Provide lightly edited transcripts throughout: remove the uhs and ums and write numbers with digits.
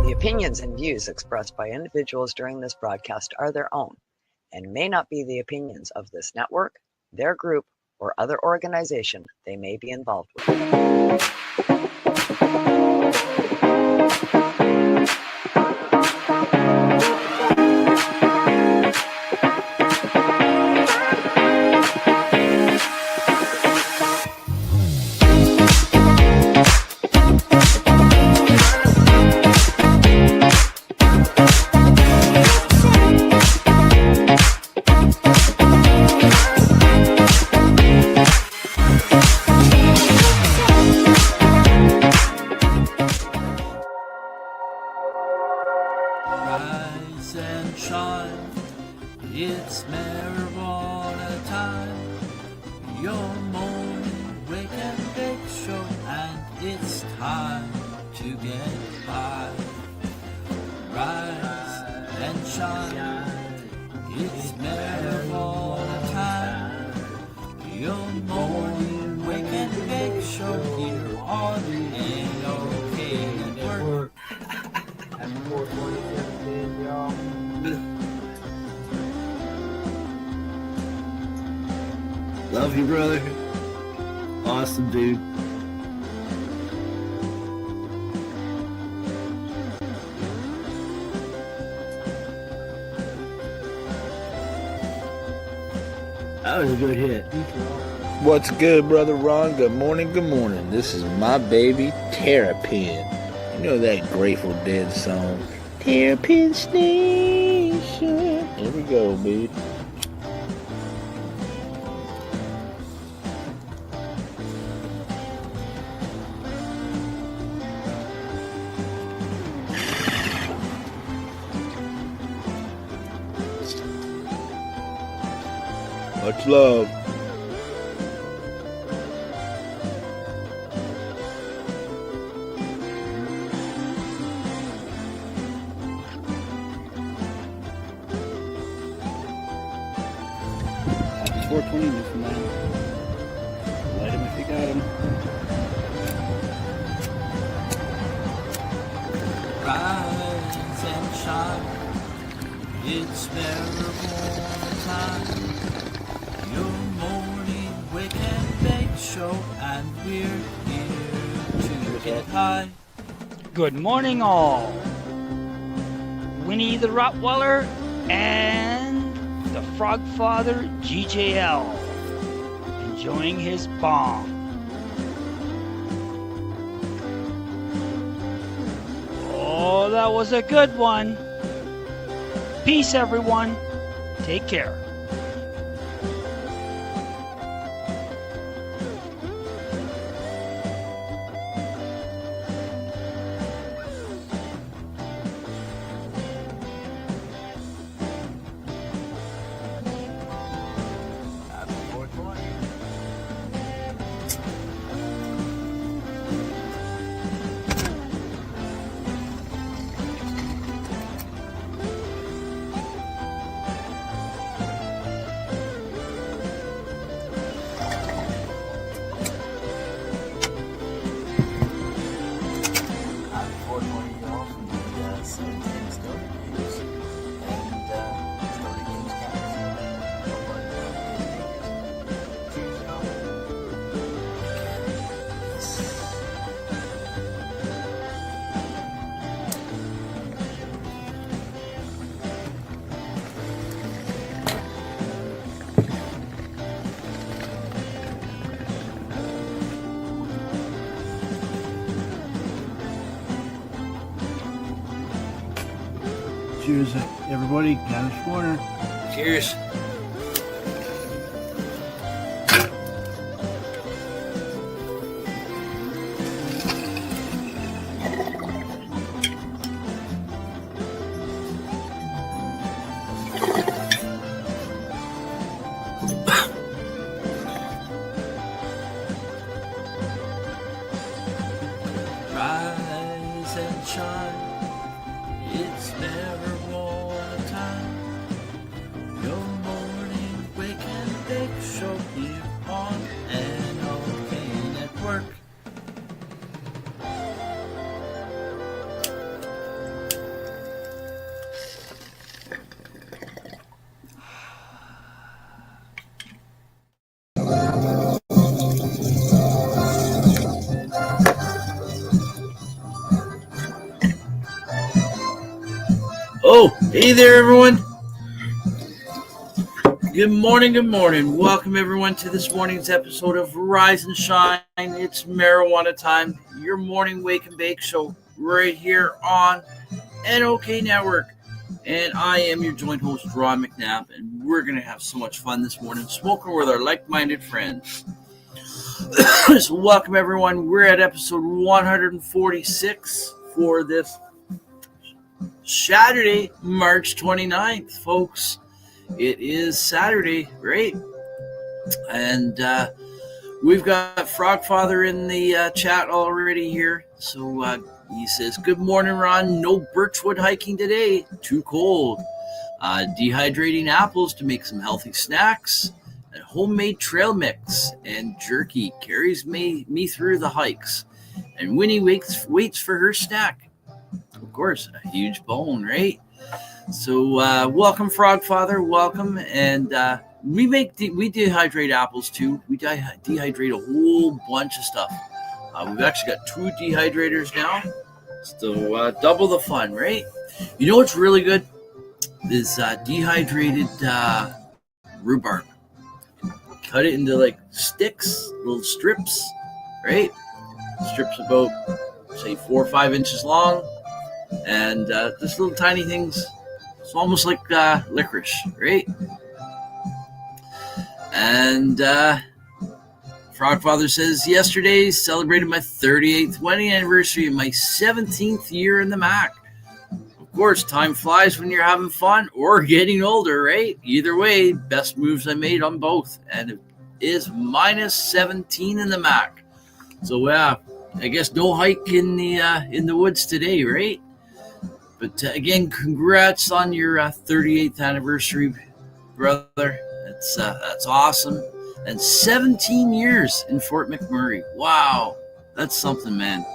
The opinions and views expressed by individuals during this broadcast are their own and may not be the opinions of this network, their group, or other organization they may be involved with. Rise and shine, it's marijuana time. Your morning wake and bake show, and it's time to get high. Rise and shine, it's marijuana time. Your morning wake and bake show here on NOK Network. Happy 4/20/17, y'all. Love you, brother. Awesome, dude. That was a good hit. What's good, Brother Ron? Good morning, good morning. This is my baby, Terrapin. You know that Grateful Dead song, Terrapin Station. Here we go, baby. Much love. Happy 420, Newfoundland. Light him if you got him. Rise and shine, it's marijuana time. Your morning wake and bake show, and we're here to get high. Good morning, all. Winnie the Rottweiler and the Frog Father GJL enjoying his bomb. Oh, that was a good one. Peace, everyone. Take care. Happy 420. Happy 420, y'all, from the 17 Story Games and Story Games Cheers, y'all. Cheers, everybody. Candace Warner. Cheers. Rise and shine, it's marijuana time. Your morning wake and bake show here on NOK Network. Oh, hey there, everyone. Good morning, good morning. Welcome, everyone, to this morning's episode of Rise and Shine. It's marijuana time, your morning wake and bake show right here on NOK Network. And I am your joint host, Ron McNabb, and we're going to have so much fun this morning smoking with our like-minded friends. So welcome, everyone. We're at episode 146 for this Saturday, March 29th, folks. It is Saturday, right? And we've got Frogfather in the chat already here. So he says, good morning, Ron. No birchwood hiking today. Too cold. Dehydrating apples to make some healthy snacks. And homemade trail mix and jerky carries me through the hikes. And Winnie waits for her snack. Of course, a huge bone, right? So welcome, Frogfather. Welcome. And we dehydrate apples too. We dehydrate a whole bunch of stuff. We've actually got 2 dehydrators now. So double the fun, right? You know what's really good is dehydrated rhubarb. Cut it into like sticks, little strips, right? Strips about, say, 4 or 5 inches long. And just little tiny things. It's almost like licorice, right? And Frogfather says, yesterday celebrated my 38th wedding anniversary and my 17th year in the Mac. Of course, time flies when you're having fun or getting older, right? Either way, best moves I made on both. And it is minus 17 in the Mac. So, I guess no hike in the woods today, right? But again, congrats on your 38th anniversary, brother. That's awesome. And 17 years in Fort McMurray. Wow, that's something, man.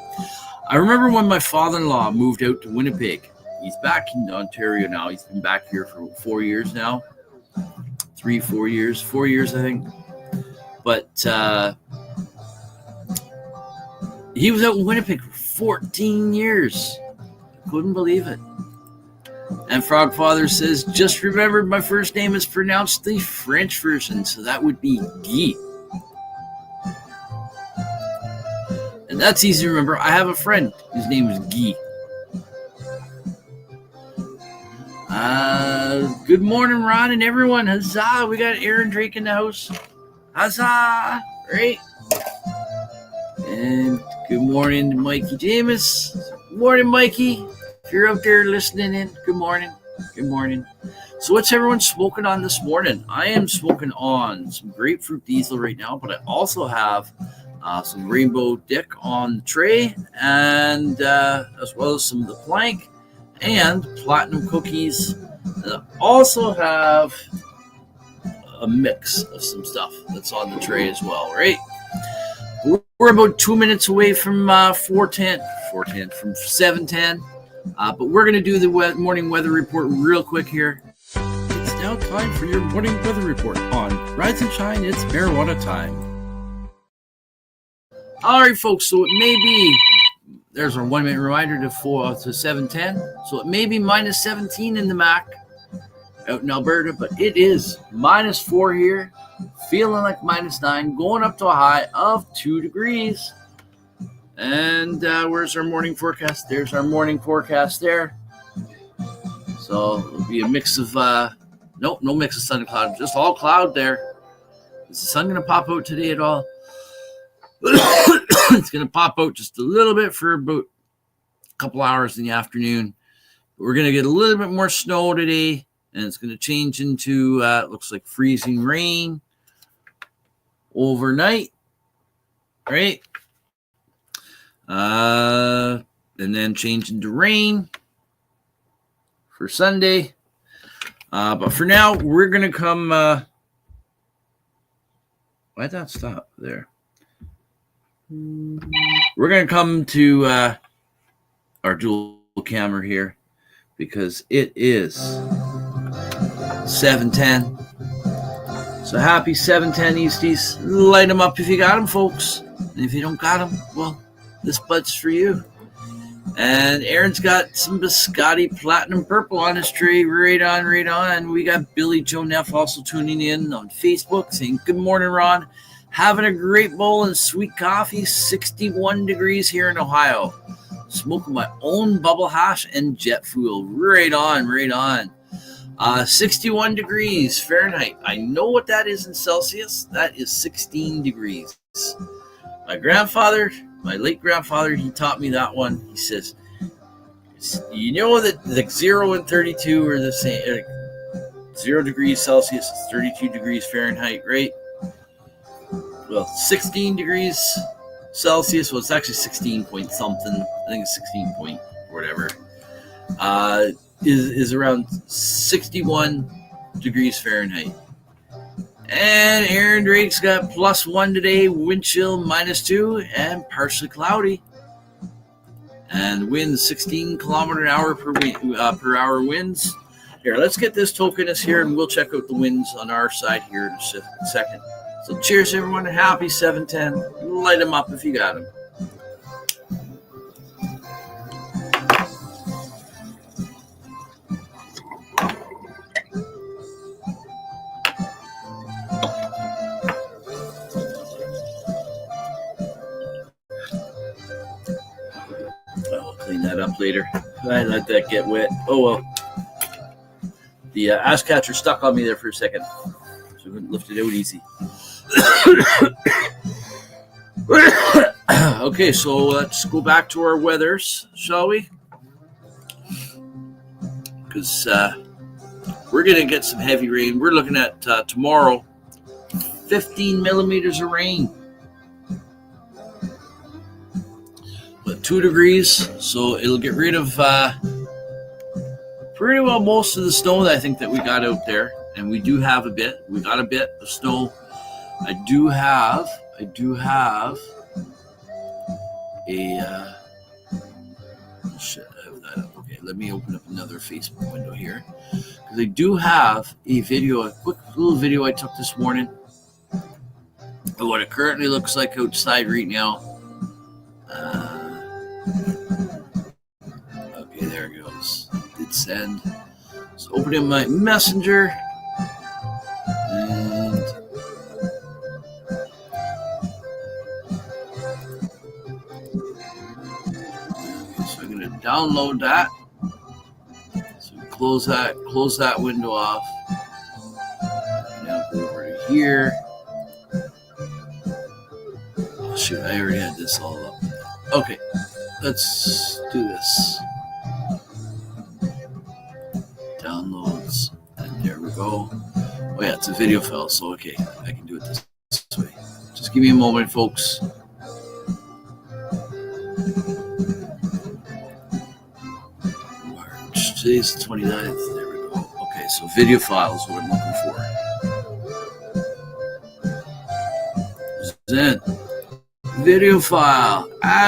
I remember when my father-in-law moved out to Winnipeg. He's back in Ontario now. He's been back here for 4 years now. 4 years, I think. But he was out in Winnipeg for 14 years. Couldn't believe it. And Frogfather says, just remembered my first name is pronounced the French version, so that would be Guy. And that's easy to remember. I have a friend whose name is Guy. Good morning, Ron and everyone. Huzzah! We got Aaron Drake in the house. Huzzah! Right? And good morning to Mikey James. Good morning, Mikey. If you're out there listening in, good morning. Good morning. So what's everyone smoking on this morning? I am smoking on some grapefruit diesel right now, but I also have some rainbow dick on the tray, and as well as some of the plank and platinum cookies. And I also have a mix of some stuff that's on the tray as well, right? We're about 2 minutes away from 7:10. But we're going to do the morning weather report real quick here. It's now time for your morning weather report on Rise and Shine. It's marijuana time. All right, folks. So it may be, there's our 1 minute reminder to 7:10. So it may be minus 17 in the Mac out in Alberta, but it is minus 4 here. Feeling like minus 9, going up to a high of 2 degrees. And where's our morning forecast? There's our morning forecast there. So it'll be a mix of, no mix of sun and cloud, just all cloud there. Is the sun going to pop out today at all? It's going to pop out just a little bit for about a couple hours in the afternoon. We're going to get a little bit more snow today, and it's going to change into, it looks like freezing rain overnight, right? And then change into rain for Sunday. But for now, we're going to come. Why'd that stop there? We're going to come to our dual camera here because it is 7:10. So happy 7:10 Easties. Light them up if you got them, folks. And if you don't got them, well, this bud's for you. And Aaron's got some biscotti platinum purple on his tray. Right on, right on. We got Billy Joe Neff also tuning in on Facebook saying, good morning, Ron. Having a great bowl and sweet coffee, 61 degrees here in Ohio. Smoking my own bubble hash and jet fuel. Right on, right on. 61 degrees Fahrenheit. I know what that is in Celsius. That is 16 degrees. My late grandfather, he taught me that one. He says, you know that the 0 and 32 are the same. 0 degrees Celsius is 32 degrees Fahrenheit, right? Well, 16 degrees Celsius, well, it's actually 16 point something. I think it's 16 point whatever. Is around 61 degrees Fahrenheit. And Aaron Drake's got +1 today, wind chill -2, and partially cloudy. And winds 16 kilometer an hour per hour winds. Here, let's get this tokenist here, and we'll check out the winds on our side here in a second. So cheers, everyone. Happy 710. Light them up if you got them. I'll clean that up later. I let that get wet. Oh, well. The ass catcher stuck on me there for a second, so I wouldn't lift it out easy. Okay, so let's go back to our weathers, shall we? Because we're going to get some heavy rain. We're looking at tomorrow, 15 millimeters of rain. But 2 degrees, so it'll get rid of pretty well most of the snow that I think that we got out there. And we do have a bit. We got a bit of snow. I do have a shit, I have that up. Okay, let me open up another Facebook window here, because I do have a quick little video I took this morning of what it currently looks like outside right now. Okay, there it goes. Did send. So opening my messenger. And so I'm going to download that. So close that window off. Now go over to here. Oh shoot, I already had this all up. Okay, let's do this. Downloads, and there we go. Oh yeah, it's a video file, so okay, I can do it this way. Just give me a moment, folks. March, today's the 29th, there we go. Okay, so video file is what I'm looking for. Then, video file.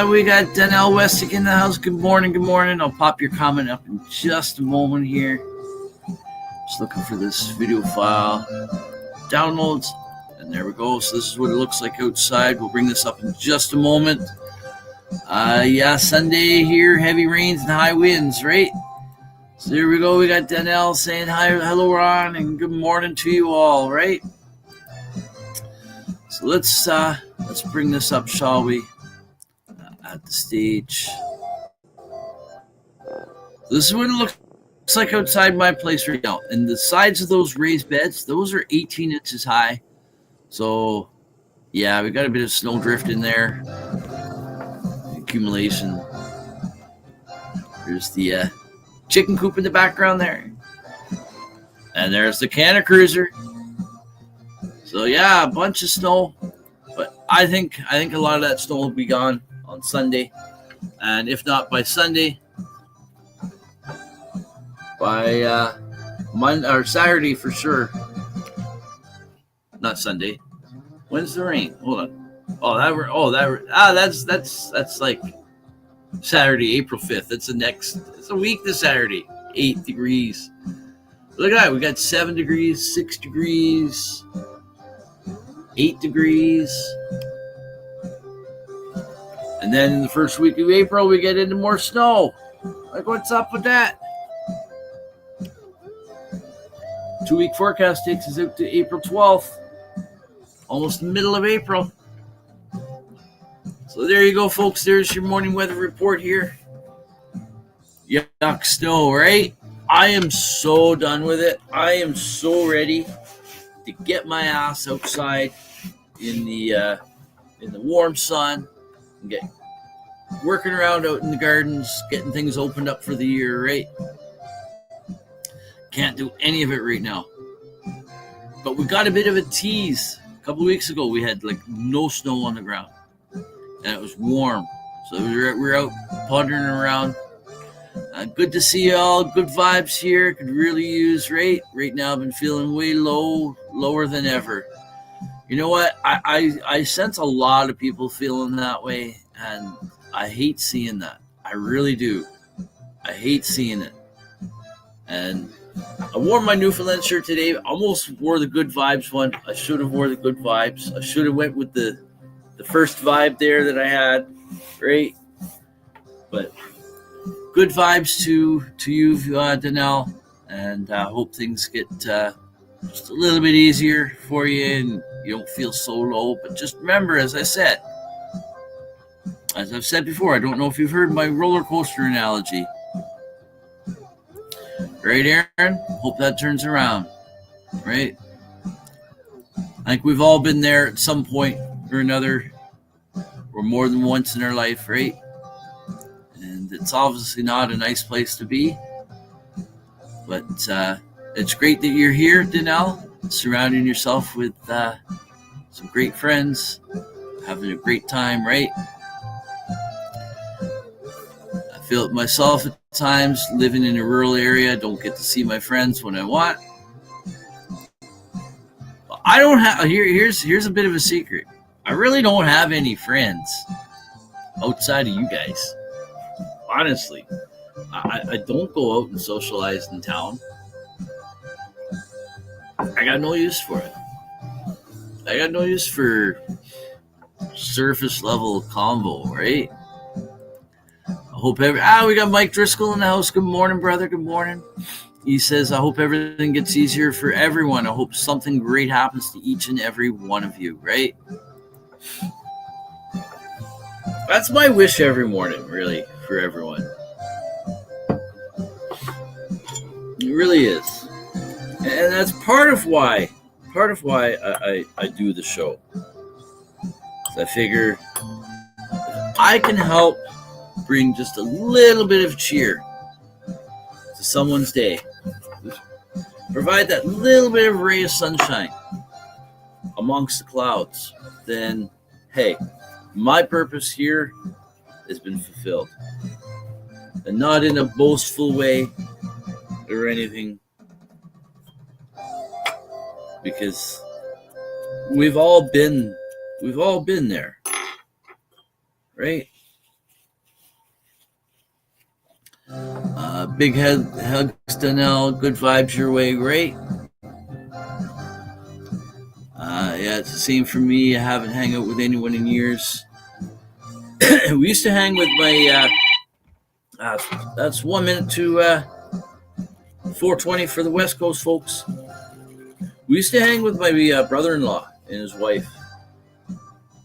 We got Danelle Westick in the house. Good morning, good morning. I'll pop your comment up in just a moment here. Just looking for this video file. Downloads. And there we go. So this is what it looks like outside. We'll bring this up in just a moment. Yeah, Sunday here. Heavy rains and high winds, right? So there we go. We got Danelle saying hi, hello, Ron, and good morning to you all, right? So let's bring this up, shall we? At the stage. This is what it looks like outside my place right now. And the sides of those raised beds, those are 18 inches high. So, yeah, we got a bit of snowdrift in there. Accumulation. There's the chicken coop in the background there. And there's the Canna Cruiser. So, yeah, a bunch of snow. But I think a lot of that snow will be gone on Sunday. And if not by Sunday, by Monday or Saturday for sure. Not Sunday. When's the rain? Hold on. That's like Saturday, April 5th. It's a week this Saturday. 8 degrees. Look at that. We got 7 degrees, 6 degrees, 8 degrees. And And then in the first week of April, we get into more snow. Like, what's up with that? 2-week forecast takes us out to April 12th. Almost the middle of April. So there you go, folks. There's your morning weather report here. Yuck snow, right? I am so done with it. I am so ready to get my ass outside in the warm sun and get working around out in the gardens, getting things opened up for the year, right? Can't do any of it right now. But we got a bit of a tease. A couple of weeks ago, we had like no snow on the ground. And it was warm. So we were out puttering around. Good to see you all. Good vibes here. Could really use right now. I've been feeling way lower than ever. You know what? I sense a lot of people feeling that way, and I hate seeing that. I really do. I hate seeing it. And I wore my Newfoundland shirt today. Almost wore the good vibes one. I should have wore the good vibes. I should have went with the first vibe there that I had, right? But good vibes to you, Danelle, and I hope things get just a little bit easier for you and you don't feel so low. But just remember, as I've said before, I don't know if you've heard my roller coaster analogy. Right, Aaron? Hope that turns around, right? I think we've all been there at some point or another, or more than once in our life, right? And it's obviously not a nice place to be, but it's great that you're here, Danelle, surrounding yourself with some great friends, having a great time, right? I feel it myself at times, living in a rural area, don't get to see my friends when I want. I don't have, here's a bit of a secret. I really don't have any friends outside of you guys. Honestly, I don't go out and socialize in town. I got no use for it. I got no use for surface level convo, right? I hope we got Mike Driscoll in the house. Good morning, brother. Good morning. He says, I hope everything gets easier for everyone. I hope something great happens to each and every one of you, right? That's my wish every morning, really, for everyone. It really is. And that's part of why I do the show. So I figure if I can help bring just a little bit of cheer to someone's day, provide that little bit of ray of sunshine amongst the clouds, then hey, my purpose here has been fulfilled. And not in a boastful way or anything, because we've all been there, right? Big hugs, Danelle. Good vibes your way, right? Yeah, it's the same for me. I haven't hung out with anyone in years. We used to hang with my. That's 1 minute to 4:20 for the West Coast folks. We used to hang with my brother-in-law and his wife.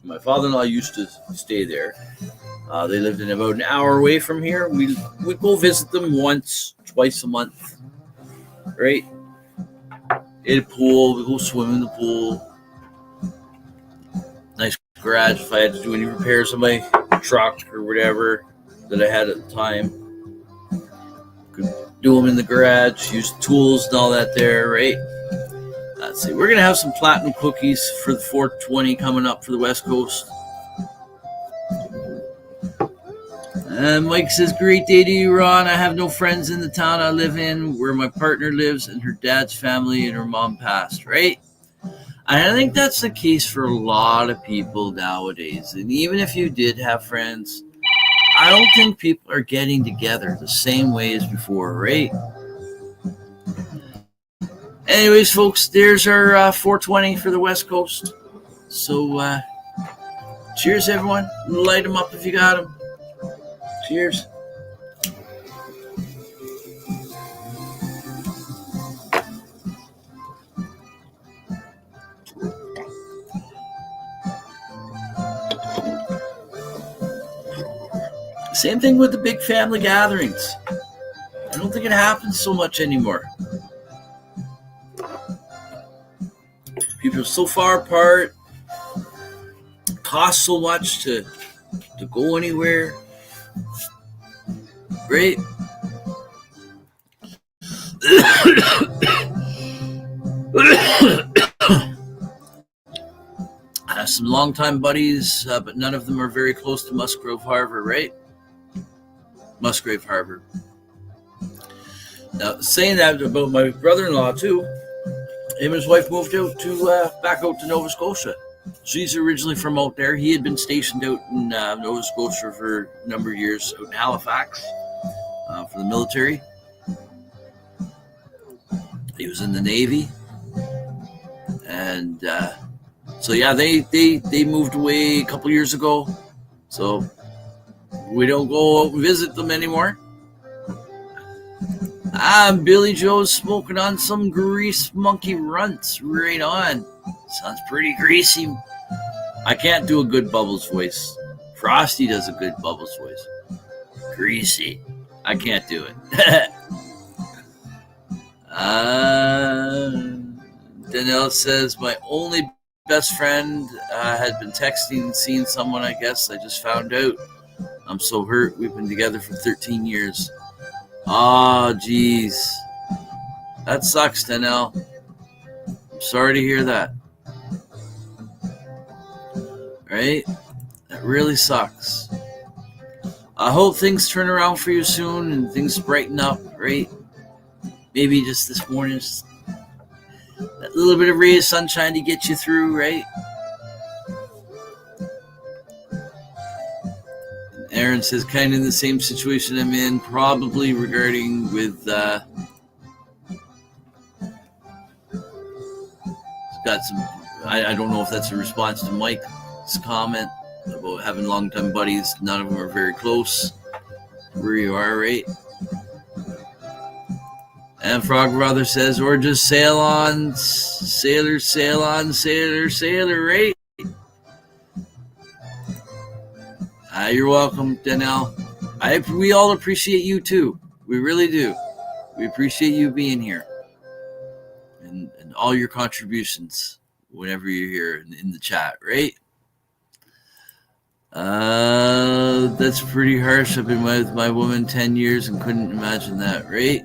My father-in-law used to stay there. They lived in about an hour away from here. We'd go visit them once, twice a month, right? In a pool, we go swim in the pool. Nice garage if I had to do any repairs on my truck or whatever that I had at the time. Could do them in the garage, use the tools and all that there, right? Let's see. We're going to have some platinum cookies for the 420 coming up for the West Coast. And Mike says, great day to you, Ron. I have no friends in the town I live in where my partner lives and her dad's family and her mom passed, right? I think that's the case for a lot of people nowadays. And even if you did have friends, I don't think people are getting together the same way as before, right? Anyways, folks, there's our 420 for the West Coast. So Cheers, everyone. Light them up if you got them. Cheers. Same thing with the big family gatherings. I don't think it happens so much anymore. People are so far apart. It costs so much to go anywhere. Right? I have some longtime buddies, but none of them are very close to Musgrave Harbor, right? Musgrave Harbor. Now, saying that about my brother-in-law too, him and his wife moved out to back out to Nova Scotia. She's originally from out there. He had been stationed out in Nova Scotia for a number of years out in Halifax for the military. He was in the Navy, and so yeah, they moved away a couple years ago. So we don't go out and visit them anymore. Billy Joe's smoking on some grease monkey runts. Right on. Sounds pretty greasy. I can't do a good Bubbles voice. Frosty does a good Bubbles voice. Greasy. I can't do it. Danelle says, my only best friend had been texting and seeing someone, I guess. I just found out. I'm so hurt. We've been together for 13 years. Oh, geez. That sucks, Danelle. I'm sorry to hear that. Right? That really sucks. I hope things turn around for you soon and things brighten up, right? Maybe just this morning, just that little bit of ray of sunshine to get you through, right? Aaron says, kind of in the same situation I'm in, probably regarding with, got some, I don't know if that's a response to Mike's comment about having longtime buddies. None of them are very close where you are, right? And Frog Brother says, or just sail on, sailor, sail on, sailor, sailor, right? You're welcome, Danelle. We all appreciate you too. We really do. We appreciate you being here and all your contributions whenever you're here in the chat, right? That's pretty harsh. I've been with my woman 10 years and couldn't imagine that, right?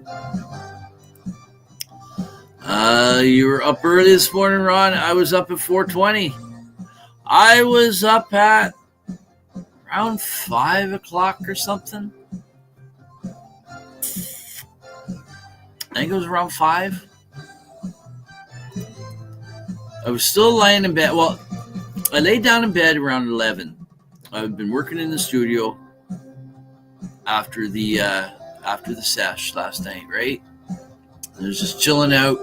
You were up early this morning, Ron. I was up at 4:20. I was up at around 5 o'clock or something. I think it was around 5. I was still lying in bed. Well, I laid down in bed around 11. I've been working in the studio after the sesh last night, right? I was just chilling out,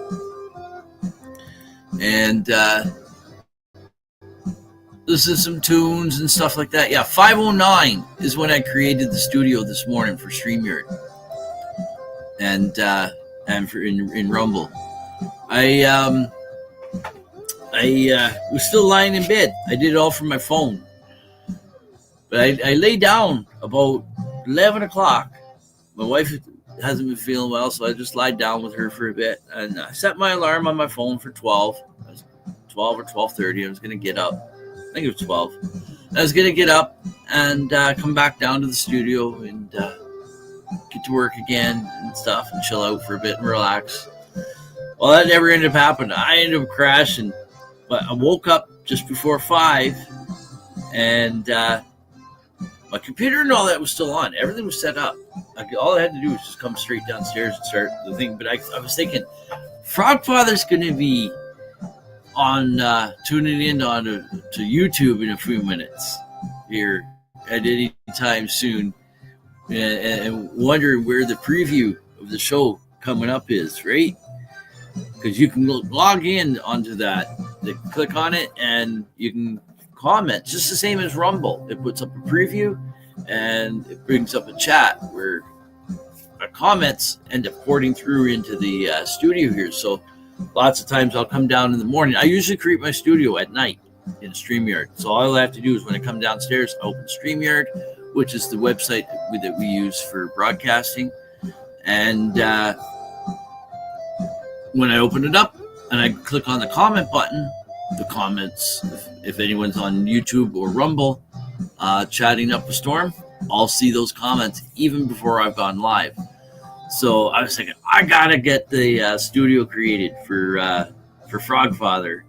and listen to some tunes and stuff like that. Yeah, 5:09 is when I created the studio this morning for StreamYard and for in Rumble. I was still lying in bed. I did it all from my phone. But I lay down about 11 o'clock. My wife hasn't been feeling well, so I just lied down with her for a bit. And I set my alarm on my phone for 12. It was 12 or 12:30. I was going to get up. I think it was 12. I was going to get up and come back down to the studio and get to work again and stuff and chill out for a bit and relax. Well, that never ended up happening. I ended up crashing. But I woke up just before 5 and my computer and all that was still on. Everything was set up. All I had to do was just come straight downstairs and start the thing. But I was thinking, Frogfather's going to be on tuning in on to YouTube in a few minutes here at any time soon, and wondering where the preview of the show coming up is, right? Because you can log in onto that, click on it, and you can comments, just the same as Rumble. It puts up a preview and it brings up a chat where comments end up porting through into the studio here. So lots of times I'll come down in the morning. I usually create my studio at night in StreamYard. So all I have to do is when I come downstairs, I open StreamYard, which is the website that we use for broadcasting. And when I open it up and I click on the comment button, the comments, if anyone's on YouTube or Rumble chatting up a storm, I'll see those comments even before I've gone live. So I was thinking, I gotta get the studio created for Frogfather.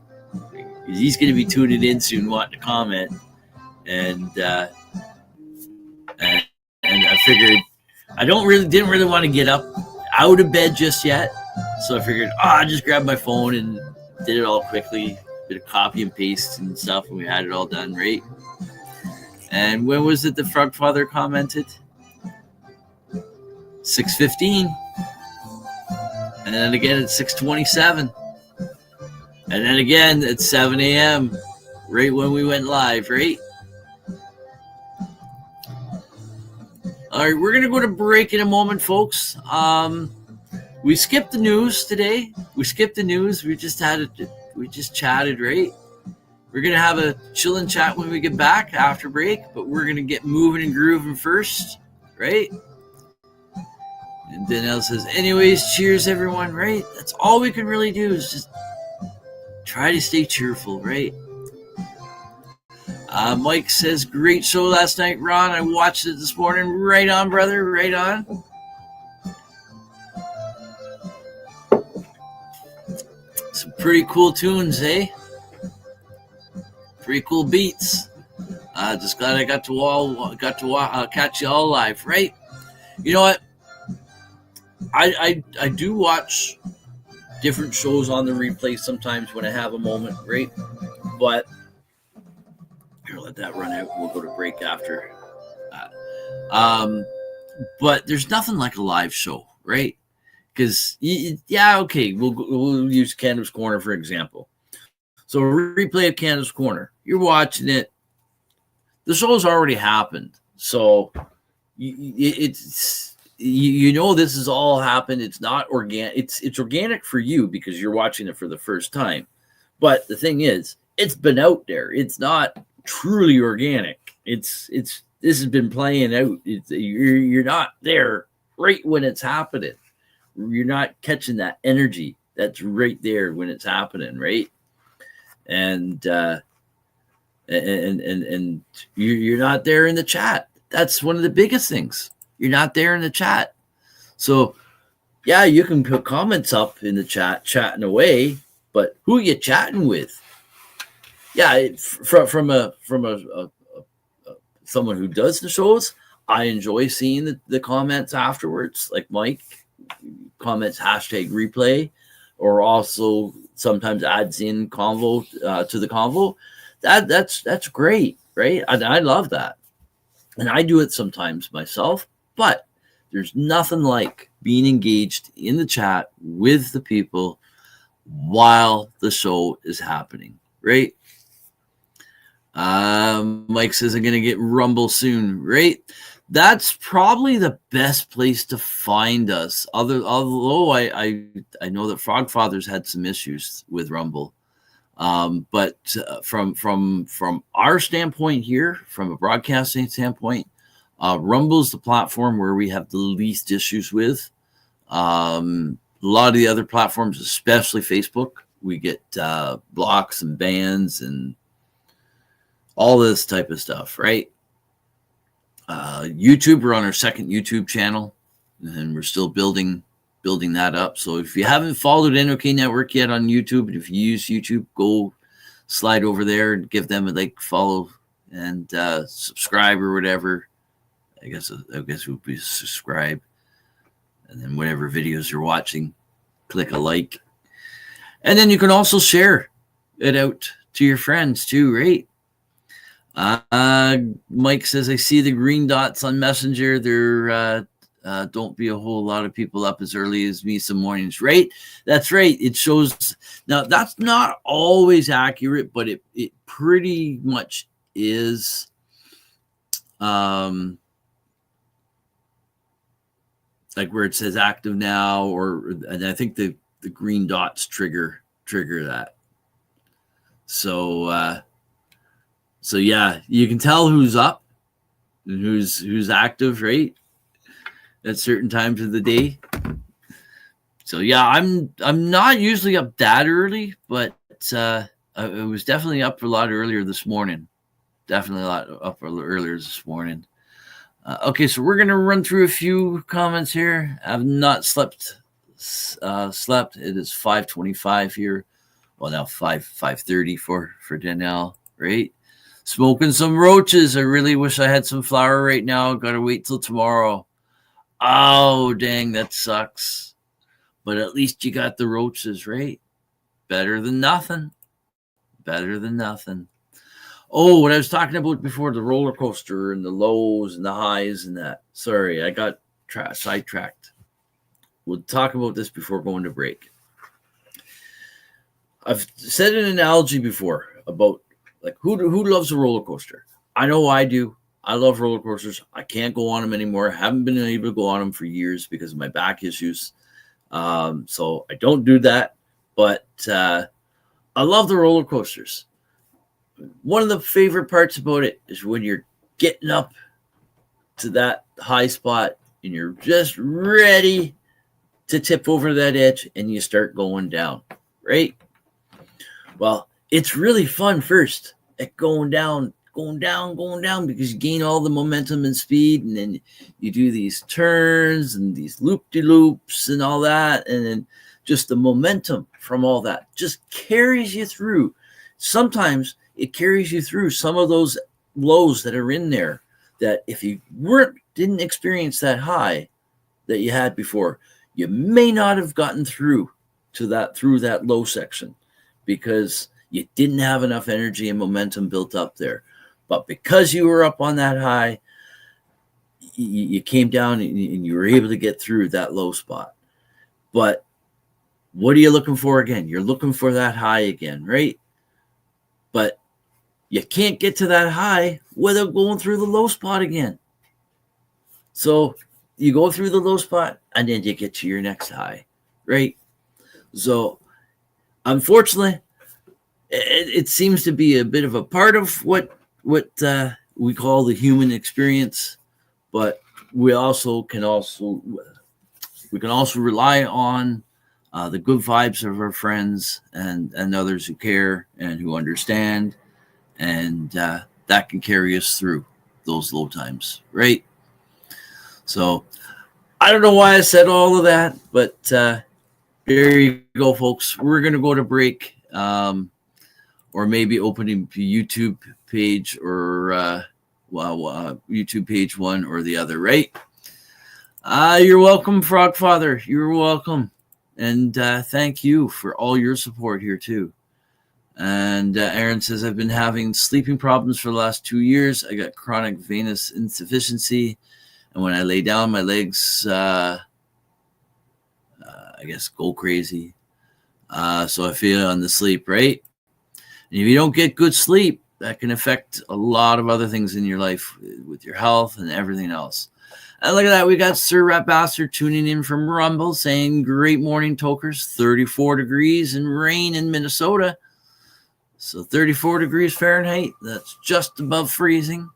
He's going to be tuning in soon, wanting to comment, and I figured I didn't really want to get up out of bed just yet, so I figured I just grabbed my phone and did it all quickly, bit of copy and paste and stuff, and we had it all done right. And when was it the Frogfather commented? 6:15, and then again at 6:27. And then again at 7 a.m., right when we went live, right? All right, we're going to go to break in a moment, folks. We skipped the news today. We just chatted, right? We're going to have a chillin' chat when we get back after break, but we're going to get moving and grooving first, right? And Danielle says, anyways, cheers, everyone, right? That's all we can really do is just try to stay cheerful, right? Mike says, great show last night, Ron. I watched it this morning. Right on, brother. Right on. Some pretty cool tunes, eh? Pretty cool beats. Just glad I got to catch you all live, right? You know what? I do watch different shows on the replay sometimes when I have a moment, right? But here, let that run out. We'll go to break after that. But there's nothing like a live show, right? Because okay, we'll use Cannabis Corner for example. So a replay of Cannabis Corner, you're watching it. The show's already happened, so it's. You know this has all happened. It's not organic. It's organic for you because you're watching it for the first time. But the thing is, it's been out there. It's not truly organic. This has been playing out. You're not there right when it's happening. You're not catching that energy that's right there when it's happening, right? And you're not there in the chat. That's one of the biggest things. You're not there in the chat. So, yeah, you can put comments up in the chat, chatting away, but who are you chatting with? Yeah, from someone who does the shows, I enjoy seeing the comments afterwards, like Mike comments #replay, or also sometimes adds in convo to the convo. That's great, right? I love that. And I do it sometimes myself. But there's nothing like being engaged in the chat with the people while the show is happening, right? Mike says, I'm going to get Rumble soon, right? That's probably the best place to find us. Although I know that Frogfather's had some issues with Rumble. But from our standpoint here, from a broadcasting standpoint, Rumble's the platform where we have the least issues with. A lot of the other platforms, especially Facebook, we get blocks and bans and all this type of stuff, right? YouTube, we're on our second YouTube channel, and we're still building that up. So if you haven't followed NOK Network yet on YouTube, and if you use YouTube, go slide over there and give them a like, follow, and subscribe or whatever. I guess it would be subscribe, and then whatever videos you're watching, click a like, and then you can also share it out to your friends too, right? Mike says, I see the green dots on Messenger. They're Don't be a whole lot of people up as early as me some mornings, right? That's right. It shows. Now, that's not always accurate, but it pretty much is. Like where it says active now, and I think the green dots trigger that. So yeah, you can tell who's up and who's active, right? At certain times of the day. So yeah, I'm not usually up that early, but I was definitely up a lot earlier this morning. Definitely a lot up earlier this morning. Okay, so we're gonna run through a few comments here. I've not slept. It is 5:25 here. Well, now 5:30 for Danielle, right? Smoking some roaches. I really wish I had some flour right now. Gotta wait till tomorrow. Oh, dang, that sucks. But at least you got the roaches, right? Better than nothing. Better than nothing. Oh, what I was talking about before, the roller coaster and the lows and the highs and that. Sorry, I got sidetracked. We'll talk about this before going to break. I've said an analogy before about like who loves a roller coaster. I know I do. I love roller coasters. I can't go on them anymore. I haven't been able to go on them for years because of my back issues. So I don't do that. But I love the roller coasters. One of the favorite parts about it is when you're getting up to that high spot and you're just ready to tip over that edge and you start going down, right? Well, it's really fun first at going down because you gain all the momentum and speed, and then you do these turns and these loop-de-loops and all that, and then just the momentum from all that just carries you through. Sometimes it carries you through some of those lows that are in there that if you didn't experience that high that you had before, you may not have gotten through that low section because you didn't have enough energy and momentum built up there. But because you were up on that high, you came down and you were able to get through that low spot. But what are you looking for again? You're looking for that high again, right? But you can't get to that high without going through the low spot again. So you go through the low spot and then you get to your next high, right? So unfortunately, it seems to be a bit of a part of what we call the human experience, but we can also rely on the good vibes of our friends and others who care and who understand, and that can carry us through those low times, right? So I don't know why I said all of that, but there you go, folks. We're going to go to break, or maybe opening a YouTube page or YouTube page one or the other, right? You're welcome, Frog Father. You're welcome. And thank you for all your support here, too. And Aaron says, I've been having sleeping problems for the last 2 years. I got chronic venous insufficiency. And when I lay down, my legs, I guess, go crazy. So I feel on the sleep, right? And if you don't get good sleep, that can affect a lot of other things in your life with your health and everything else. And look at that. We got Sir Rat Bastard tuning in from Rumble saying, great morning, tokers. 34 degrees and rain in Minnesota. So 34 degrees Fahrenheit. That's just above freezing.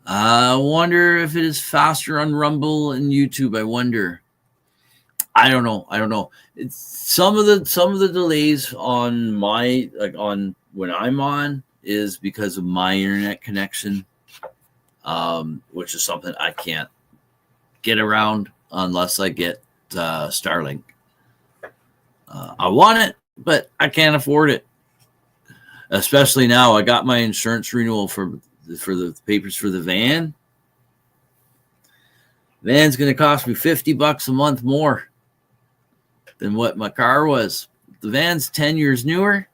I wonder if it is faster on Rumble and YouTube. I wonder. I don't know. It's some of the delays on on when I'm on is because of my internet connection, which is something I can't get around unless I get Starlink. I want it, but I can't afford it. Especially now, I got my insurance renewal for the papers for the van. Van's going to cost me $50 a month more than what my car was. The van's 10 years newer.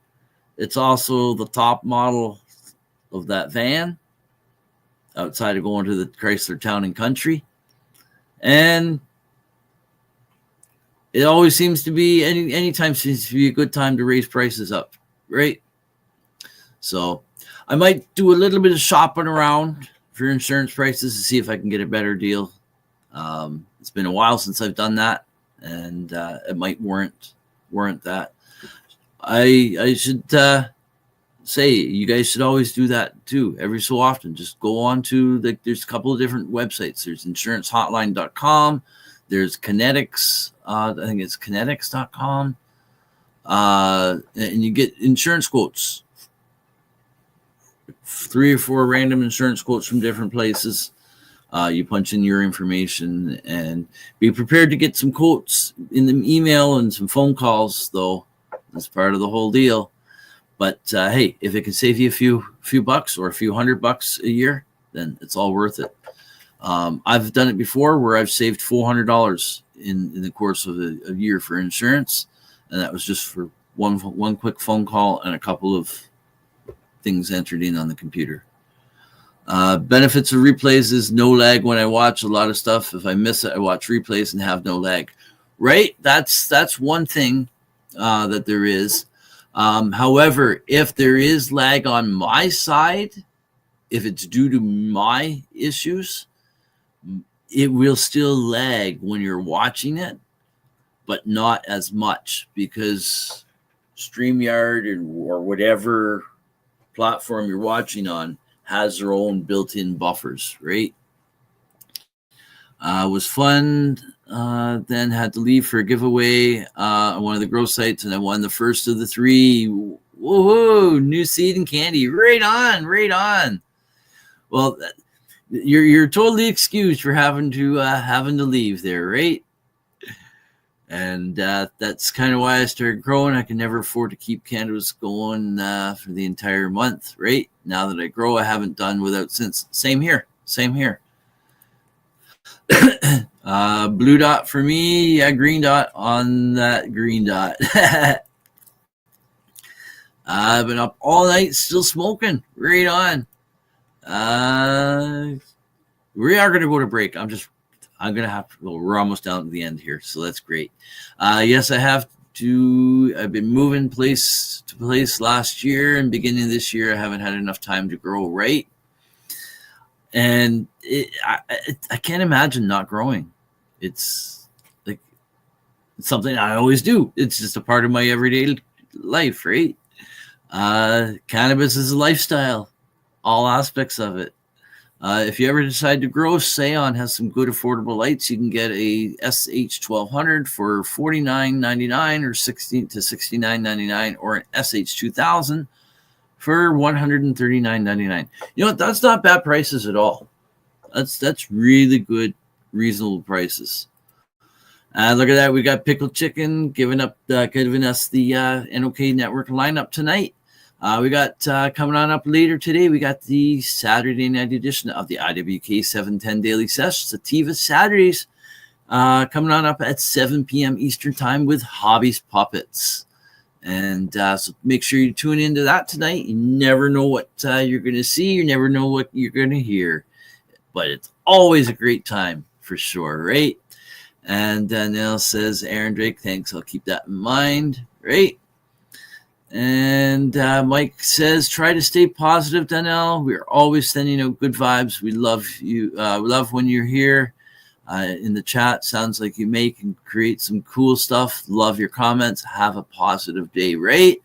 It's also the top model of that van. outside of going to the Chrysler Town and Country. And it always seems to be, any time seems to be a good time to raise prices up, right? So I might do a little bit of shopping around for insurance prices to see if I can get a better deal. It's been a while since I've done that, and it might warrant that. I should say you guys should always do that too. Every so often, just go on to there's a couple of different websites. There's insurancehotline.com. There's Kinetics. I think it's kinetics.com. And you get insurance quotes. 3 or 4 random insurance quotes from different places. You punch in your information and be prepared to get some quotes in the email and some phone calls, though. That's part of the whole deal. But hey, if it can save you a few bucks or a few $100 a year, then it's all worth it. I've done it before where I've saved $400 in the course of a year for insurance, and that was just for one quick phone call and a couple of things entered in on the computer. Benefits of replays is no lag when I watch a lot of stuff. If I miss it, I watch replays and have no lag. Right? That's one thing that there is. However, if there is lag on my side, if it's due to my issues, it will still lag when you're watching it, but not as much because StreamYard or whatever platform you're watching on has their own built-in buffers, right? Was fun. Then had to leave for a giveaway on one of the grow sites, and I won the first of the 3. Woohoo! New seed and candy. Right on. Well, you're totally excused for having to leave there, right? And that's kind of why I started growing. I can never afford to keep cannabis going for the entire month, right? Now that I grow, I haven't done without since. Same here. Blue dot for me. Yeah, green dot on that green dot. I've been up all night still smoking. Right on. We are going to go to break. I'm going to have to go. We're almost down to the end here, so that's great. Yes, I have to. I've been moving place to place last year and beginning of this year. I haven't had enough time to grow right. And I can't imagine not growing. It's like it's something I always do. It's just a part of my everyday life, right? Cannabis is a lifestyle, all aspects of it. If you ever decide to grow, Seon has some good affordable lights. You can get a SH1200 for $49.99 or $16 to $69.99, or an SH2000 for $139.99. You know what? That's not bad prices at all. That's really good, reasonable prices. Look at that. We got Pickled Chicken giving us the NOK Network lineup tonight. We got coming on up later today, we got the Saturday night edition of the IWK 710 Daily Sesh, Sativa Saturdays, coming on up at 7 p.m. Eastern Time with Hobbies Puppets. And so make sure you tune into that tonight. You never know what you're going to see. You never know what you're going to hear. But it's always a great time for sure, right? And Nell says, Aaron Drake, thanks. I'll keep that in mind, right? And Mike says, try to stay positive, Donnell. We're always sending out good vibes. We love you. We love when you're here in the chat. Sounds like you make and create some cool stuff. Love your comments. Have a positive day, right?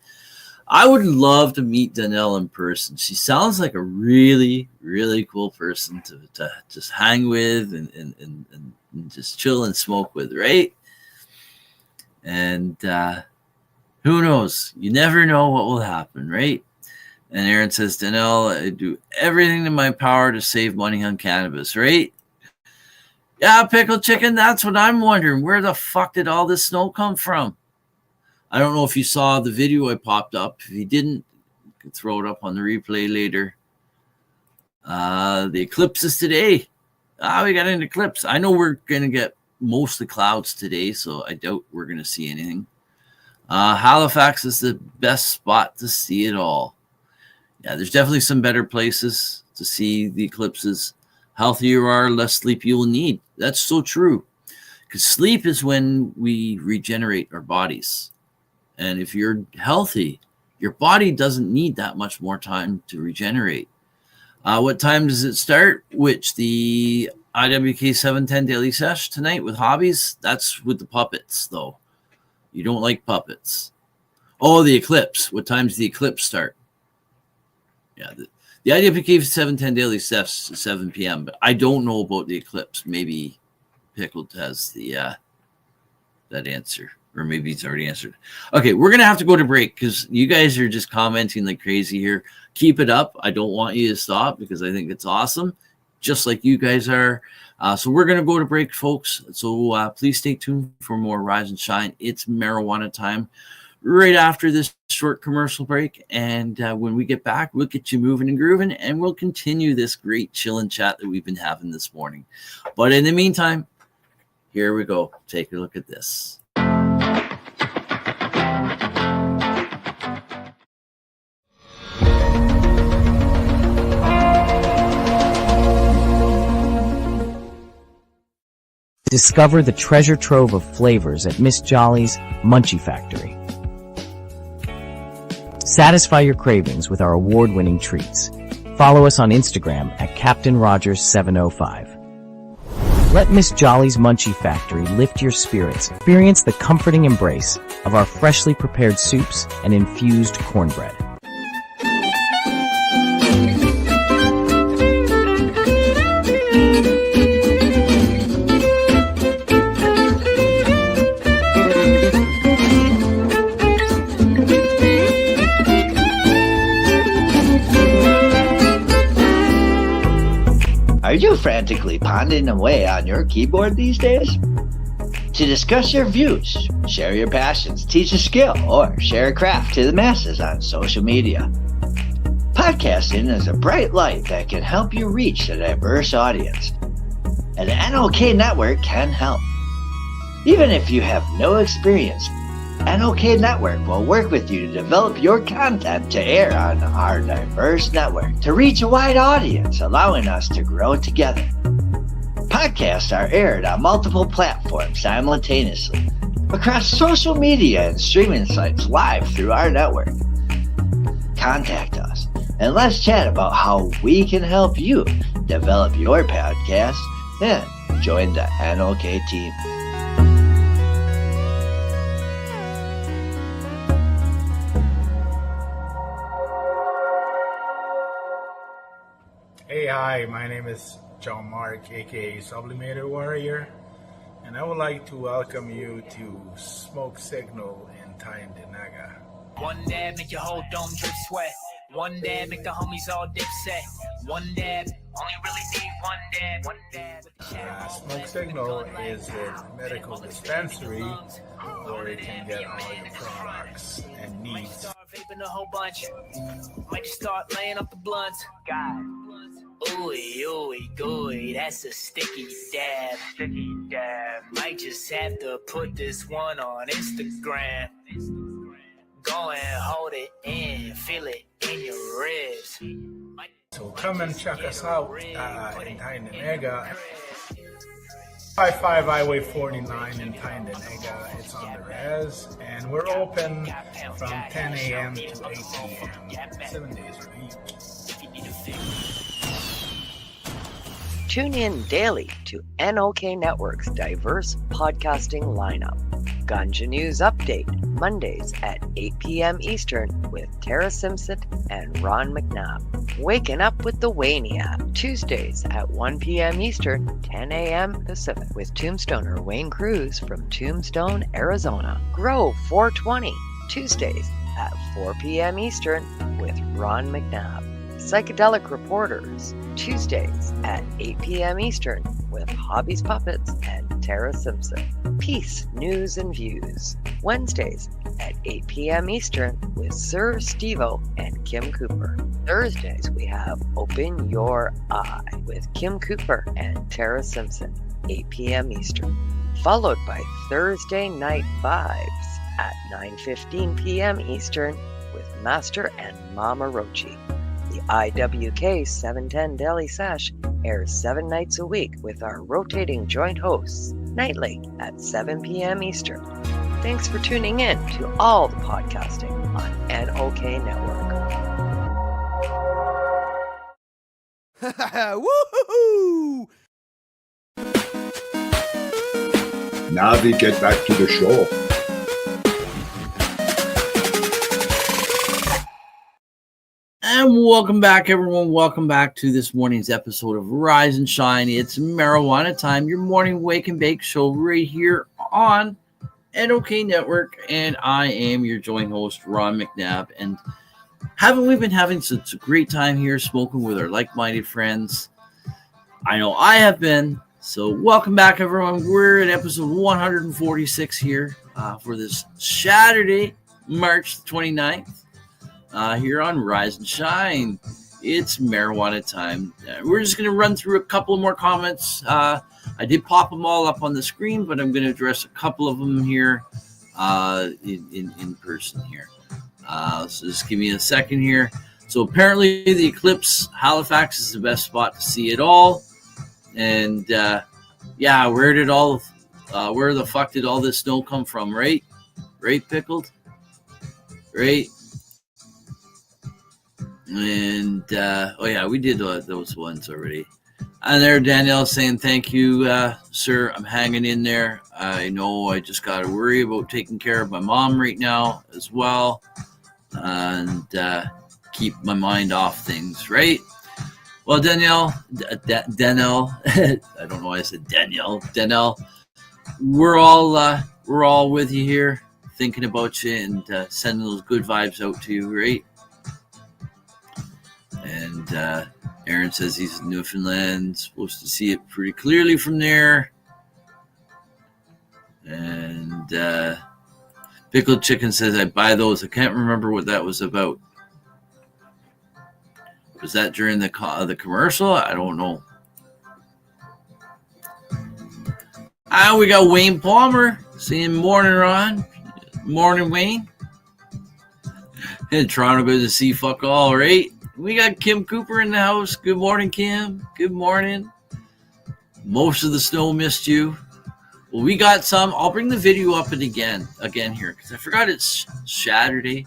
I would love to meet Donnell in person. She sounds like a really, really cool person to just hang with and just chill and smoke with, right? And who knows? You never know what will happen, right? And Aaron says, Donnell, I do everything in my power to save money on cannabis, right? Yeah, Pickled Chicken, that's what I'm wondering. Where the fuck did all this snow come from? I don't know if you saw the video I popped up. If you didn't, you can throw it up on the replay later. The eclipses today. We got an eclipse. I know we're going to get mostly clouds today, so I doubt we're going to see anything. Halifax is the best spot to see it all. Yeah, there's definitely some better places to see the eclipses. Healthier you are, less sleep you will need. That's so true. Because sleep is when we regenerate our bodies. And if you're healthy, your body doesn't need that much more time to regenerate. What time does it start? Which the IWK 710 Daily Sesh tonight with hobbies? That's with the puppets, though. You don't like puppets. Oh, the eclipse. What time does the eclipse start? Yeah, the IWK 710 Daily Sesh is 7 p.m., but I don't know about the eclipse. Maybe Pickled has the that answer, or maybe he's already answered. Okay, we're going to have to go to break because you guys are just commenting like crazy here. Keep it up. I don't want you to stop because I think it's awesome, just like you guys are. So we're going to go to break, folks. So please stay tuned for more Rise and Shine. It's marijuana time right after this short commercial break. And when we get back, we'll get you moving and grooving, and we'll continue this great chill and chat that we've been having this morning. But in the meantime, here we go. Take a look at this. Discover the treasure trove of flavors at Miss Jolly's Munchie Factory. Satisfy your cravings with our award-winning treats. Follow us on Instagram at Captain Rogers 705. Let Miss Jolly's Munchie Factory lift your spirits. Experience the comforting embrace of our freshly prepared soups and infused cornbread. Are you frantically ponding away on your keyboard these days? To discuss your views, share your passions, teach a skill, or share a craft to the masses on social media, podcasting is a bright light that can help you reach a diverse audience. And the NOK Network can help. Even if you have no experience, NOK Network will work with you to develop your content to air on our diverse network to reach a wide audience, allowing us to grow together. Podcasts are aired on multiple platforms simultaneously across social media and streaming sites live through our network. Contact us and let's chat about how we can help you develop your podcast and join the NOK team. Hey, hi, my name is John Mark, aka Sublimator Warrior, and I would like to welcome you to Smoke Signal in Tyndinaga. One dab make your whole dome drip sweat. One dab make the homies all dip set. One dab, only really need one dab. One dab. Smoke Signal is a medical dispensary where you can get all your products and needs. Start vaping a whole bunch. Might just start laying up the blunts. God. Ooey, ooey, gooey, that's a sticky dab. Sticky dab. Might just have to put this one on Instagram. Go and hold it in, feel it in your ribs. So come and check us out in Tyndinaga. 55 Highway 49 in Tyndinaga. It's on the res, and we're open from 10 a.m. to 8 p.m. 7 days a week. Tune in daily to NOK Network's diverse podcasting lineup. Ganja News Update, Mondays at 8 p.m. Eastern with Tara Simpson and Ron McNabb. Waking Up with the Waniac, Tuesdays at 1 p.m. Eastern, 10 a.m. Pacific with Tombstoner Wayne Cruz from Tombstone, Arizona. Grow 420, Tuesdays at 4 p.m. Eastern with Ron McNabb. Psychedelic Reporters, Tuesdays at 8 p.m. Eastern with Hobbies Puppets and Tara Simpson. Peace, News and Views, Wednesdays at 8 p.m. Eastern with Sir Stevo and Kim Cooper. Thursdays we have Open Your Eye with Kim Cooper and Tara Simpson, 8 p.m. Eastern. Followed by Thursday Night Vibes at 9:15 p.m. Eastern with Master and Mama Rochi. The IWK 710 Daily Sesh airs 7 nights a week with our rotating joint hosts nightly at 7 p.m. Eastern. Thanks for tuning in to all the podcasting on NOK Network. Woohoo! Now we get back to the show. And welcome back, everyone. Welcome back to this morning's episode of Rise and Shine. It's Marijuana Time, your morning wake and bake show right here on NOK Network. And I am your joint host, Ron McNabb. And haven't we been having such a great time here smoking with our like-minded friends? I know I have been. So welcome back, everyone. We're at episode 146 here for this Saturday, March 29th. Here on Rise and Shine. It's marijuana time. We're just going to run through a couple more comments. I did pop them all up on the screen, but I'm going to address a couple of them here in person here. So just give me a second here. So apparently the eclipse, Halifax is the best spot to see it all. And yeah, where the fuck did all this snow come from, right? Right, Pickled? Right? And oh yeah, we did those ones already. And there, Danielle saying thank you, sir. I'm hanging in there. I know I just got to worry about taking care of my mom right now as well, and keep my mind off things, right? Well, Danielle, Danielle, I don't know why I said Danielle. Danielle, we're all with you here, thinking about you and sending those good vibes out to you, right? And Aaron says he's in Newfoundland, supposed to see it pretty clearly from there. And Pickled Chicken says, I buy those. I can't remember what that was about. Was that during the commercial? I don't know. We got Wayne Palmer saying morning, Ron. Morning, Wayne. In Toronto, good to see fuck all, right? We got Kim Cooper in the house. Good morning, Kim. Good morning. Most of the snow missed you. Well, we got some. I'll bring the video up again here because I forgot it's Saturday,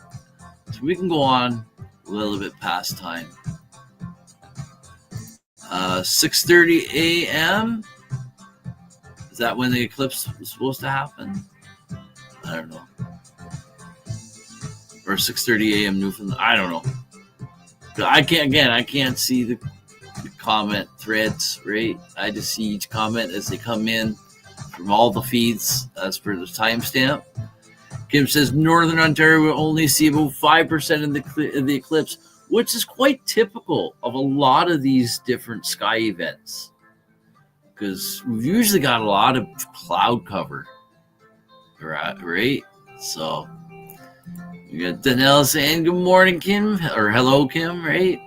so we can go on a little bit past time. 6:30 a.m. Is that when the eclipse was supposed to happen? I don't know. Or 6:30 a.m. Newfoundland. I don't know. I can't see the comment threads, right? I just see each comment as they come in from all the feeds as per the timestamp. Kim says Northern Ontario will only see about 5% of the eclipse, which is quite typical of a lot of these different sky events, because we've usually got a lot of cloud cover, right? So we got Danelle saying good morning, Kim, or hello, Kim, right?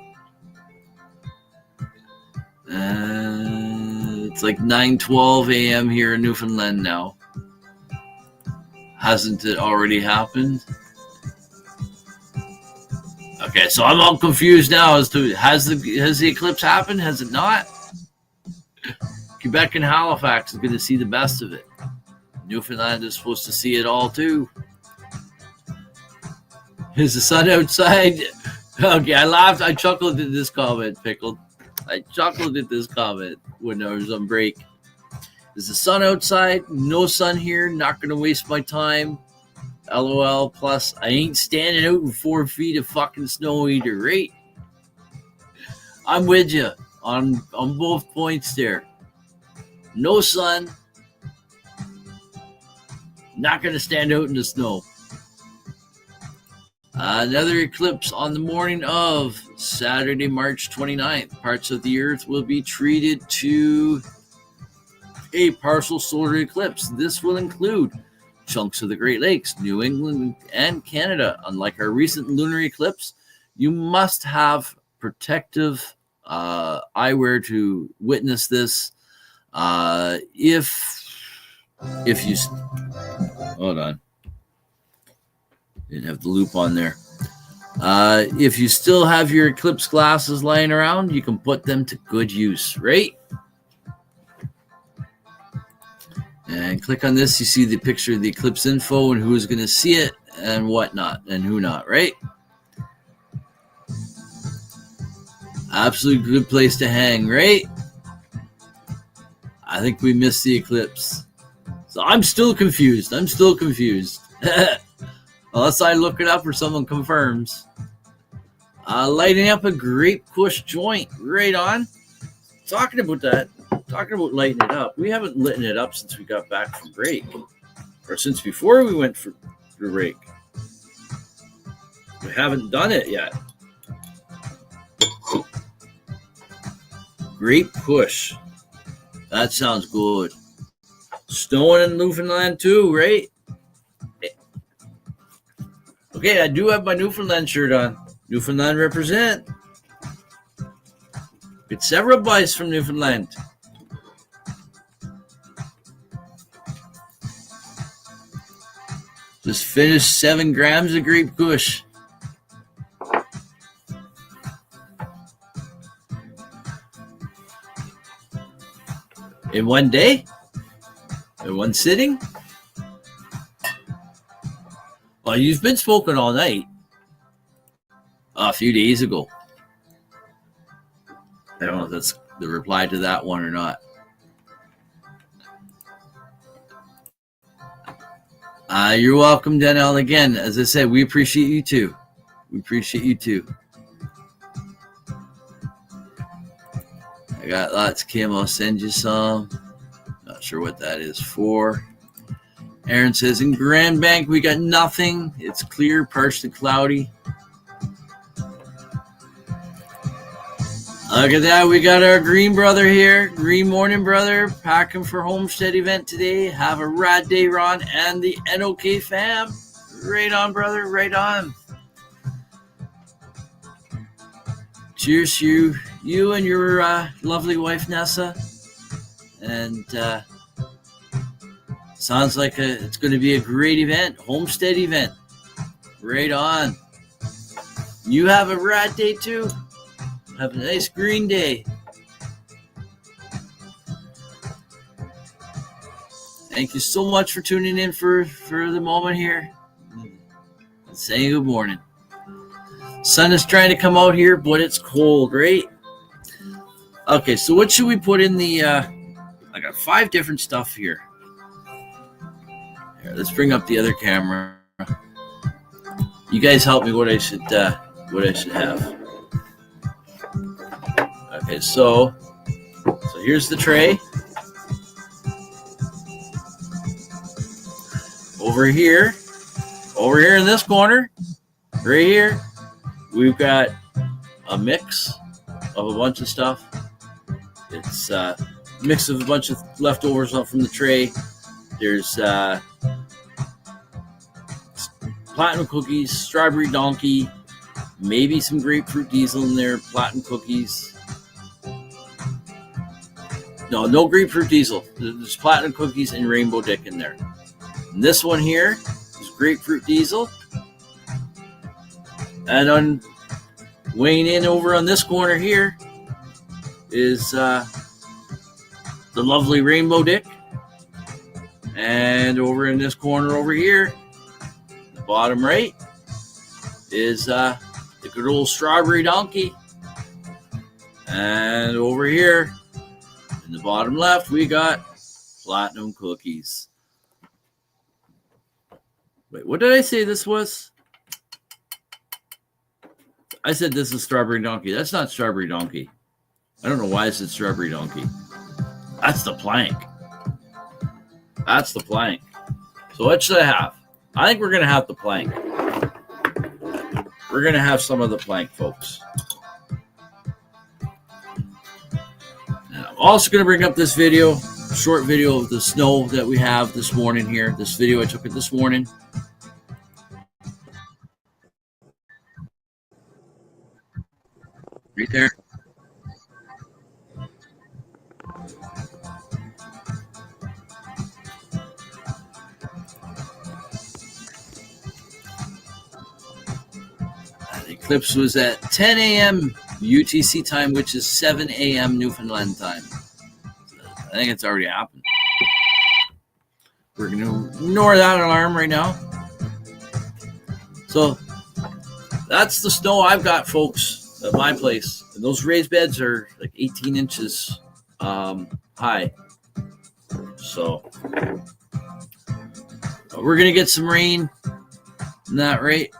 It's like 9:12 a.m. here in Newfoundland now. Hasn't it already happened? Okay, so I'm all confused now as to has the eclipse happened? Has it not? Quebec and Halifax is going to see the best of it. Newfoundland is supposed to see it all too. Is the sun outside? Okay, I laughed. I chuckled at this comment, Pickled. I chuckled at this comment when I was on break. Is the sun outside? No sun here. Not going to waste my time. LOL. Plus, I ain't standing out in 4 feet of fucking snow either, right? I'm with you on both points there. No sun. Not going to stand out in the snow. Another eclipse on the morning of Saturday, March 29th. Parts of the Earth will be treated to a partial solar eclipse. This will include chunks of the Great Lakes, New England, and Canada. Unlike our recent lunar eclipse, you must have protective eyewear to witness this. If you hold on. Didn't have the loop on there. If you still have your Eclipse glasses lying around, you can put them to good use, right? And click on this, you see the picture of the Eclipse info and who's going to see it and whatnot and who not, right? Absolute good place to hang, right? I think we missed the Eclipse. So I'm still confused. Unless I look it up or someone confirms. Lighting up a grape kush joint. Right on. Talking about that. Talking about lighting it up. We haven't lit it up since we got back from break. Or since before we went for break. We haven't done it yet. Grape kush. That sounds good. Snowing in Newfoundland too, right? Okay, I do have my Newfoundland shirt on. Newfoundland represent. It's several buys from Newfoundland. Just finished 7 grams of grape kush. In one day? In one sitting? Well, you've been smoking all night. A few days ago. I don't know if that's the reply to that one or not. You're welcome, Danielle. Again, as I said, we appreciate you too. I got lots, Kim. I'll send you some. Not sure what that is for. Aaron says, in Grand Bank, we got nothing. It's clear, partially cloudy. Look at that. We got our Green brother here. Green morning, brother. Packing for Homestead event today. Have a rad day, Ron, and the NOK fam. Right on, brother. Right on. Cheers to you and your lovely wife, Nessa. And sounds like it's going to be a great event. Homestead event. Right on. You have a rad day, too. Have a nice green day. Thank you so much for tuning in for the moment here. And saying good morning. Sun is trying to come out here, but it's cold, right? Okay, so what should we put in the... I got 5 different stuff here. Here, let's bring up the other camera. You guys help me what I should have. Okay, so here's the tray. Over here in this corner, right here, we've got a mix of a bunch of stuff. It's a mix of a bunch of leftovers from the tray. There's platinum cookies, strawberry donkey, maybe some grapefruit diesel in there, platinum cookies. No grapefruit diesel. There's platinum cookies and rainbow dick in there. And this one here is grapefruit diesel. And on weighing in over on this corner here is the lovely rainbow dick. And over in this corner over here, the bottom right, is the good old strawberry donkey. And over here, in the bottom left, we got platinum cookies. Wait, what did I say this was? I said this is strawberry donkey. That's not strawberry donkey. I don't know why I said strawberry donkey. That's the plank. So what should I have? I think we're going to have the plank. We're going to have some of the plank, folks. And I'm also going to bring up this video, short video of the snow that we have this morning here. This video, I took it this morning. Right there. eclipse was at 10 a.m. UTC time, which is 7 a.m. Newfoundland time. I think it's already happened. We're going to ignore that alarm right now. So that's the snow I've got, folks, at my place. And those raised beds are like 18 inches high. So we're going to get some rain. Isn't that right?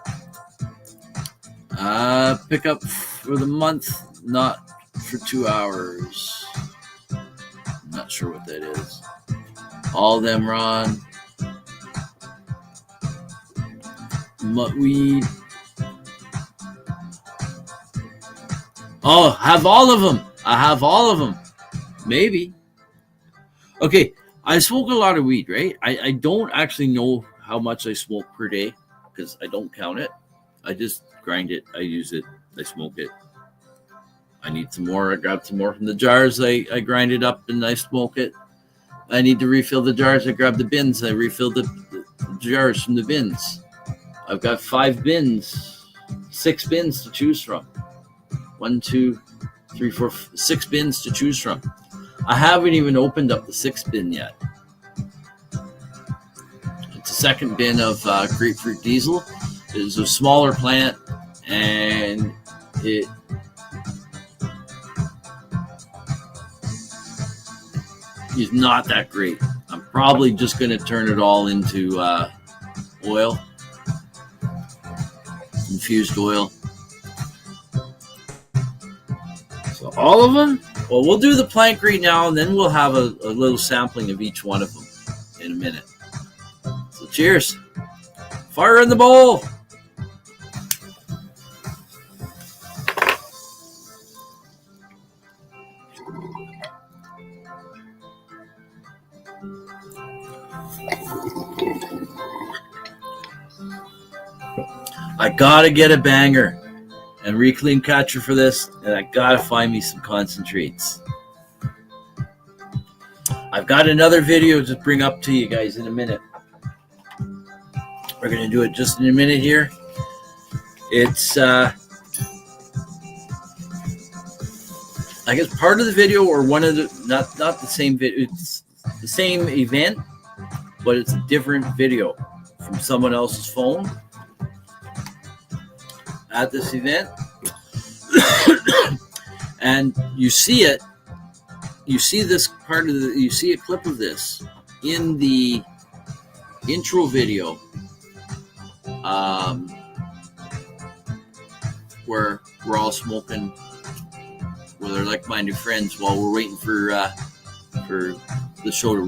Pick up for the month, not for 2 hours. I'm not sure what that is. All them, Ron. Muttweed. Oh, have all of them. I have all of them. Maybe. Okay, I smoke a lot of weed, right? I don't actually know how much I smoke per day because I don't count it. I just grind it. I use it. I smoke it. I need some more. I grab some more from the jars. I grind it up and I smoke it. I need to refill the jars. I grab the bins. I refill the jars from the bins. I've got 6 bins to choose from. 1, 2, 3, 4, 6 bins to choose from. I haven't even opened up the 6th bin yet. It's a second bin of grapefruit diesel. It is a smaller plant, and it is not that great. I'm probably just going to turn it all into oil, infused oil. So all of them. Well, we'll do the plank right now, and then we'll have a little sampling of each one of them in a minute. So cheers. Fire in the bowl. I gotta get a banger and reclaim catcher for this, and I gotta find me some concentrates. I've got another video to bring up to you guys in a minute. We're gonna do it just in a minute here. It's I guess part of the video or one of the not the same video. It's the same event, but it's a different video from someone else's phone at this event. And you see it, you see this part of you see a clip of this in the intro video, where we're all smoking with our like-minded friends while we're waiting for the show to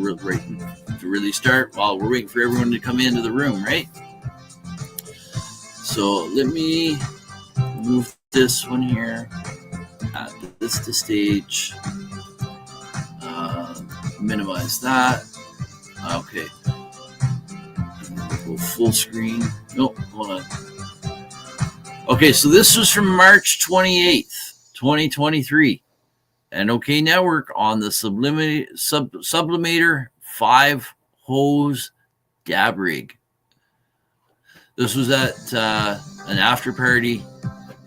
really start, while we're waiting for everyone to come into the room, right? So let me move this one here, add this to stage, minimize that. Okay, go full screen. Nope, hold on. Okay, so this was from March 28th, 2023, NOK Network on the Sublimator 5 hose dab rig. This was at an after party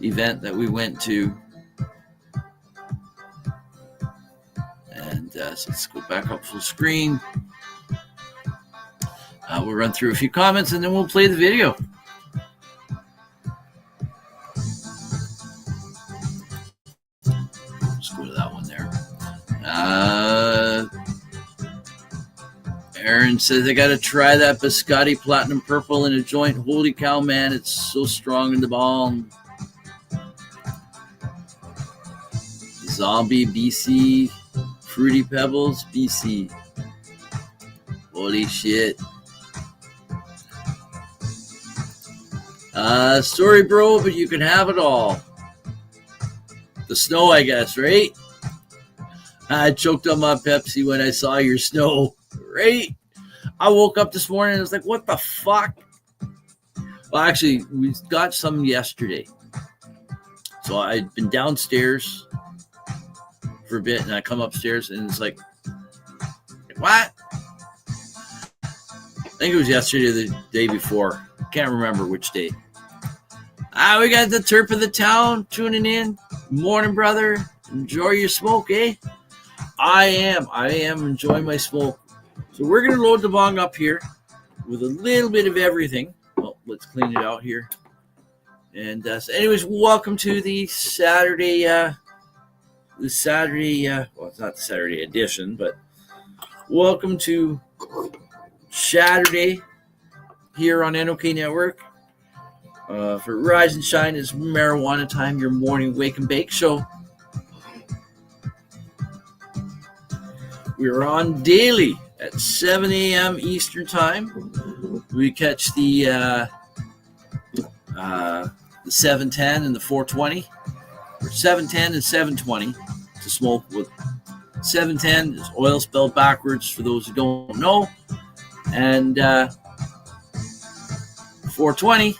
event that we went to. And so let's go back up full screen. We'll run through a few comments and then we'll play the video. Let's go to that one there. Aaron says, I got to try that Biscotti Platinum Purple in a joint. Holy cow, man. It's so strong in the balm. Zombie BC. Fruity Pebbles BC. Holy shit. Sorry, bro, but you can have it all. The snow, I guess, right? I choked on my Pepsi when I saw your snow, right? I woke up this morning and was like, what the fuck? Well, actually, we got some yesterday. So I'd been downstairs for a bit, and I come upstairs, and it's like, what? I think it was yesterday or the day before. Can't remember which day. We got the Terp of the town tuning in. Morning, brother. Enjoy your smoke, eh? I am enjoying my smoke. So we're going to load the bong up here with a little bit of everything. Well, let's clean it out here. And so anyways, welcome to the Saturday, well, it's not the Saturday edition, but welcome to Saturday here on NOK Network. For Rise and Shine is Marijuana Time, your morning wake and bake show. We're on daily at 7 a.m. Eastern Time. We catch the 710 and the 420, or 710 and 720 to smoke with. 710 is oil spelled backwards for those who don't know, and 420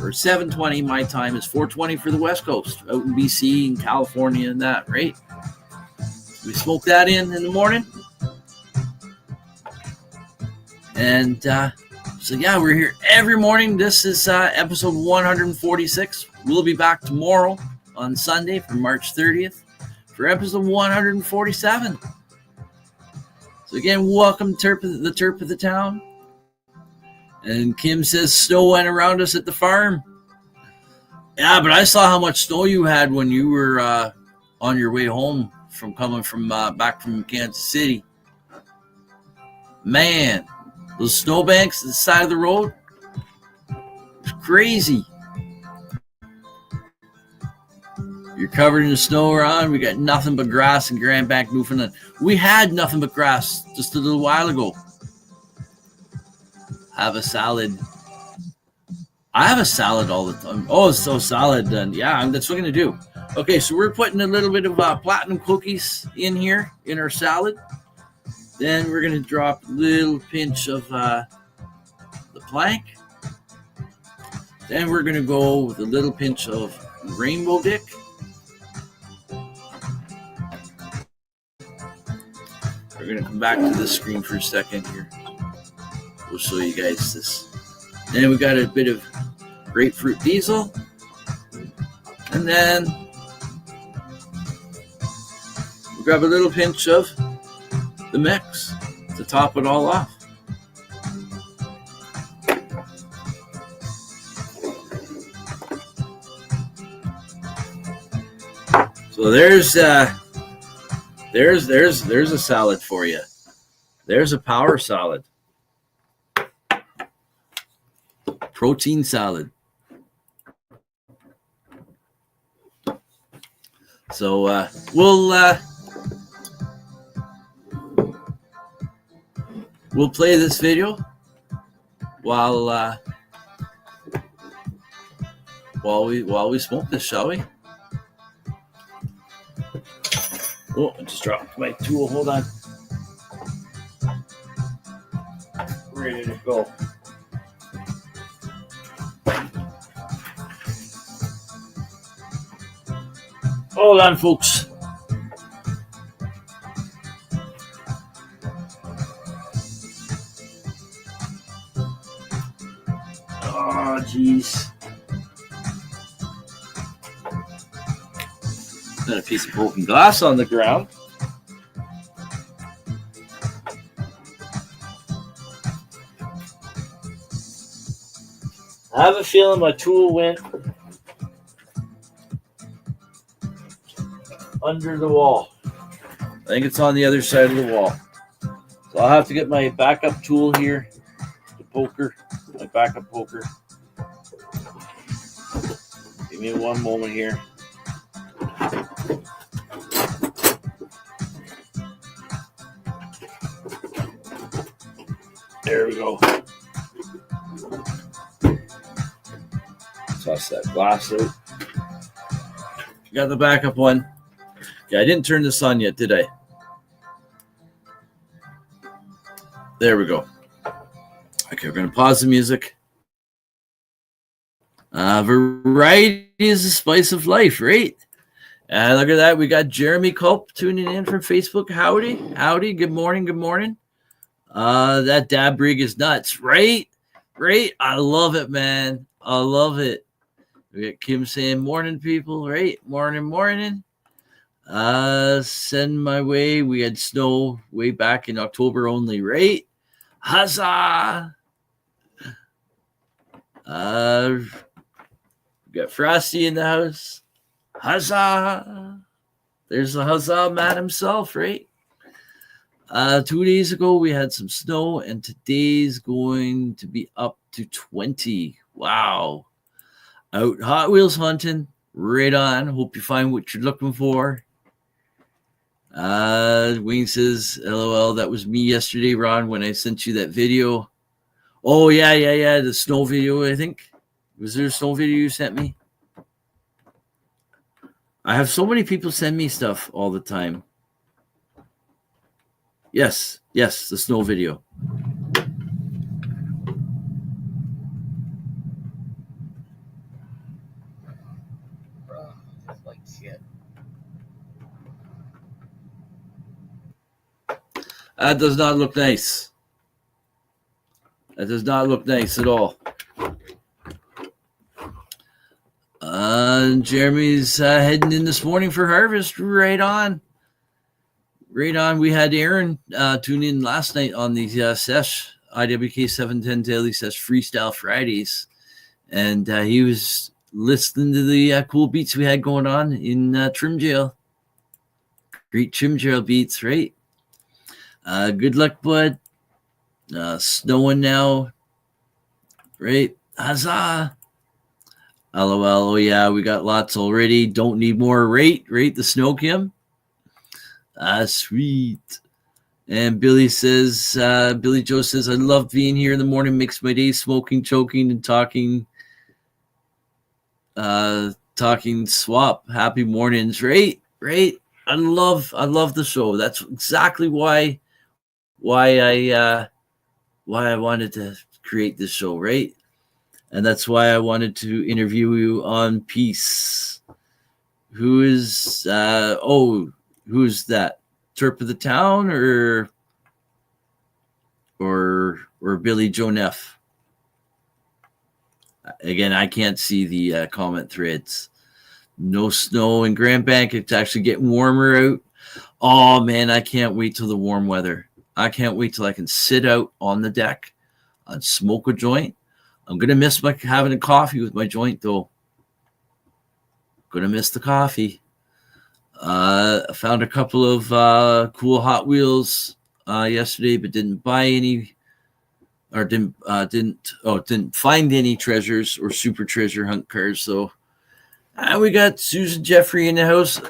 or 720 my time is 420 for the West Coast, out in BC and California and that, right? We smoke that in the morning. And so, yeah, we're here every morning. This is episode 146. We'll be back tomorrow on Sunday for March 30th for episode 147. So, again, welcome to the Terp of the town. And Kim says snow went around us at the farm. Yeah, but I saw how much snow you had when you were on your way home from coming from back from Kansas City. Man, those snowbanks at the side of the road, it's crazy. You're covered in the snow around. We got nothing but grass in Grand Bank, Newfoundland. We had nothing but grass just a little while ago. Have a salad. I have a salad all the time. Oh, it's so salad done. Yeah, that's what I'm going to do. Okay, so we're putting a little bit of platinum cookies in here in our salad. Then we're going to drop a little pinch of the plank. Then we're going to go with a little pinch of rainbow dick. We're going to come back to this screen for a second here. We'll show you guys this. Then we got a bit of grapefruit diesel. And then we'll grab a little pinch of the mix to top it all off. So there's a salad for you. There's a power salad. Protein salad. So we'll play this video while we smoke this, shall we? Oh, I just dropped my tool. Hold on. Ready to go. Hold on, folks. Oh, jeez. Got a piece of broken glass on the ground. I have a feeling my tool went under the wall. I think it's on the other side of the wall. So I'll have to get my backup tool here, the poker, my backup poker. Give me one moment here. There we go. Toss that glass out. Got the backup one. Okay, I didn't turn this on yet, did I? There we go. Okay, we're going to pause the music. Variety is the spice of life, right? Look at that. We got Jeremy Culp tuning in from Facebook. Howdy. Howdy. Good morning. Good morning. That dab rig is nuts, right? Right? I love it, man. I love it. We got Kim saying, morning, people, right? Morning. Send my way. We had snow way back in October only, right? Huzzah! We got Frosty in the house. Huzzah! There's the huzzah man himself, right? 2 days ago, we had some snow, and today's going to be up to 20. Wow. Out Hot Wheels hunting. Right on. Hope you find what you're looking for. Wayne says, LOL, that was me yesterday, Ron, when I sent you that video. Oh, yeah. The snow video, I think. Was there a snow video you sent me? I have so many people send me stuff all the time. Yes, the snow video. Just like shit. That does not look nice. That does not look nice at all. Jeremy's heading in this morning for harvest. Right on. We had Aaron tune in last night on the Sesh IWK 710 Daily Sesh Freestyle Fridays. And he was listening to the cool beats we had going on in Trim Jail. Great Trim Jail beats, right? Good luck, bud. Snowing now. Right? Huzzah! LOL. Oh, yeah, we got lots already. Don't need more. Rate the snow, Kim. Sweet. And Billy Joe says, I love being here in the morning. Makes my day smoking, choking, and talking swap. Happy mornings. Right. I love the show. That's exactly why I wanted to create this show, right? And that's why I wanted to interview you on Peace. Who's that? Terp of the Town or Billy Joe Neff? Again, I can't see the comment threads. No snow in Grand Bank. It's actually getting warmer out. Oh, man, I can't wait till the warm weather. I can't wait till I can sit out on the deck and smoke a joint. I'm going to miss having a coffee with my joint, though. Going to miss the coffee. I found a couple of cool Hot Wheels yesterday, but didn't buy any, or didn't find any treasures or super treasure hunt cars. So we got Susan Jeffrey in the house.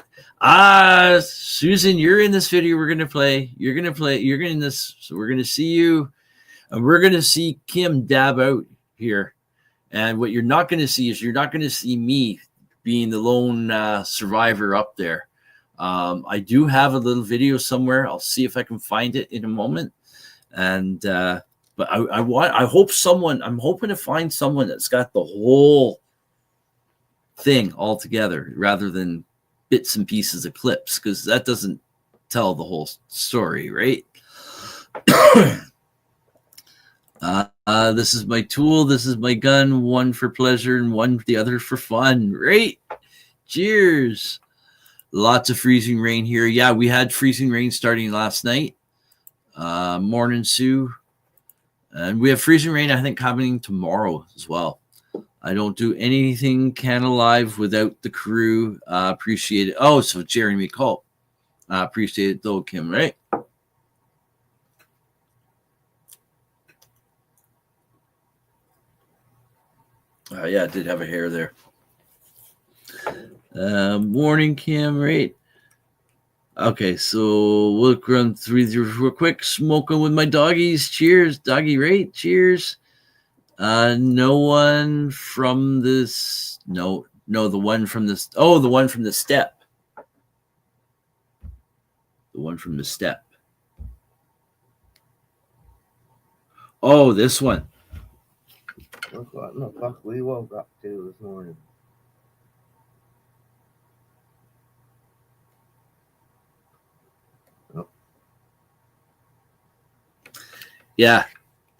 Susan, you're in this video. We're gonna play. You're in this. So we're gonna see you, and we're gonna see Kim dab out here. And what you're not gonna see is me being the lone survivor up there. I do have a little video somewhere. I'll see if I can find it in a moment. And but I'm hoping to find someone that's got the whole thing all together rather than bits and pieces of clips, because that doesn't tell the whole story, right? This is my tool. This is my gun. One for pleasure and the other for fun, right? Cheers. Lots of freezing rain here. Yeah, we had freezing rain starting last night. Morning, Sue. And we have freezing rain, I think, happening tomorrow as well. I don't do anything Can Alive without the crew. Appreciate it. Oh, so Jeremy Culp. Appreciate it though, Kim, right? Yeah, I did have a hair there. Morning, Kim, right? Okay, so we'll run through these real quick. Smoking with my doggies. Cheers, doggy, right? Cheers. No one from this. No, the one from this. Oh, the one from the step. The one from the step. Oh, this one. Look what the fuck we woke up to this morning. Oh. Yeah,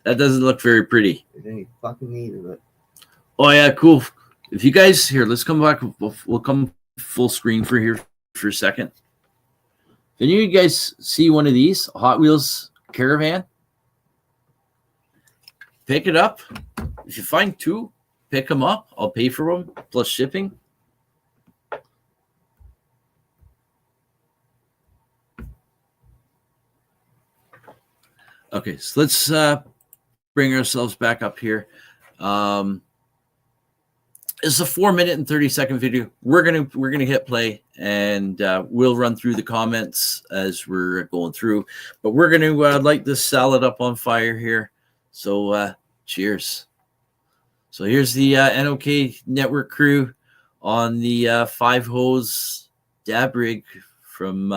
that doesn't look very pretty. There's any fucking need of it. Oh yeah, cool If you guys here, let's come back. We'll come full screen for here for a second. Can you guys see one of these Hot Wheels Caravan? Pick it up. If you find two, pick them up. I'll pay for them plus shipping. Okay, so let's bring ourselves back up here. It's a 4-minute and 30-second video. We're gonna hit play, and we'll run through the comments as we're going through. But we're gonna light this salad up on fire here. So cheers. So here's the NOK Network crew on the 5-hose dab rig from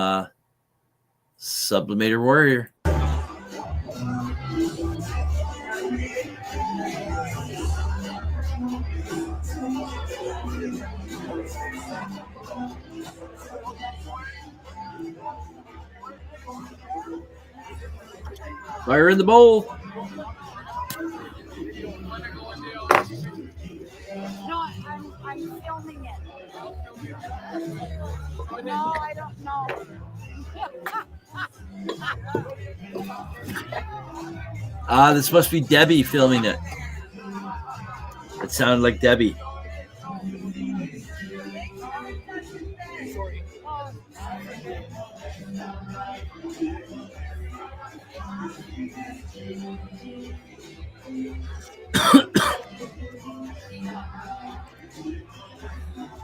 Sublimator Warrior. Fire in the bowl. No, I'm filming it. No, I don't know. This must be Debbie filming it. It sounded like Debbie.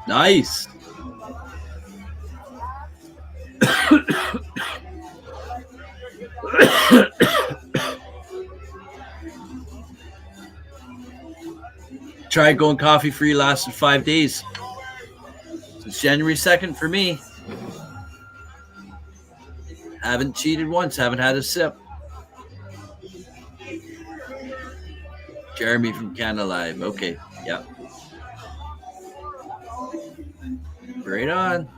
Nice. Tried going coffee free, lasted 5 days. It's January 2nd for me. Haven't cheated once, haven't had a sip. Jeremy from Canada Live. Okay, yeah. Right on.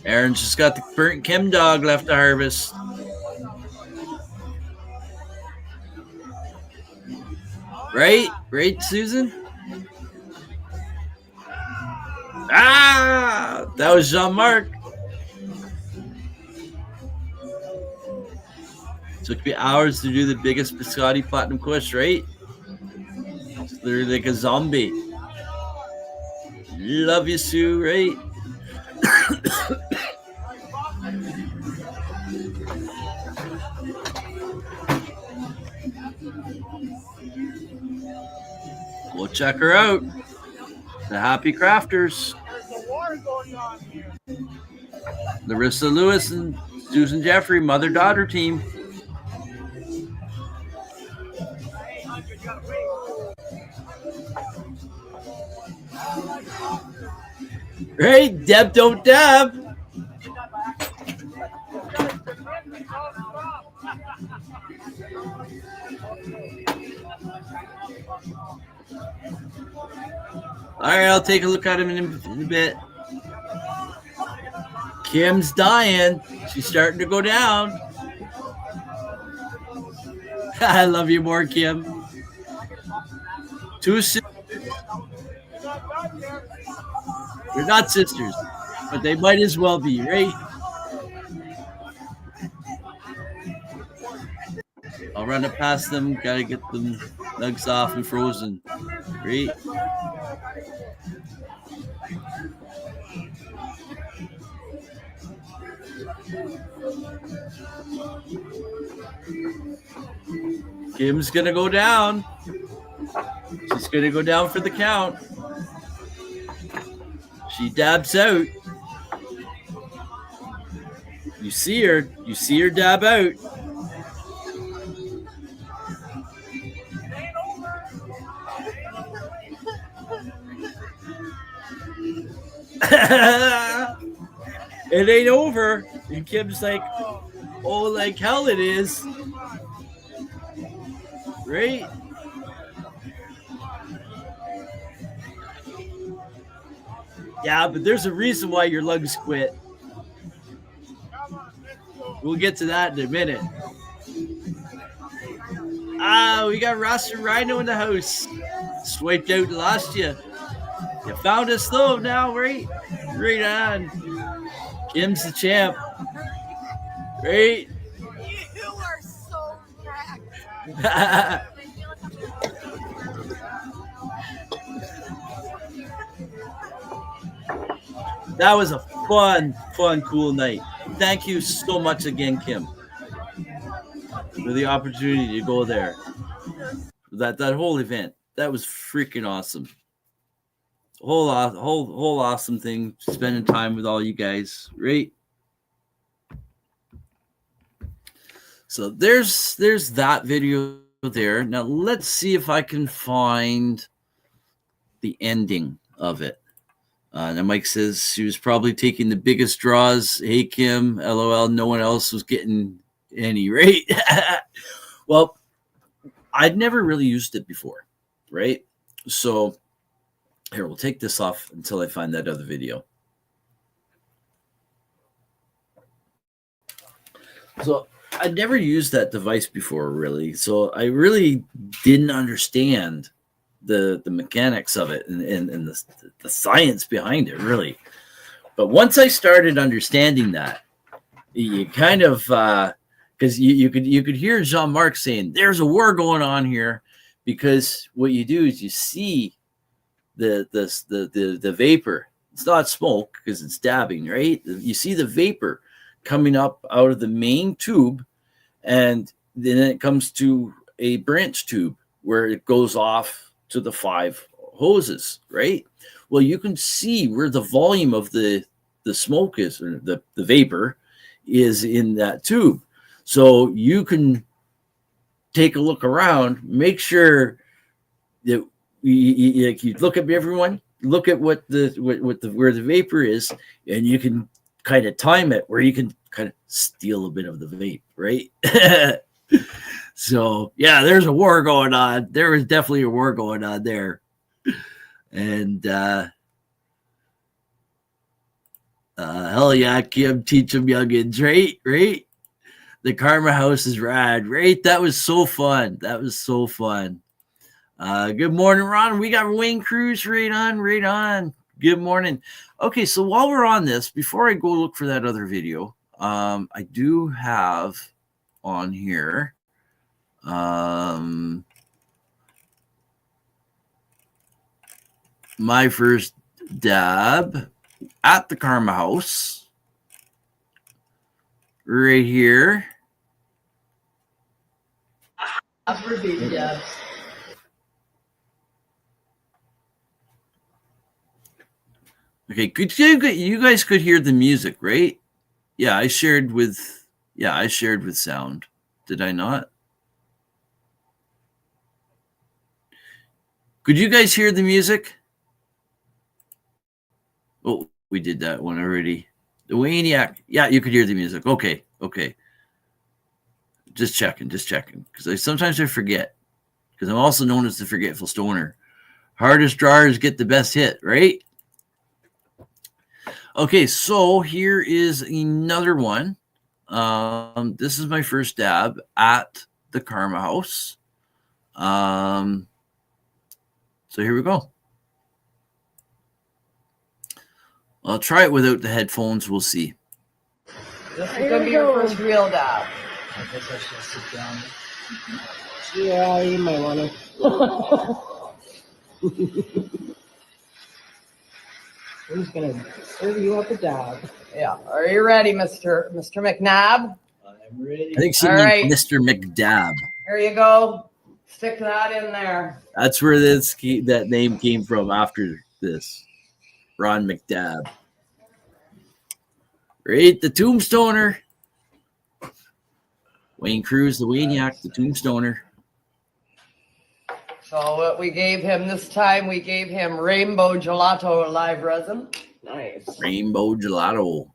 Aaron's just got the burnt Kim dog left to harvest. Right? Right, Susan? Ah! That was Jean-Marc. Took me hours to do the biggest Biscotti Platinum Kush, right? It's literally like a zombie. Love you, Sue, right? Go check her out. The Happy Crafters. Larissa Lewis and Susan Jeffrey, mother-daughter team. Right, Deb don't dab. All right, I'll take a look at him in a bit. Kim's dying. She's starting to go down. I love you more, Kim. Two sisters. They're not sisters, but they might as well be, right? I'll run it past them. Gotta get them nugs off and frozen. Great. Kim's gonna go down. She's gonna go down for the count. She dabs out. You see her. You see her dab out. It ain't over. And Kim's like, oh, like hell it is. Right? Yeah, but there's a reason why your lungs quit. We'll get to that in a minute. We got Roster Rhino in the house. Swiped out and lost you. You found us though now, right? Right on. Kim's the champ. Right? You are so wrecked. That was a fun, cool night. Thank you so much again, Kim, for the opportunity to go there. That whole event. That was freaking awesome. Whole awesome thing, spending time with all you guys, right? So there's that video there. Now let's see if I can find the ending of it. Now Mike says she was probably taking the biggest draws. Hey Kim, LOL. No one else was getting any, right? Well, I'd never really used it before, right? So here, we'll take this off until I find that other video. So I'd never used that device before, really. So I really didn't understand the mechanics of it and the science behind it, really. But once I started understanding that, you kind of because you could hear Jean-Marc saying there's a war going on here, because what you do is you see the vapor. It's not smoke because it's dabbing, right? You see the vapor coming up out of the main tube, and then it comes to a branch tube where it goes off to the 5 hoses, right? Well, you can see where the volume of the smoke is, or the vapor is in that tube. So you can take a look around, make sure that you look at everyone, look at where the vapor is, and you can kind of time it where you can kind of steal a bit of the vape, right? So yeah, there's a war going on. There was definitely a war going on there. And hell yeah, Kim, teach them youngins, right? The Karma House is rad, right? That was so fun. Good morning, Ron. We got Wayne Cruz right on. Good morning. Okay, so while we're on this, before I go look for that other video, I do have on here my first dab at the Karma House right here. Okay, you guys could hear the music, right? Yeah, I shared with sound. Did I not? Could you guys hear the music? Oh, we did that one already. The Waniac. Yeah, you could hear the music. Okay. Just checking. Because sometimes I forget. Because I'm also known as the forgetful stoner. Hardest drawers get the best hit, right? Okay, so here is another one. This is my first dab at the Karma House. So here we go. I'll try it without the headphones. We'll see. This is going to be your first real dab. I guess I should sit down. Yeah, you might want to. Who's going to serve you up a dab? Yeah. Are you ready, Mr. McNabb? I'm ready. I think she means Mr. McDab. Here you go. Stick that in there. That's where that name came from after this. Ron McNabb. Right, the Tombstoner. Wayne Cruz, the Waniac, the Tombstoner. So what we gave him this time, we gave him Rainbow Gelato live resin. Nice. Rainbow Gelato.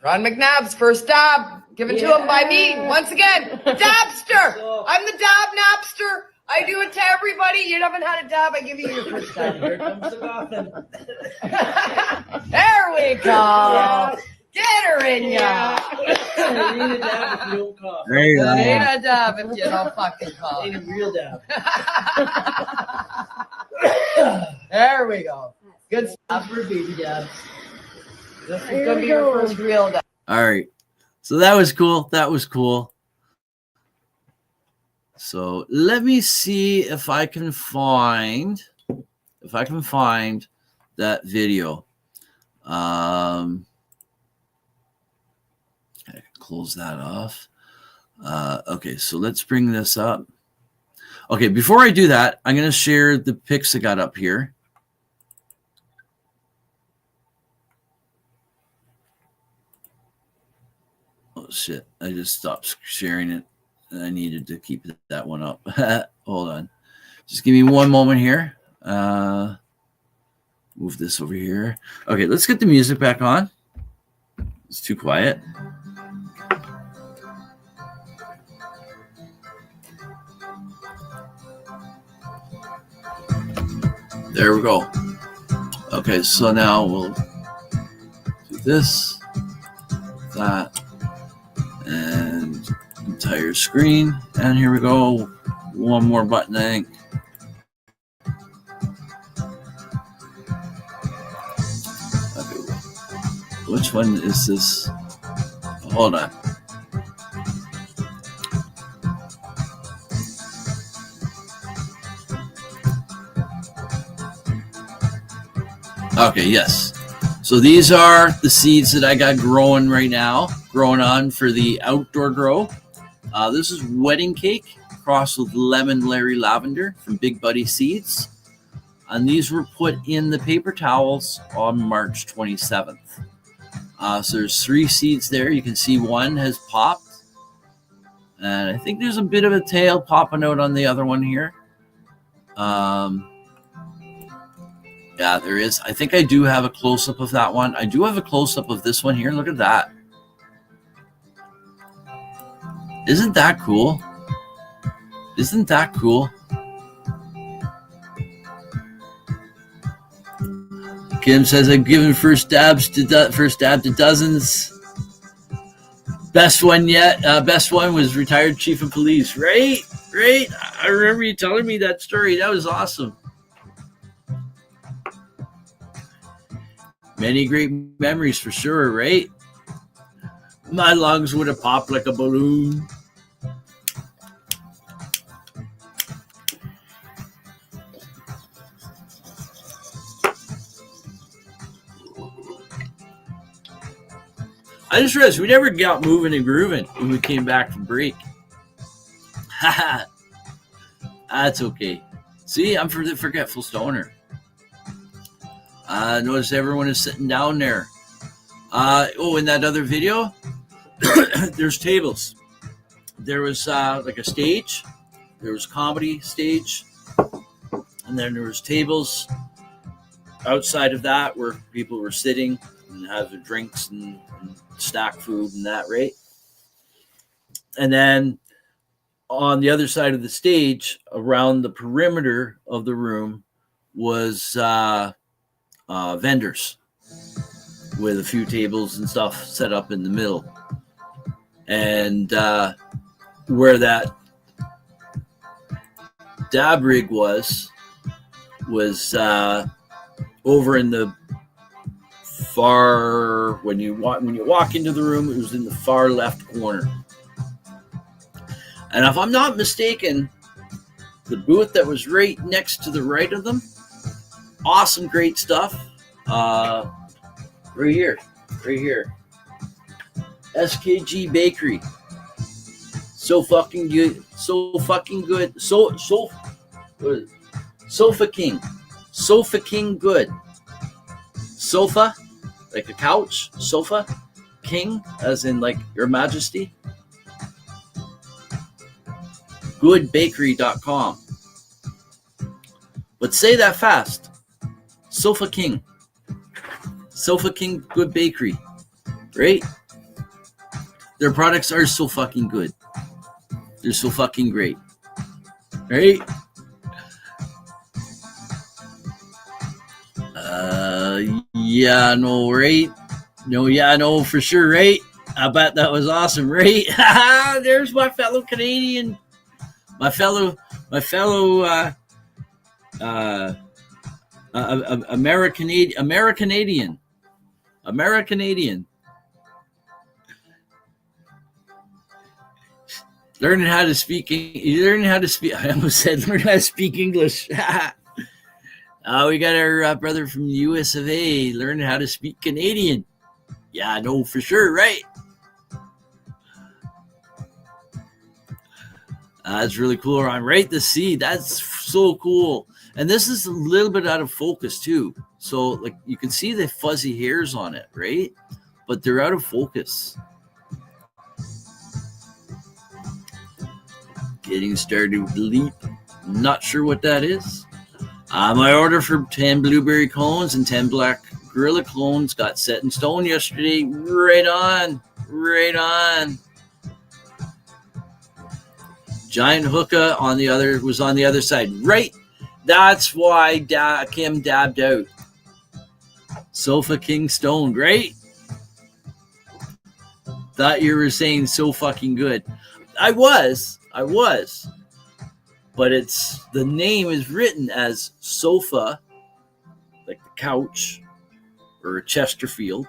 Ron McNabb's first dab. Given to him by me. Once again, Dabster. I'm the Dab Napster. I do it to everybody. You haven't had a dab. I give you your first dab. Here comes the coffin. There we go. Get her in ya. There ain't a dab if you don't cough. There ain't a dab if you don't fucking cough. Ain't a real dab. There we go. Good stuff. Stop for baby dab. This is going to be your first real dab. All right. So that was cool. That was cool. So let me see if I can find that video. I can close that off. Okay, so let's bring this up. Okay, before I do that, I'm going to share the pics I got up here. Oh, shit. I just stopped sharing it. And I needed to keep that one up. Hold on. Just give me one moment here. Move this over here. Okay, let's get the music back on. It's too quiet. There we go. Okay, so now we'll do this, that, and entire screen. And here we go. One more button, I think. Okay. Which one is this? Hold on. Okay, yes. So these are the seeds that I got growing right now, growing on for the outdoor grow. This is wedding cake crossed with lemon Larry lavender from Big Buddy Seeds. And these were put in the paper towels on March 27th. So there's 3 seeds there. You can see one has popped. And I think there's a bit of a tail popping out on the other one here. Yeah, there is. I think I do have a close-up of that one. I do have a close-up of this one here. Look at that. Isn't that cool? Isn't that cool? Kim says I've given first dab to dozens. Best one yet. Best one was retired chief of police. Right. I remember you telling me that story. That was awesome. Many great memories for sure, right? My lungs would have popped like a balloon. I just realized we never got moving and grooving when we came back from break. That's okay. See, I'm for the forgetful stoner. Notice everyone is sitting down there. In that other video, there's tables. There was like a stage. There was comedy stage. And then there was tables outside of that where people were sitting and have their drinks and snack food and that, right? And then on the other side of the stage, around the perimeter of the room, was vendors with a few tables and stuff set up in the middle. And where that dab rig was over in the far, when you walk into the room, it was in the far left corner. And if I'm not mistaken, the booth that was right next to the right of them, awesome, great stuff. Right here. SKG Bakery. So fucking good. Sofa King good. Sofa, like a couch. Sofa King, as in like Your Majesty. Goodbakery.com. But say that fast. Sofa King Good Bakery, right? Their products are so fucking good. They're so fucking great, right? Yeah, no, right? No, yeah, no, for sure, right? I bet that was awesome, right? There's my fellow Canadian, my fellow Americanadian. Learning how to speak. I almost said learn how to speak English. We got our brother from the US of A learning how to speak Canadian. Yeah, no, for sure, right? That's really cool, Ron. Right, the seed. That's so cool. And this is a little bit out of focus too. So, like, you can see the fuzzy hairs on it, right? But they're out of focus. Getting started with leap. Not sure what that is. My order for 10 blueberry cones and 10 black gorilla clones got set in stone yesterday. Right on. Right on. Giant hookah was on the other side. Right. That's why Kim dabbed out. Sofa King stoned, right? Thought you were saying so fucking good. I was. But the name is written as sofa, like the couch, or a Chesterfield,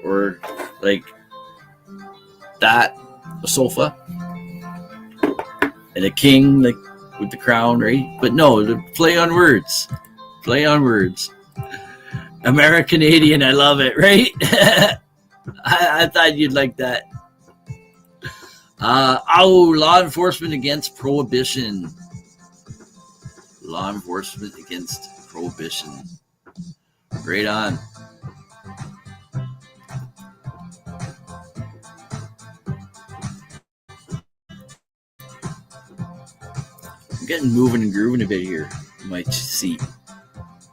or like that, a sofa, and a king, like with the crown, right? But no, the play on words. Americanadian, I love it, right? I thought you'd like that. Law enforcement against prohibition. Law enforcement against prohibition. Right on. I'm getting moving and grooving a bit here in my seat.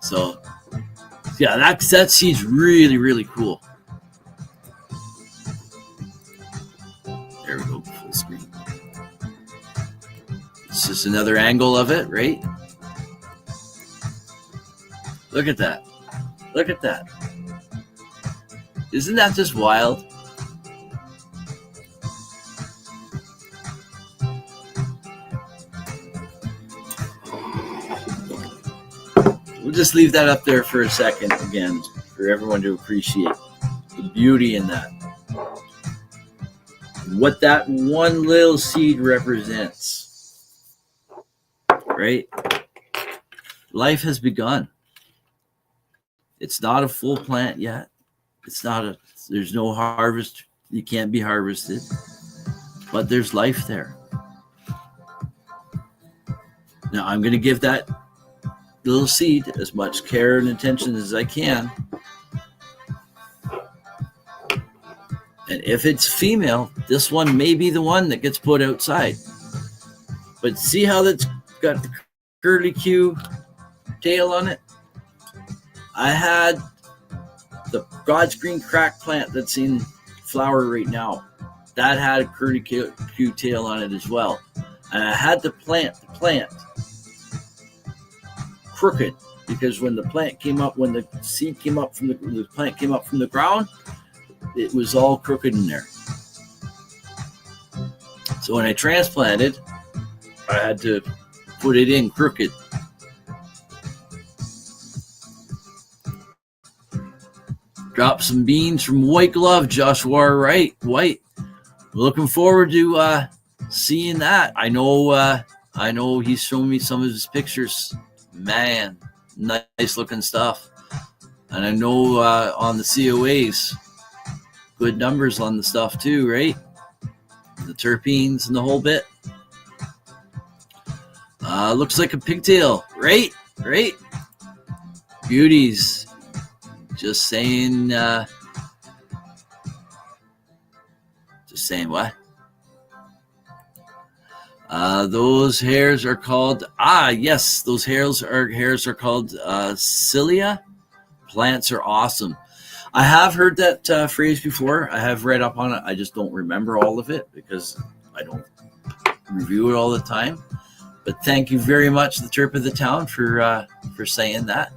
So, yeah, that seat's really, really cool. There we go, full screen. It's just another angle of it, right? Look at that. Look at that. Isn't that just wild? We'll just leave that up there for a second again for everyone to appreciate the beauty in that. What that one little seed represents, right? Life has begun. It's not a full plant yet. There's no harvest. You can't be harvested, but there's life there. Now I'm going to give that little seed as much care and attention as I can. And if it's female, this one may be the one that gets put outside. But see how that's got the curly Q tail on it? I had the God's Green crack plant that's in flower right now. That had a curly Q tail on it as well. And I had to plant the plant crooked, because when the plant came up, when the seed came up from the plant came up from the ground, it was all crooked in there. So when I transplanted, I had to put it in crooked. Drop some beans from White Glove, Joshua White. Looking forward to seeing that. I know he's shown me some of his pictures. Man, nice looking stuff. And I know on the COAs, good numbers on the stuff too, right? The terpenes and the whole bit. Looks like a pigtail, right? Beauties. Just saying what? Those hairs are called, yes, those hairs are called cilia. Plants are awesome. I have heard that phrase before. I have read up on it. I just don't remember all of it because I don't review it all the time. But thank you very much, the Terp of the Town, for saying that.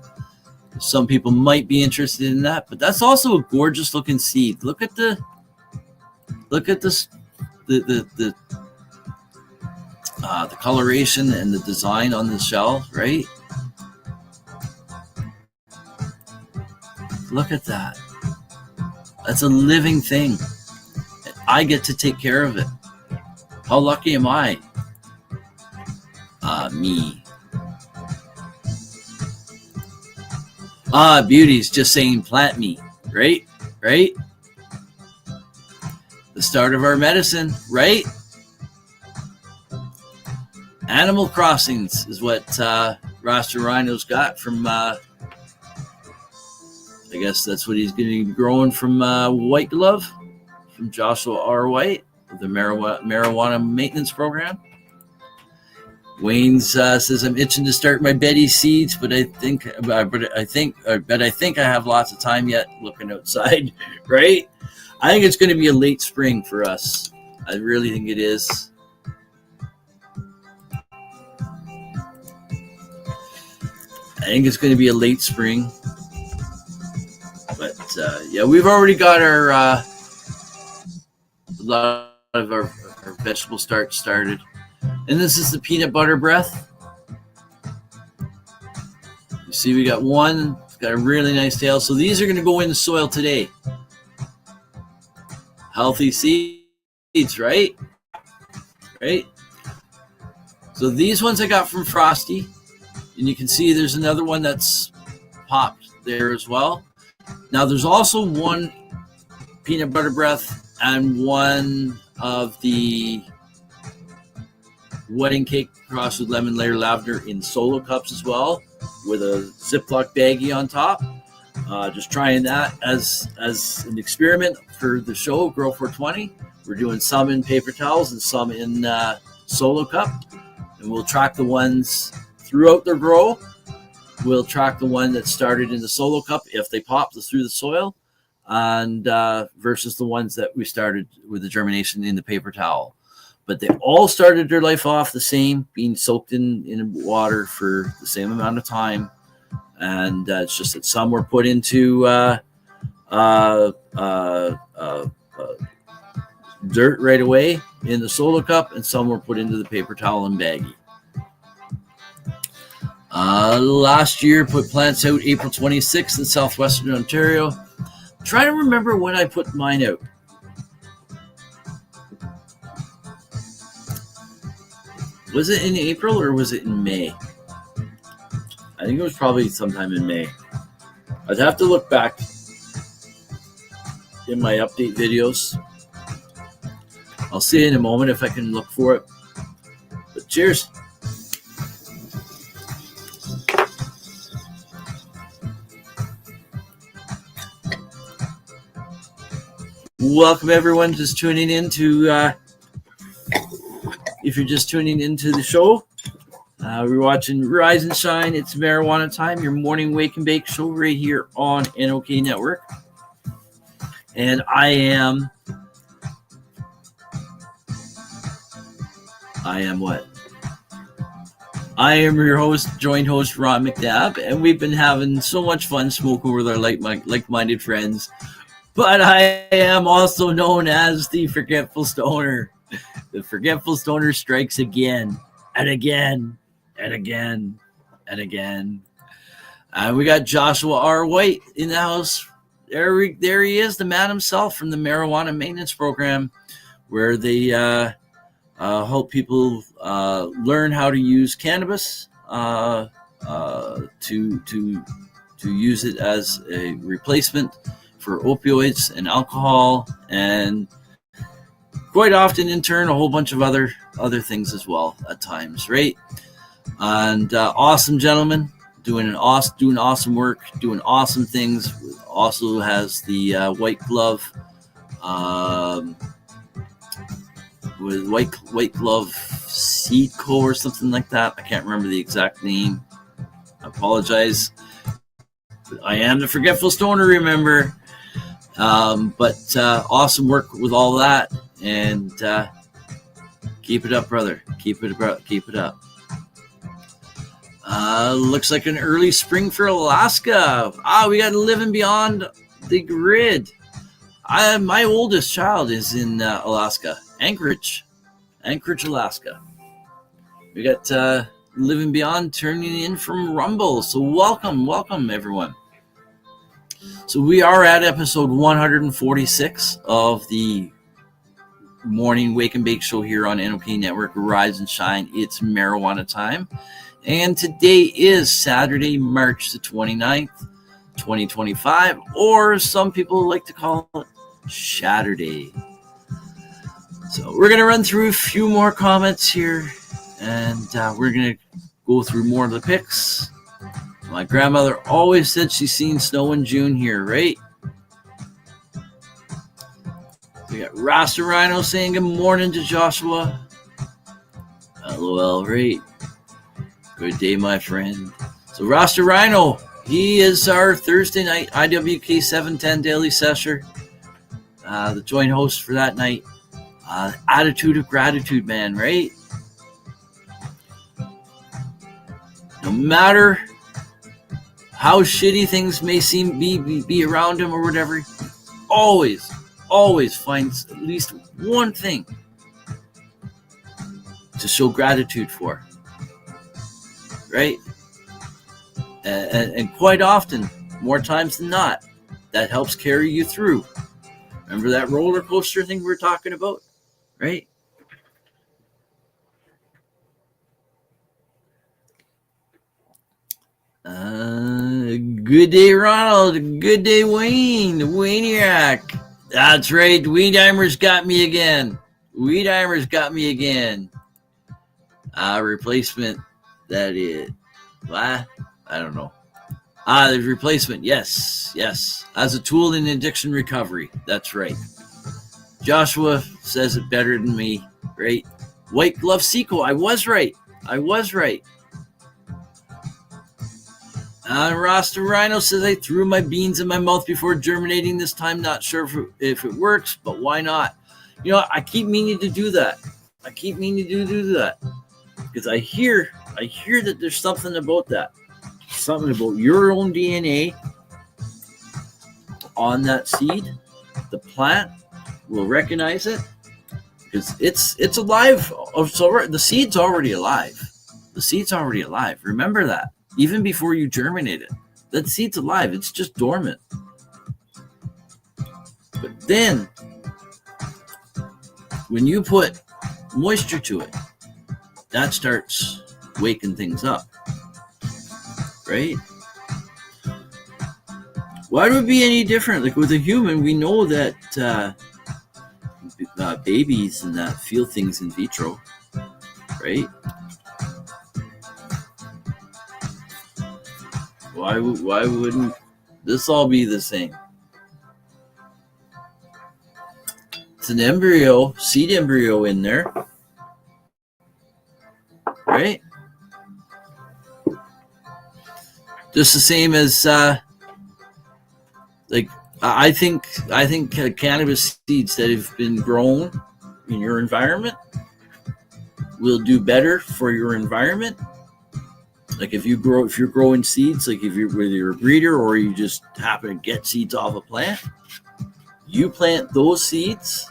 Some people might be interested in that, but that's also a gorgeous looking seed. Look at this, the coloration and the design on the shell, right? Look at that. That's a living thing. I get to take care of it. How lucky am I? Me. Beauty's just saying plant me, right? Right? The start of our medicine, right? Animal Crossings is what Rasta Rhino's got from, I guess that's what he's going to be growing from White Glove, from Joshua R. White, the marijuana maintenance program. Wayne says, I'm itching to start my Betty seeds, but I think I have lots of time yet looking outside, right? I think it's going to be a late spring for us. I really think it is. I think it's going to be a late spring. But yeah, we've already got our a lot of our vegetable starch started. And this is the peanut butter breath. You see we got one. It's got a really nice tail. So these are going to go in the soil today. Healthy seeds, right? Right? So these ones I got from Frosty. And you can see there's another one that's popped there as well. Now there's also one peanut butter breath and one of the wedding cake crossed with lemon layer lavender in solo cups as well, with a Ziploc baggie on top. Just trying that as an experiment for the show, Grow 420. We're doing some in paper towels and some in solo cup, and we'll track the ones throughout their grow. We'll track the one that started in the solo cup if they pop through the soil, and versus the ones that we started with the germination in the paper towel. But they all started their life off the same, being soaked in water for the same amount of time. And it's just that some were put into dirt right away in the solo cup, and some were put into the paper towel and baggie. Last year, put plants out April 26th in southwestern Ontario. Try to remember when I put mine out. Was it in April or was it in May? I think it was probably sometime in May. I'd have to look back in my update videos. I'll see you in a moment if I can look for it. But cheers. Welcome everyone just tuning in to if you're just tuning into the show, we're watching Rise and Shine. It's Marijuana Time, your morning wake and bake show right here on NOK Network. And I am what? I am your host, joint host, Ron McNabb, and we've been having so much fun smoking with our like-minded friends. But I am also known as the Forgetful Stoner. The Forgetful Stoner strikes again and again and again and again. We got Joshua R. White in the house. There he is, the man himself from the Marijuana Maintenance Program, where they help people learn how to use cannabis to use it as a replacement for opioids and alcohol, and quite often in turn a whole bunch of other things as well at times, right? And awesome gentleman, doing awesome work, doing awesome things. Also has the white glove with white glove seed co or something like that. I can't remember the exact name. I apologize. But I am the Forgetful Stoner, remember. But awesome work with all that, and keep it up, brother. Keep it up. Looks like an early spring for Alaska. We got living beyond the grid. My oldest child is in Alaska, Anchorage, Alaska. We got living beyond turning in from Rumble. So welcome everyone. So we are at episode 146 of the morning wake and bake show here on NOK Network. Rise and shine. It's marijuana time. And today is Saturday, March the 29th, 2025, or some people like to call it Shatterday. So we're going to run through a few more comments here, and we're going to go through more of the picks. My grandmother always said she's seen snow in June here, right? We got Rasta Rhino saying good morning to Joshua. LOL, right? Good day, my friend. So Rasta Rhino, he is our Thursday night IWK 710 Daily Session, the joint host for that night. Attitude of gratitude, man, right? No matter how shitty things may seem be around him or whatever, always finds at least one thing to show gratitude for, right? And quite often, more times than not, that helps carry you through. Remember that roller coaster thing we were talking about, right? Good day, Ronald. Good day, Wayne. Wayniac. That's right. Weedimer's got me again. Replacement. That is. What? I don't know. The replacement. Yes. As a tool in addiction recovery. That's right. Joshua says it better than me, right? White Glove Seco. I was right. Rasta Rhino says I threw my beans in my mouth before germinating this time. Not sure if it works, but why not? You know, I keep meaning to do that. Because I hear that there's something about that. Something about your own DNA on that seed. The plant will recognize it because it's alive. So the seed's already alive. Remember that. Even before you germinate it, that seed's alive. It's just dormant. But then, when you put moisture to it, that starts waking things up, right? Why would it be any different? Like with a human, we know that babies and that feel things in vitro, right? Why wouldn't this all be the same? It's an embryo, seed embryo in there, right? Just the same as I think cannabis seeds that have been grown in your environment will do better for your environment. Like if you're growing seeds, like whether you're a breeder or you just happen to get seeds off a plant, you plant those seeds,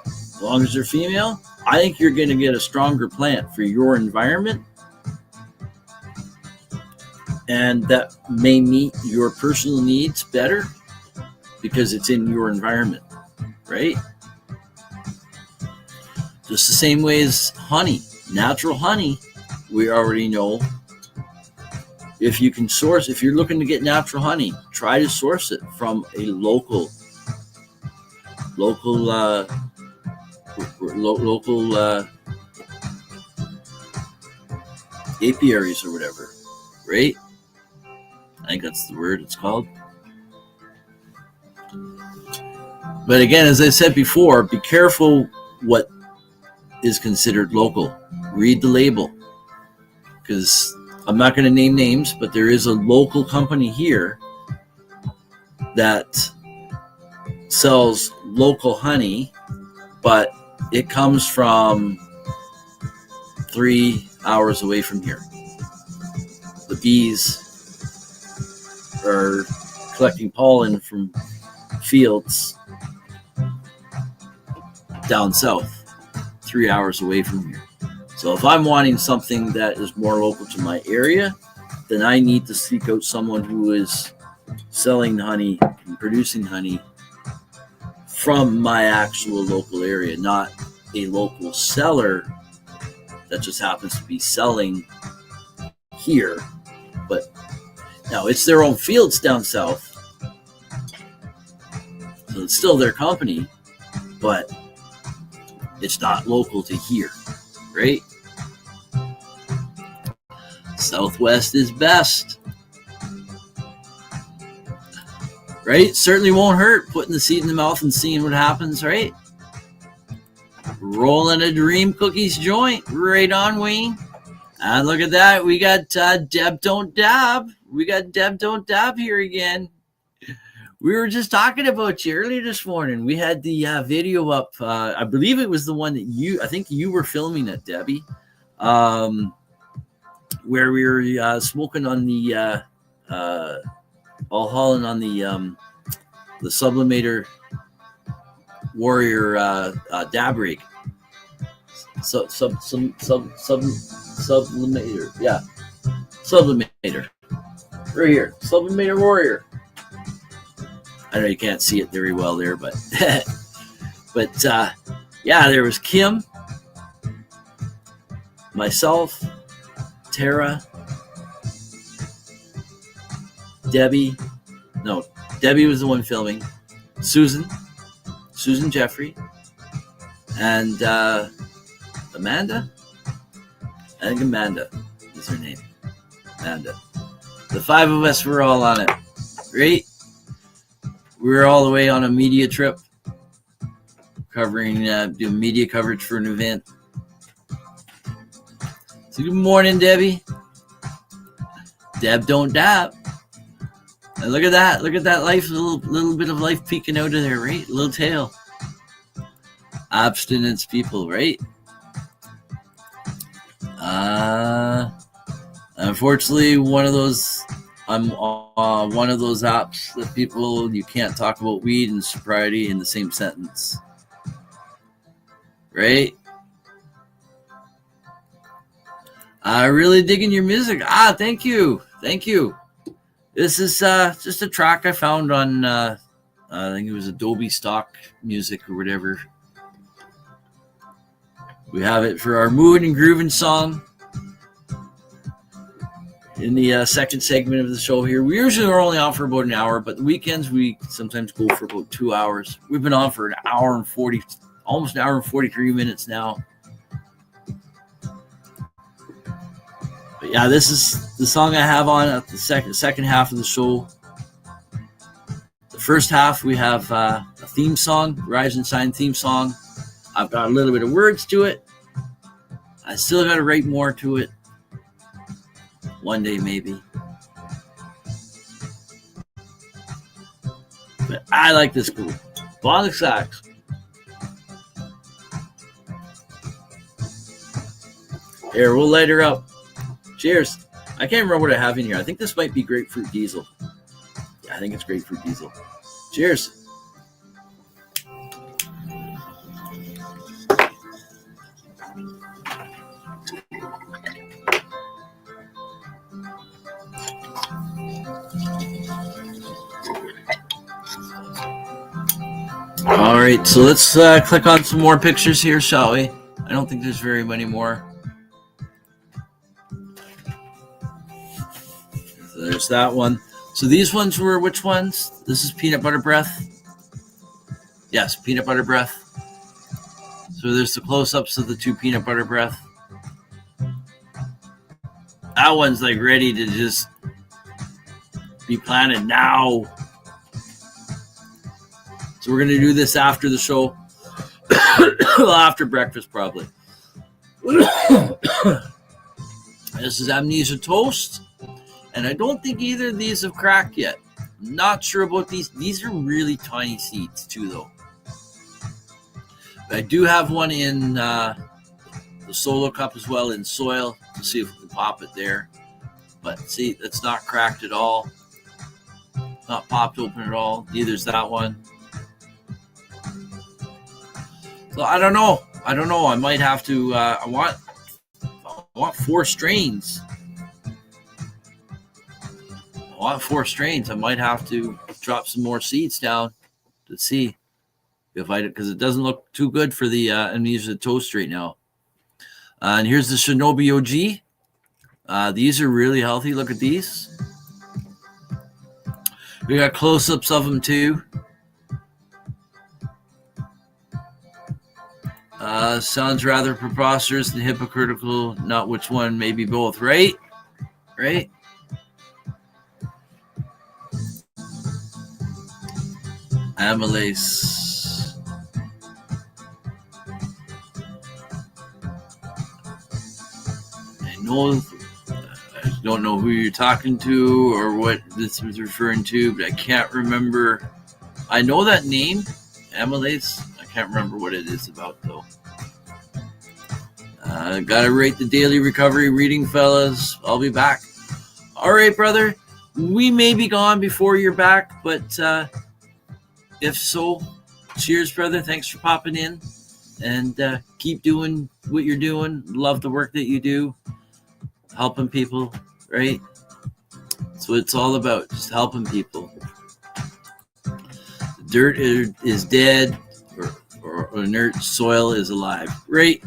as long as they're female, I think you're going to get a stronger plant for your environment. And that may meet your personal needs better because it's in your environment, right? Just the same way as honey, natural honey, we already know. If you're looking to get natural honey, try to source it from a local apiaries or whatever, right? I think that's the word it's called. But again, as I said before, be careful what is considered local. Read the label, because I'm not going to name names, but there is a local company here that sells local honey, but it comes from 3 hours away from here. the bees are collecting pollen from fields down south, 3 hours away from here. So if I'm wanting something that is more local to my area, then I need to seek out someone who is selling honey and producing honey from my actual local area, not a local seller that just happens to be selling here. But now it's their own fields down south, so it's still their company, but it's not local to here, right? Southwest is best, right? Certainly won't hurt putting the seed in the mouth and seeing what happens, right? Rolling a Dream Cookies joint. Right on, Wayne. And look at that. We got Deb Don't Dab. We got Deb Don't Dab here again. We were just talking about you earlier this morning. We had the video up. I believe it was the one that I think you were filming it, Debbie, where we were smoking on the, all hauling on the Sublimator Warrior dab rig. Sublimator, yeah. Sublimator. Right here. Sublimator Warrior. I know you can't see it very well there, but yeah, there was Kim, myself, Tara, Debbie was the one filming, Susan Jeffrey, and Amanda. I think Amanda is her name. Amanda. The five of us were all on it. Great. We were all the way on a media trip, doing media coverage for an event. So good morning, Debbie. Deb Don't Dab. And look at that. Look at that life, little bit of life peeking out of there, right? A little tail. Abstinence people, right? Unfortunately, I'm on one of those apps that you can't talk about weed and sobriety in the same sentence. Right? Really digging your music. Thank you. This is just a track I found on, I think it was Adobe Stock Music or whatever. We have it for our moving and grooving song in the second segment of the show here. We usually are only on for about an hour, but the weekends we sometimes go for about 2 hours. We've been on for almost an hour and 43 minutes now. But yeah, this is the song I have on at the second half of the show. The first half we have a theme song, Rise and Shine theme song. I've got a little bit of words to it. I still got to write more to it. One day, maybe. But I like this cool. Bonic sax. Here, we'll light her up. Cheers. I can't remember what I have in here. I think this might be grapefruit diesel. Yeah, I think it's grapefruit diesel. Cheers. All right, so let's click on some more pictures here, shall we? I don't think there's very many more. So there's that one. So these ones were which ones? This is peanut butter breath. Yes, peanut butter breath. So there's the close-ups of the two peanut butter breath. That one's like ready to just be planted now. So we're going to do this after the show. Well, after breakfast, probably. This is Amnesia Toast. And I don't think either of these have cracked yet. Not sure about these. These are really tiny seeds, too, though. But I do have one in the solo cup as well in soil. We'll see if we can pop it there. But see, it's not cracked at all. Not popped open at all. Neither's that one. So I don't know. I might have to. I want 4 strains. I might have to drop some more seeds down to see if because it doesn't look too good for the Amnesia Toast right now. And here's the Shinobi OG. These are really healthy. Look at these. We got close-ups of them too. Sounds rather preposterous and hypocritical. Not which one, maybe both, right? Right? Amylase. I don't know who you're talking to or what this was referring to, but I can't remember. I know that name, Amylase. I can't remember what it is about, though. Gotta rate the daily recovery reading, fellas. I'll be back. All right, brother. We may be gone before you're back, but if so, cheers, brother. Thanks for popping in. And keep doing what you're doing. Love the work that you do. Helping people, right? That's what it's all about, just helping people. Dirt is dead, or inert soil is alive. Right?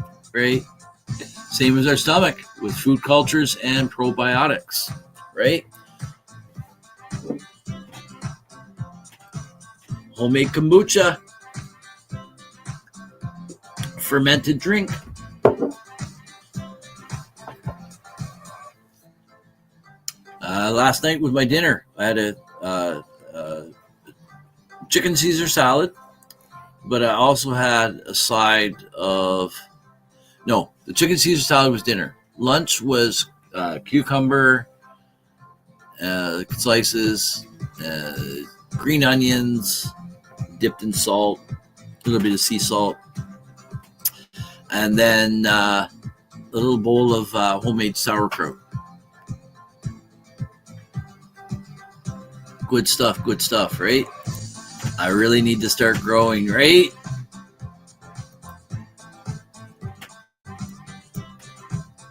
Same as our stomach with food cultures and probiotics, right? Homemade kombucha, fermented drink. Last night with my dinner, I had a chicken Caesar salad, but I also had a side of, no, the chicken Caesar salad was dinner. Lunch was cucumber slices, green onions dipped in salt, a little bit of sea salt, and then a little bowl of homemade sauerkraut. Good stuff, right? I really need to start growing, right?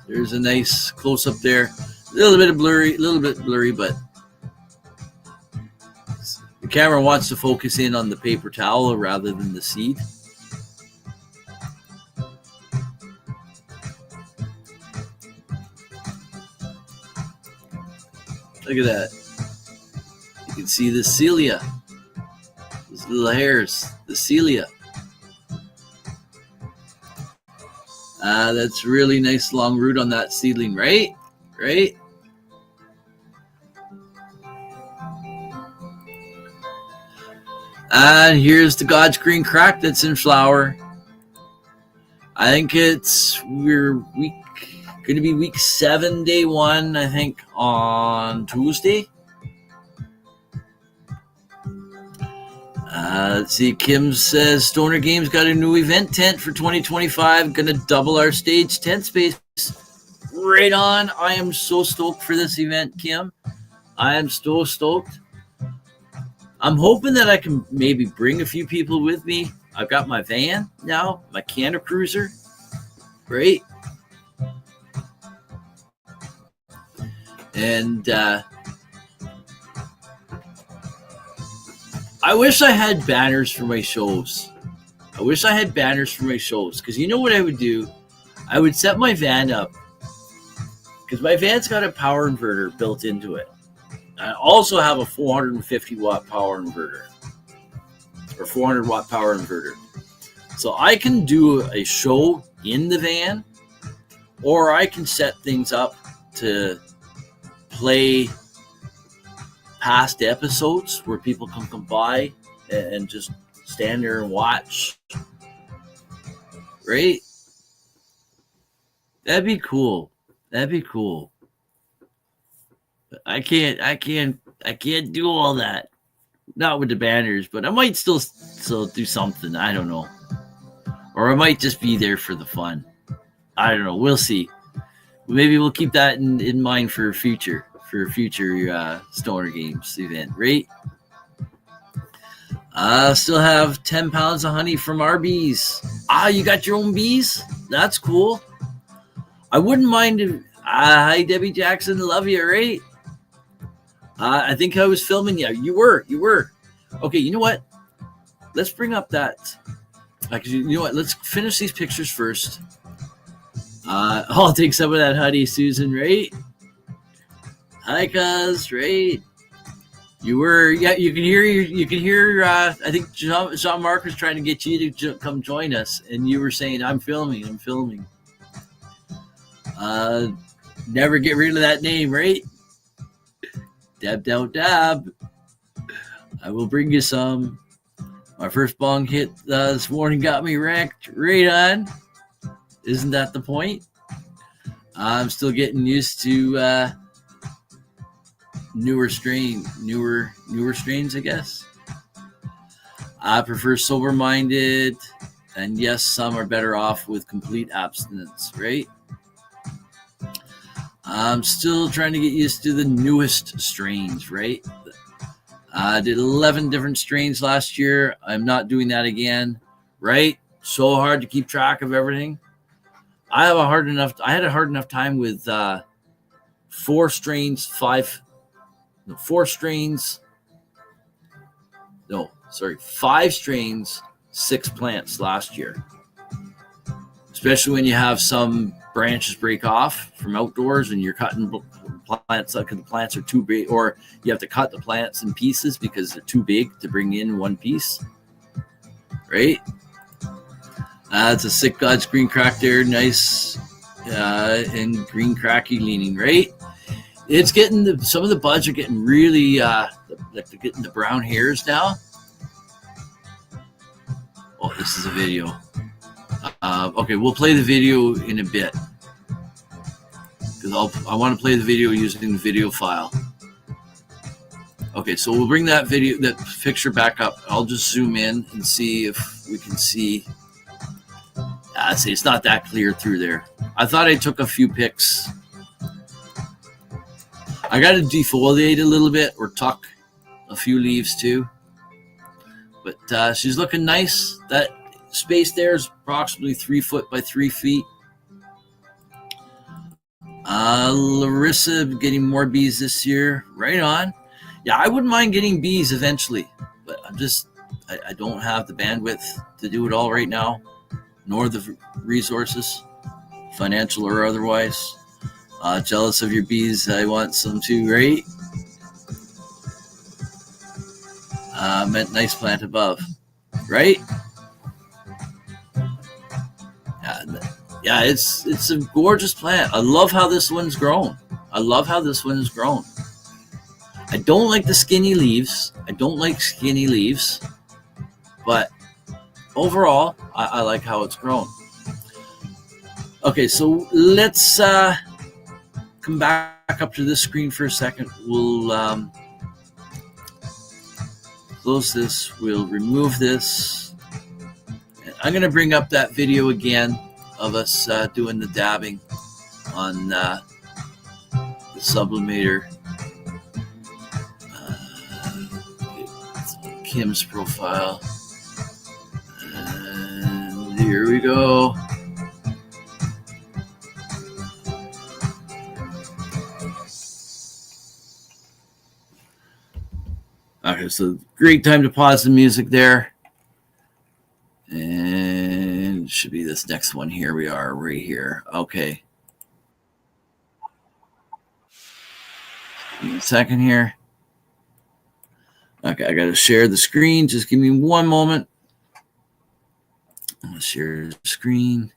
There's a nice close up there. A little bit blurry, but the camera wants to focus in on the paper towel rather than the seed. Look at that. You can see the cilia. Those little hairs, the cilia. That's really nice long root on that seedling, right? Right? And here's the God's green crack that's in flower. I think we're going to be week 7, day 1, I think, on Tuesday. Let's see, Kim says Stoner Games got a new event tent for 2025. Gonna double our stage tent space. Right on. I am so stoked for this event, Kim. I am so stoked. I'm hoping that I can maybe bring a few people with me. I've got my van now, my Canada Cruiser. Great. And I wish I had banners for my shows. Because you know what I would do? I would set my van up. Because my van's got a power inverter built into it. I also have a 450 watt power inverter. Or 400 watt power inverter. So I can do a show in the van. Or I can set things up to play past episodes where people can come by and just stand there and watch. Right? That'd be cool. But I can't do all that. Not with the banners, but I might still do something. I don't know. Or I might just be there for the fun. I don't know. We'll see. Maybe we'll keep that in mind for future for a future Stoner Games event, right? Still have 10 pounds of honey from our bees. You got your own bees? That's cool. I wouldn't mind if, hi, Debbie Jackson. Love you, right? I think I was filming you. You were. Okay, you know what? Let's bring up that. Actually, you know what? Let's finish these pictures first. I'll take some of that honey, Susan, right? Hi, cuz, right? You were, yeah, you can hear, I think Jean-Marc was trying to get you to come join us, and you were saying, I'm filming. Never get rid of that name, right? Dab. I will bring you some. My first bong hit this morning got me ranked right on. Isn't that the point? I'm still getting used to newer strains, I guess. I prefer sober-minded, and yes, some are better off with complete abstinence, right? I'm still trying to get used to the newest strains, right? I did 11 different strains last year. I'm not doing that again, right? So hard to keep track of everything. I had a hard enough time with 5 strains, 6 plants last year. Especially when you have some branches break off from outdoors and you're cutting plants because the plants are too big, or you have to cut the plants in pieces because they're too big to bring in one piece, right? It's a Sick God's green crack there, nice and green cracky leaning, right? It's getting some of the buds are getting really like they're getting the brown hairs now. Oh, this is a video. Okay, we'll play the video in a bit because I want to play the video using the video file. Okay, so we'll bring that picture back up. I'll just zoom in and see if we can see. See, it's not that clear through there. I thought I took a few pics. I got to defoliate a little bit or tuck a few leaves too. But she's looking nice. That space there is approximately 3 foot by 3 feet. Larissa getting more bees this year. Right on. Yeah, I wouldn't mind getting bees eventually, but I don't have the bandwidth to do it all right now, nor the resources, financial or otherwise. Jealous of your bees. I want some too, right? Meant nice plant above, right? Yeah, it's a gorgeous plant. I love how this one's grown. I don't like the skinny leaves. But overall, I like how it's grown. Okay, so let's come back up to this screen for a second. We'll close this. We'll remove this. I'm going to bring up that video again of us doing the dabbing on the sublimator. Kim's profile. And here we go. Okay, so great time to pause the music there. And it should be this next one here. We are right here. Okay. Give me a second here. Okay, I got to share the screen. Just give me one moment. I'm going to share the screen.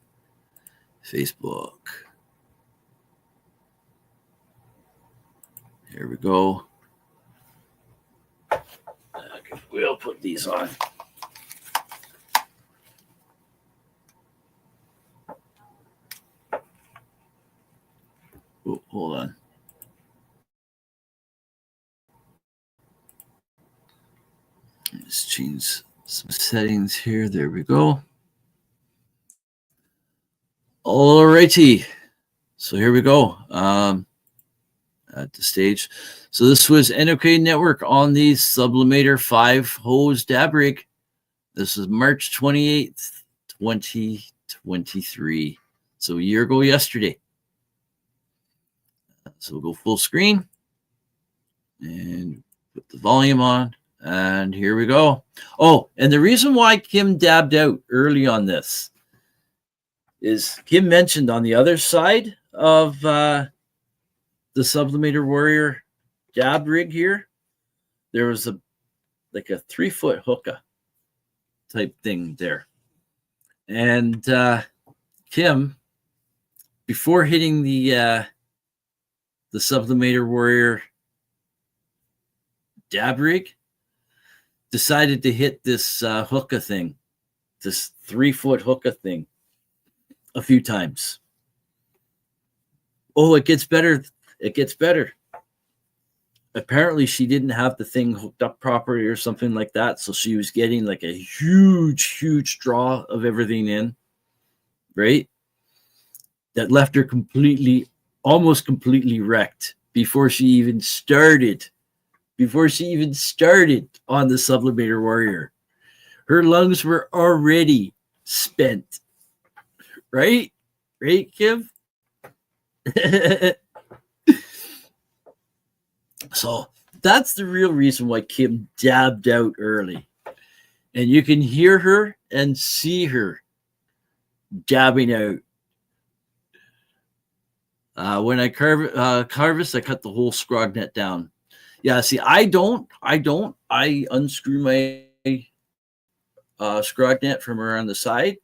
Facebook. Here we go. Okay, we'll put these on. Oh, hold on. Let's change some settings here. There we go. All righty. So here we go. at the stage. So this was NOK Network on the Sublimator 5 hose dab rig. This is March 28th, 2023. So a year ago yesterday. So we'll go full screen and put the volume on. And here we go. Oh, and the reason why Kim dabbed out early on this is Kim mentioned on the other side of the Sublimator Warrior dab rig here, there was a 3-foot hookah type thing there. And Kim, before hitting the Sublimator Warrior dab rig, decided to hit this hookah thing, this 3-foot hookah thing, a few times. Oh, it gets better. It gets better. Apparently, she didn't have the thing hooked up properly or something like that. So she was getting like a huge, huge draw of everything in, right? That left her almost completely wrecked before she even started. Before she even started on the Sublimator Warrior. Her lungs were already spent. Right? Right, Kim? So that's the real reason why Kim dabbed out early. And you can hear her and see her dabbing out. When I harvest, I cut the whole scrog net down. Yeah, see, I don't. I unscrew my scrog net from around the side,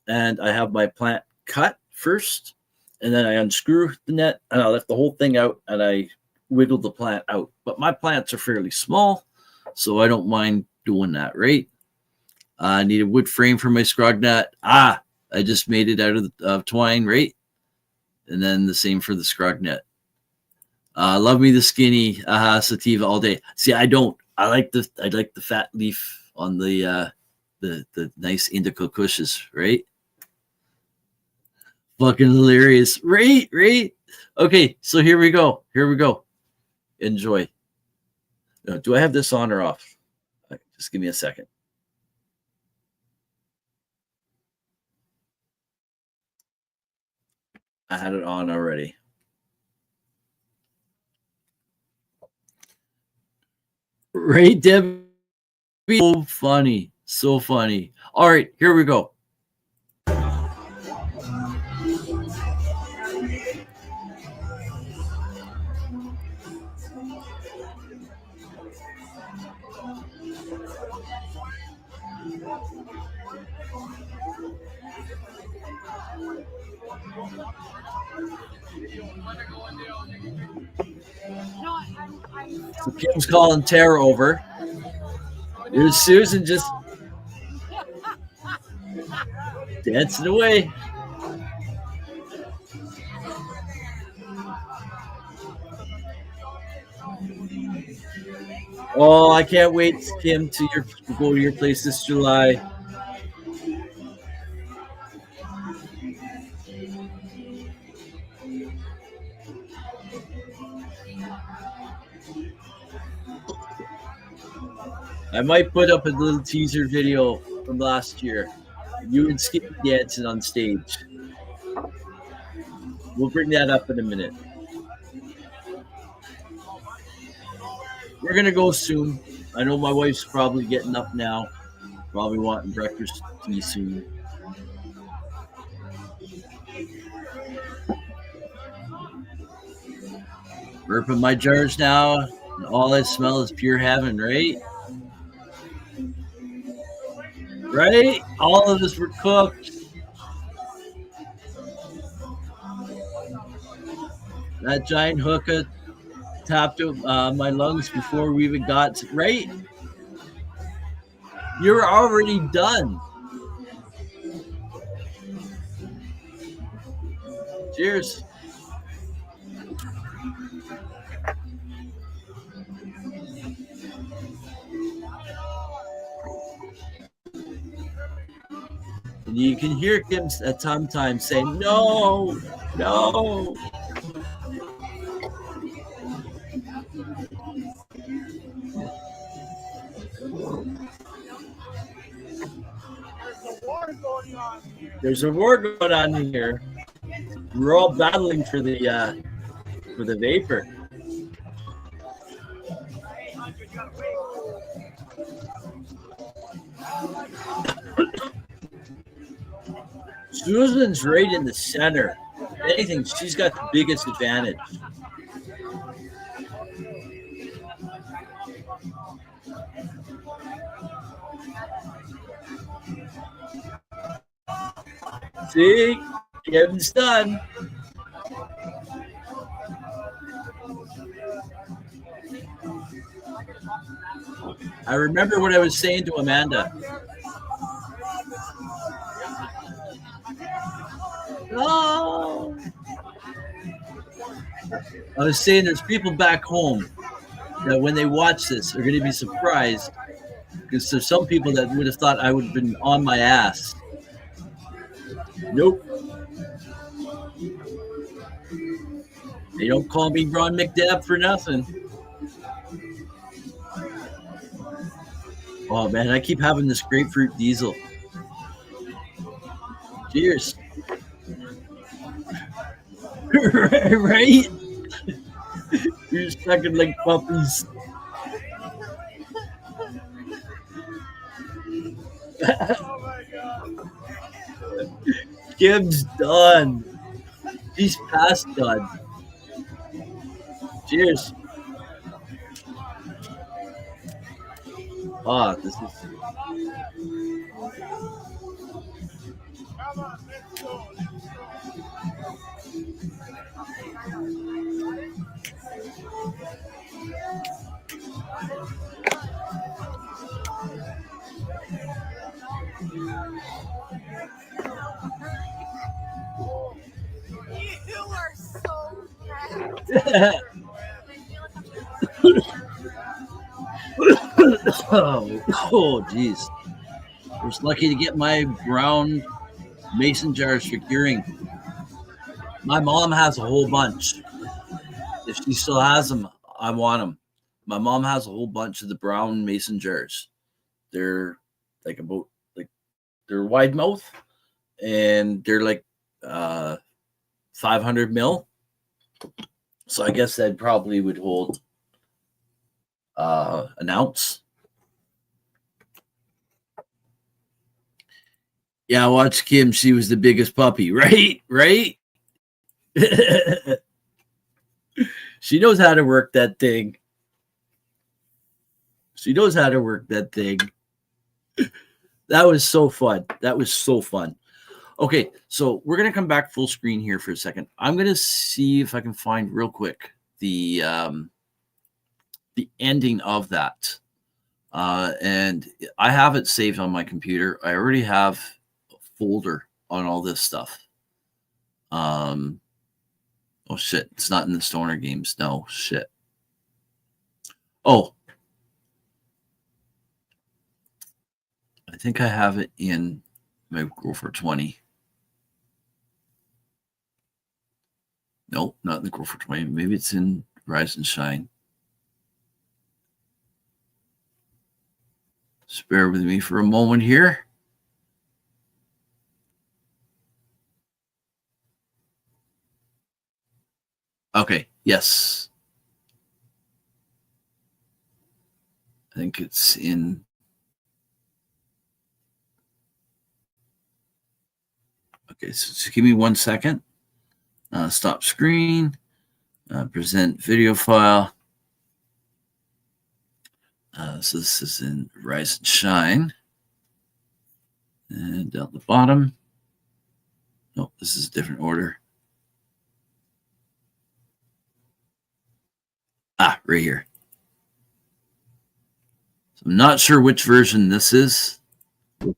and I have my plant cut first, and then I unscrew the net, and I lift the whole thing out, and I wiggle the plant out. But my plants are fairly small, so I don't mind doing that, right? I need a wood frame for my scrog net. I just made it out of twine, right? And then the same for the scrog net. Love me the skinny sativa all day. See, I don't. I like the fat leaf on the nice indica cushions, right? Fucking hilarious, right? Okay, so here we go. Enjoy. Do I have this on or off? Just give me a second. I had it on already. Right, Debbie? So funny. All right, here we go. So Kim's calling Tara over. Here's Susan just dancing away. Oh, I can't wait, Kim, to go to your place this July. I might put up a little teaser video from last year. You and Skippy dancing on stage. We'll bring that up in a minute. We're going to go soon. I know my wife's probably getting up now. Probably wanting breakfast tea soon. Burping my jars now. And all I smell is pure heaven, right? Right? All of us were cooked. That giant hookah tapped my lungs before we even got right. You're already done. Cheers. And you can hear Kim at sometimes saying, no. There's a war going on here. We're all battling for the vapor. Susan's right in the center. If anything, she's got the biggest advantage. See? Kevin's done. I remember what I was saying to Amanda. Oh. I was saying there's people back home that when they watch this are going to be surprised because there's some people that would have thought I would have been on my ass. Nope. They don't call me Ron McNabb for nothing. Oh man, I keep having this grapefruit diesel. Cheers. Right? You're sucking like puppies. Kim's done. He's past done. Cheers. Ah, this is. You are so Oh, geez. I was lucky to get my brown mason jars for curing. My mom has a whole bunch. If she still has them, I want them. My mom has a whole bunch of the brown mason jars. They're like they're wide mouth and they're like 500 mil. So I guess that probably would hold an ounce. Yeah, watch Kim. She was the biggest puppy, right? Right? She knows how to work that thing. She knows how to work that thing. That was so fun. That was so fun. Okay, so we're going to come back full screen here for a second. I'm going to see if I can find real quick the ending of that. And I have it saved on my computer. I already have a folder on all this stuff. Oh shit, it's not in the Stoner games. No, shit. Oh, I think I have it in my Grow for 20. Nope, not in the Grow for 20. Maybe it's in Rise and Shine. Just bear with me for a moment here. Okay, yes. I think it's in. Okay, so just give me 1 second. Stop screen. Present video file. So this is in Rise and Shine. And down the bottom. No, this is a different order. Right here. So I'm not sure which version this is. Oh,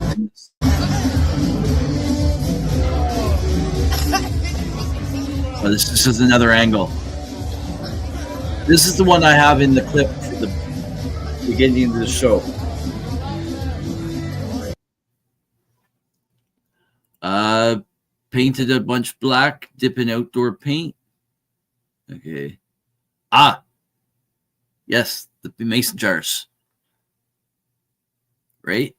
this is another angle. This is the one I have in the clip for the beginning of the show. Painted a bunch black, dipping outdoor paint. Okay. Yes, the mason jars. Right?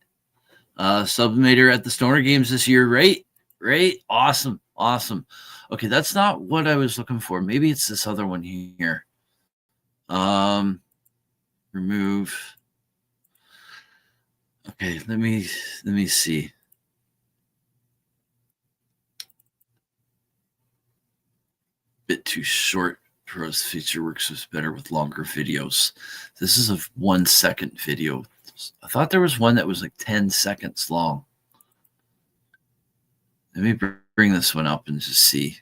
Sublimator at the Stoner Games this year, right? Right? Awesome. Awesome. Okay, that's not what I was looking for. Maybe it's this other one here. Remove. Okay, let me see. Bit too short for us. Feature works was better with longer videos. This is a 1 second video. I thought there was one that was like 10 seconds long. Let me bring this one up and just see.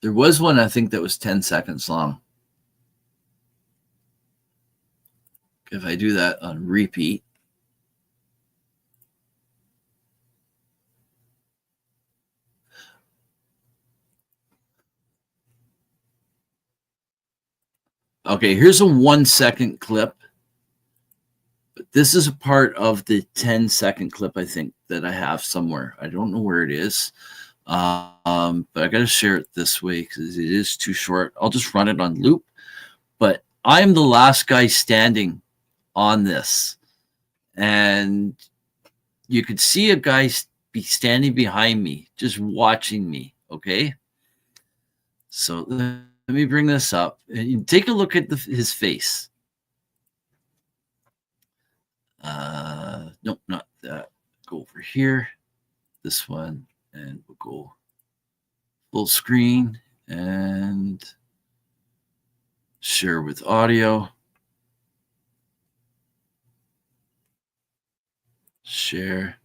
There was one, I think, that was 10 seconds long. If I do that on repeat, okay, here's a 1 second clip. But this is a part of the 10-second clip, I think, that I have somewhere. I don't know where it is. But I got to share it this way because it is too short. I'll just run it on loop. But I am the last guy standing on this. And you could see a guy be standing behind me, just watching me, okay? So let me bring this up. And you take a look at his face. Nope, not that. Go over here. This one. And we'll go full screen and share with audio. Share.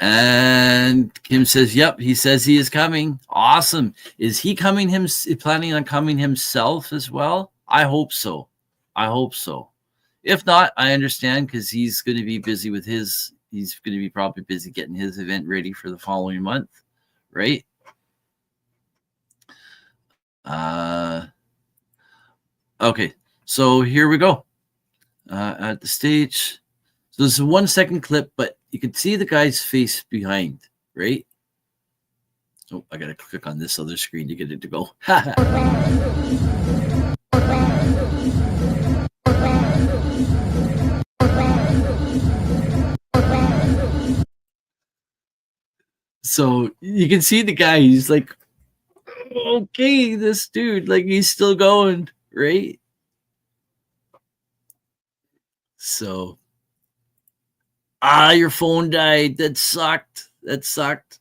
And Kim says, yep, he says he is coming. Awesome. Is he planning on coming himself as well? I hope so. I hope so. If not, I understand because he's going to be busy with he's going to be probably busy getting his event ready for the following month, right? Okay, so here we go at the stage. So this is a 1 second clip, but you can see the guy's face behind, right? Oh, I got to click on this other screen to get it to go. So you can see the guy, he's like, okay, this dude, like he's still going, right? So, your phone died. That sucked. That sucked.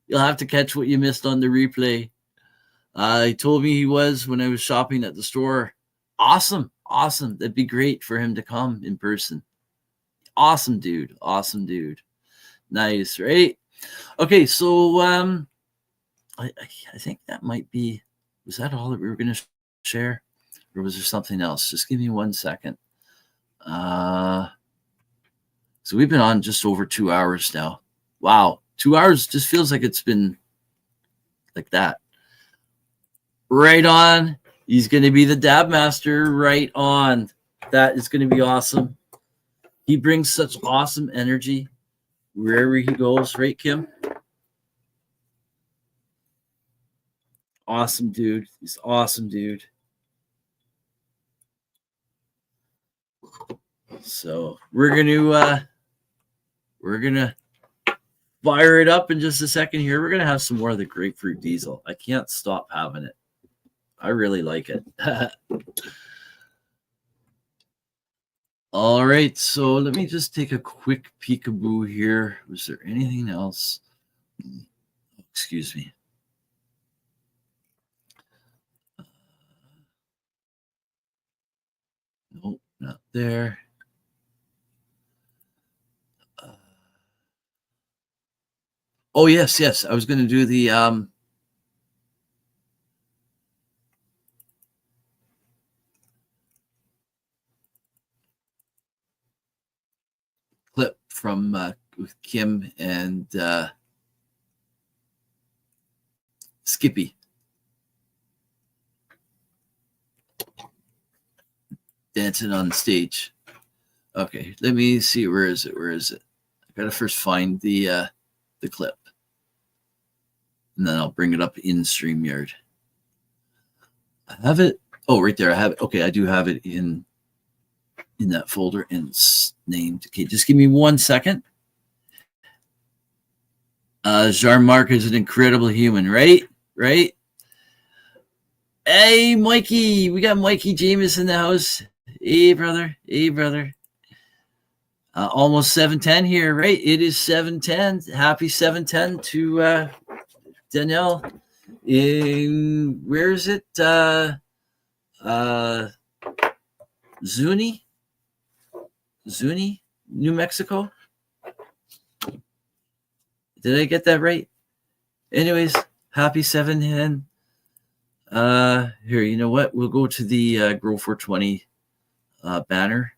You'll have to catch what you missed on the replay. He told me he was when I was shopping at the store. Awesome. Awesome. That'd be great for him to come in person. Awesome, dude. Awesome, dude. Nice, right? Okay, so I think that might be, was that all that we were going to share? Or was there something else? Just give me 1 second. So we've been on just over 2 hours now. Wow, 2 hours just feels like it's been like that. Right on. He's going to be the dab master. Right on. That is going to be awesome. He brings such awesome energy wherever he goes, right, Kim? Awesome, dude. He's awesome, dude. So we're gonna fire it up in just a second here. We're gonna have some more of the grapefruit diesel. I can't stop having it. I really like it. All right, so let me just take a quick peekaboo here. Was there anything else? Excuse me. Nope, not there. Oh, yes. I was going to do the clip from with Kim and Skippy. Dancing on stage. Okay, let me see. Where is it? I gotta first find the clip. And then I'll bring it up in StreamYard. I have it Oh, right there. I have it. Okay, I do have it in that folder, and it's named. Okay, just give me 1 second. Jean-Marc is an incredible human, right? Right? Hey, Mikey. We got Mikey James in the house. Hey, brother. Hey, brother. Almost 7:10 here, right? It is 7:10. Happy 7:10 to Danielle. Where is it? Zuni, New Mexico. Did I get that right? Anyways, happy 7:10. Here, you know what? We'll go to the Grow 420 banner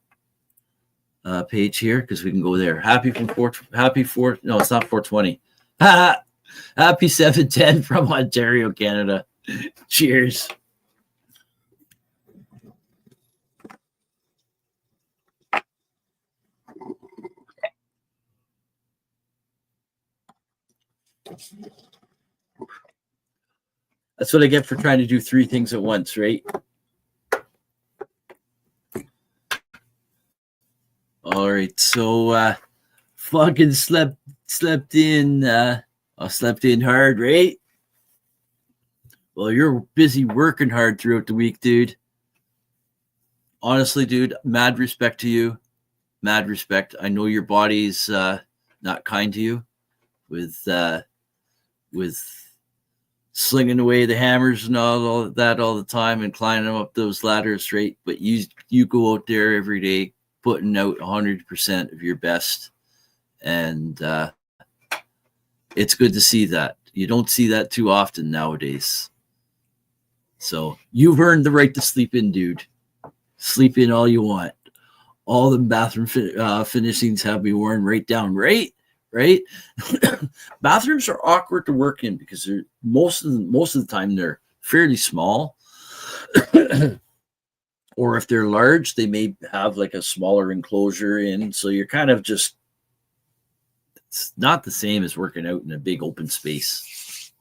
page here because we can go there. No, it's not 420. Happy 7:10 from Ontario, Canada. Cheers. That's what I get for trying to do 3 things at once, right? All right, so fucking slept in. I slept in hard, right? Well, you're busy working hard throughout the week, dude. Honestly, dude, mad respect to you. Mad respect. I know your body's not kind to you with slinging away the hammers and all that all the time and climbing up those ladders, right? But you go out there every day putting out 100% of your best, and it's good to see that. You don't see that too often nowadays. So you've earned the right to sleep in, dude. Sleep in all you want. All the bathroom finishings have been worn right down, right? Right? Bathrooms are awkward to work in because they're most of the time they're fairly small. Or if they're large, they may have like a smaller enclosure in. So you're kind of just, it's not the same as working out in a big open space.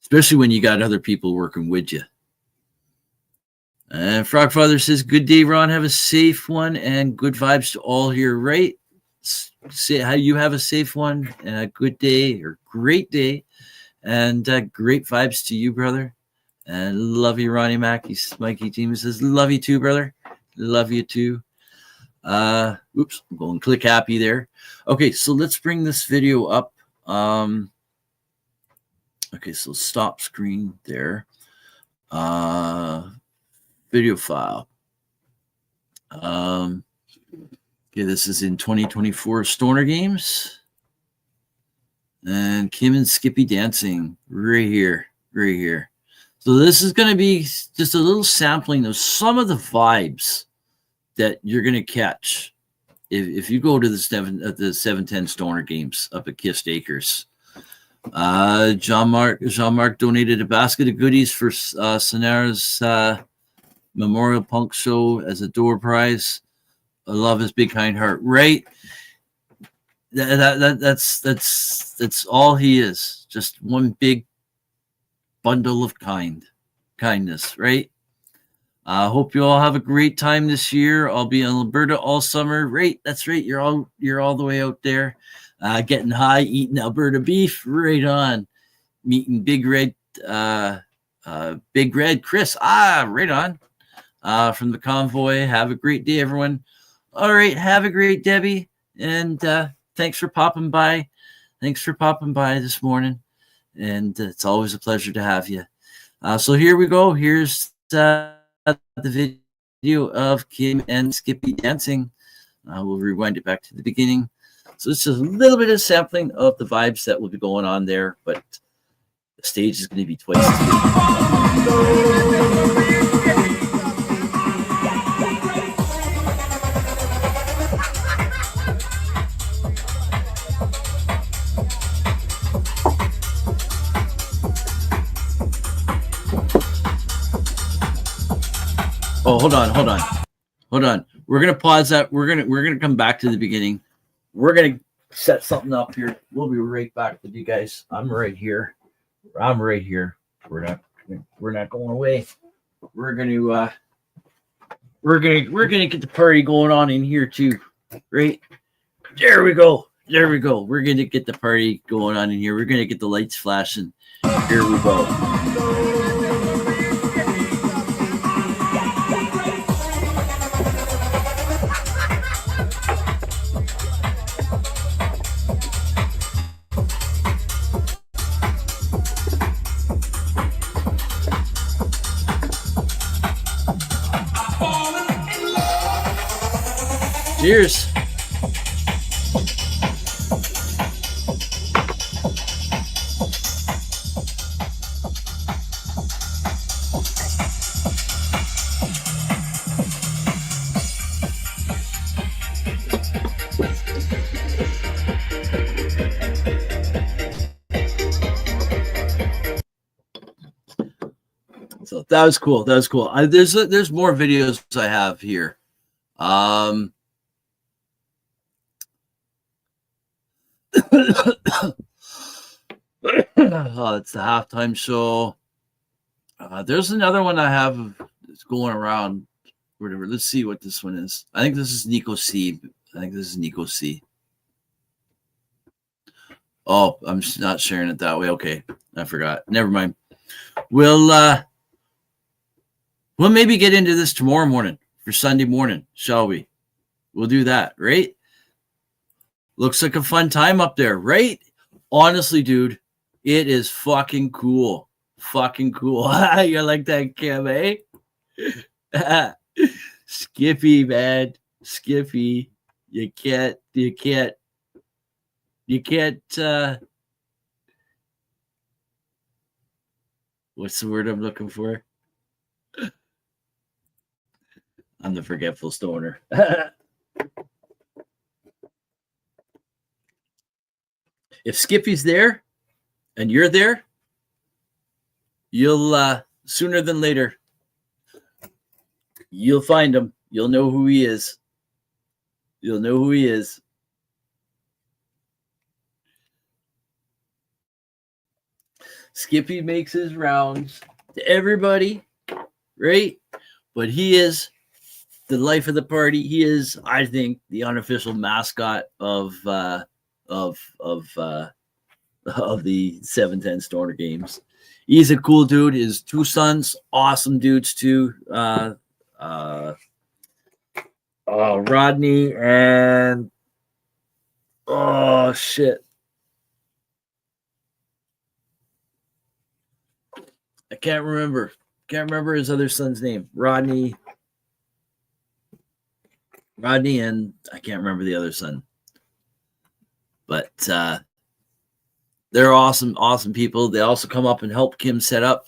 Especially when you got other people working with you. And Frogfather says, good day, Ron. Have a safe one and good vibes to all here, right? Say how you have a safe one and a good day or great day. And great vibes to you, brother. And love you, Ronnie Mack. Mikey James says, love you too, brother. Love you too. Oops, I'm going click happy there. Okay, so let's bring this video up. Okay, so stop screen there. Video file. Okay, this is in 2024 Stoner Games. And Kim and Skippy dancing right here, right here. So this is going to be just a little sampling of some of the vibes that you're going to catch if you go to the 710 Stoner Games up at Kissed Acres. Jean-Marc donated a basket of goodies for Sonara's Memorial Punk Show as a door prize. I love his big kind heart. Right? That's all he is. Just one big bundle of kindness, right? I hope you all have a great time this year. I'll be in Alberta all summer. Right, that's right. You're all the way out there, getting high, eating Alberta beef. Right on, meeting Big Red Chris. Right on. From the convoy. Have a great day, everyone. All right, have a great Debbie, and thanks for popping by. Thanks for popping by this morning. And it's always a pleasure to have you. So here we go. Here's the video of Kim and Skippy dancing. We'll rewind it back to the beginning. So it's just a little bit of sampling of the vibes that will be going on there, but the stage is going to be twice as big. Oh, hold on. We're gonna pause that. We're gonna come back to the beginning. We're gonna set something up here. We'll be right back with you guys. I'm right here. We're not We're not going away. We're gonna get the party going on in here too, right? There we go. There we go. We're gonna get the party going on in here. We're gonna get the lights flashing. Here we go. Cheers. So that was cool. That was cool. There's more videos I have here. Oh, it's the halftime show. There's another one I have that's going around. Whatever. Let's see what this one is. I think this is Nico C. Oh, I'm not sharing it that way. Okay, I forgot. Never mind. We'll maybe get into this tomorrow morning for Sunday morning, shall we? We'll do that, right? Looks like a fun time up there, right? Honestly, dude, it is fucking cool. Fucking cool. You like that, Kim, eh? Skippy, man. Skippy. You can't what's the word I'm looking for? I'm the forgetful stoner. If Skippy's there and you're there, you'll sooner than later, you'll find him. You'll know who he is. You'll know who he is. Skippy makes his rounds to everybody, right? But he is the life of the party. He is, I think, the unofficial mascot of the 710 Stoner Games. He's a cool dude. His two sons, awesome dudes too. Rodney and oh shit. I can't remember. Can't remember his other son's name. Rodney, and I can't remember the other son. But they're awesome people. They also come up and help Kim set up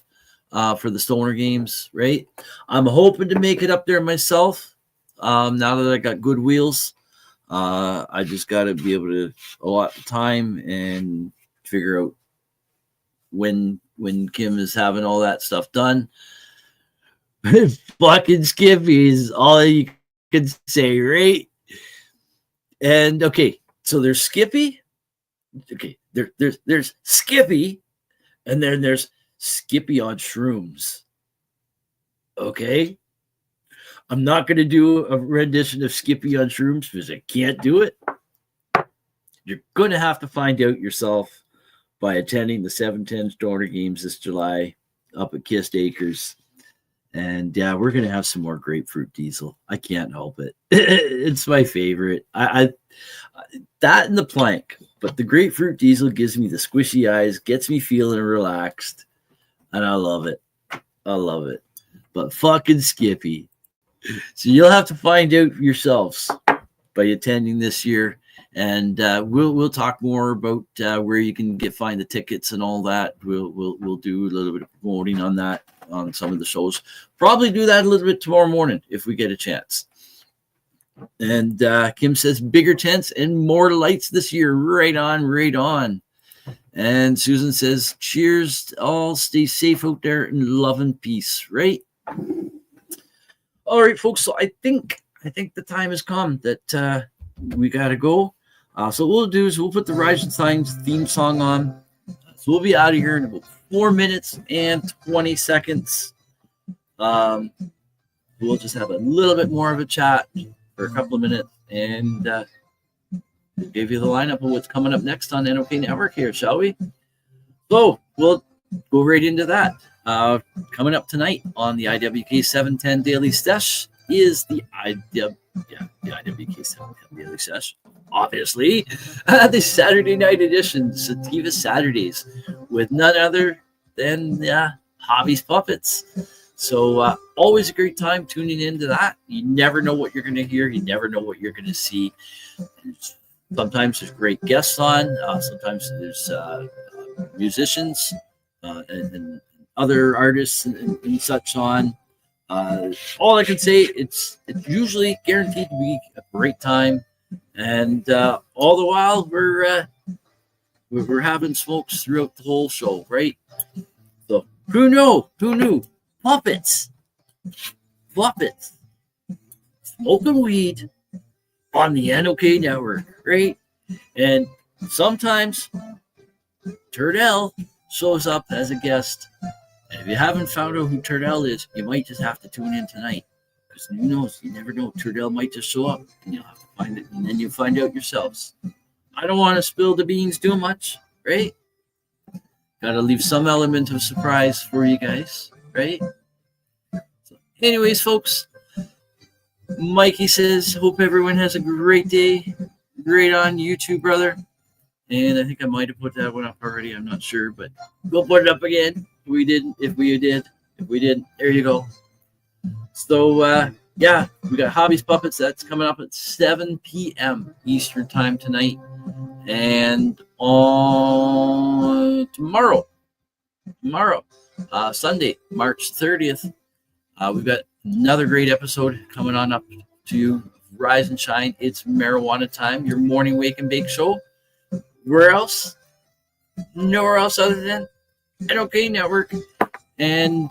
for the Stoner Games, right? I'm hoping to make it up there myself. Now that I got good wheels, I just got to be able to allot the time and figure out when Kim is having all that stuff done. Fucking Skippy is all you can say, right? And okay, so there's Skippy. Okay, there's Skippy, and then there's Skippy on shrooms. Okay, I'm not going to do a rendition of Skippy on shrooms because I can't do it. You're going to have to find out yourself by attending the 710 Stoner Games this July up at Kissed Acres. And yeah, we're going to have some more grapefruit diesel. I can't help it. It's my favorite. I that and the plank, but the grapefruit diesel gives me the squishy eyes, gets me feeling relaxed, and I love it. I love it. But fucking Skippy. So you'll have to find out for yourselves by attending this year. And we'll talk more about where you can find the tickets and all that. We'll do a little bit of promoting on that on some of the shows. Probably do that a little bit tomorrow morning if we get a chance. And Kim says bigger tents and more lights this year. Right on, right on. And Susan says, cheers, all stay safe out there and love and peace, right? All right, folks. So I think the time has come that we got to go. So what we'll do is we'll put the Rising Signs theme song on. So we'll be out of here in about 4 minutes and 20 seconds. We'll just have a little bit more of a chat for a couple of minutes and we'll give you the lineup of what's coming up next on NOK Network here, shall we? So we'll go right into that. Coming up tonight on the IWK 710 Daily Sesh is the IWK 710 Daily Sesh. Obviously, the Saturday night edition, Sativa Saturdays, with none other than Hobby's Puppets. So always a great time tuning into that. You never know what you're going to hear. You never know what you're going to see. Sometimes there's great guests on. Sometimes there's musicians and other artists and such on. All I can say, it's usually guaranteed to be a great time. And all the while, we're having smokes throughout the whole show, right? So who knew? Puppets, smoking weed on the NOK Network, right? And sometimes Turdell shows up as a guest. And if you haven't found out who Turdell is, you might just have to tune in tonight. Because who knows? You never know. Turdell might just show up and you'll have to find it. And then you'll find out yourselves. I don't want to spill the beans too much, right? Got to leave some element of surprise for you guys, right? So anyways, folks, Mikey says, hope everyone has a great day. Great on YouTube, brother. And I think I might have put that one up already. I'm not sure, but we'll put it up again. If we didn't, there you go. So, yeah, we got Hobby's Puppets. That's coming up at 7 p.m. Eastern time tonight. And on tomorrow, Sunday, March 30th, we've got another great episode coming on up to Rise and Shine. It's Marijuana Time, your morning wake and bake show. Where else? Nowhere else other than NOK Network. And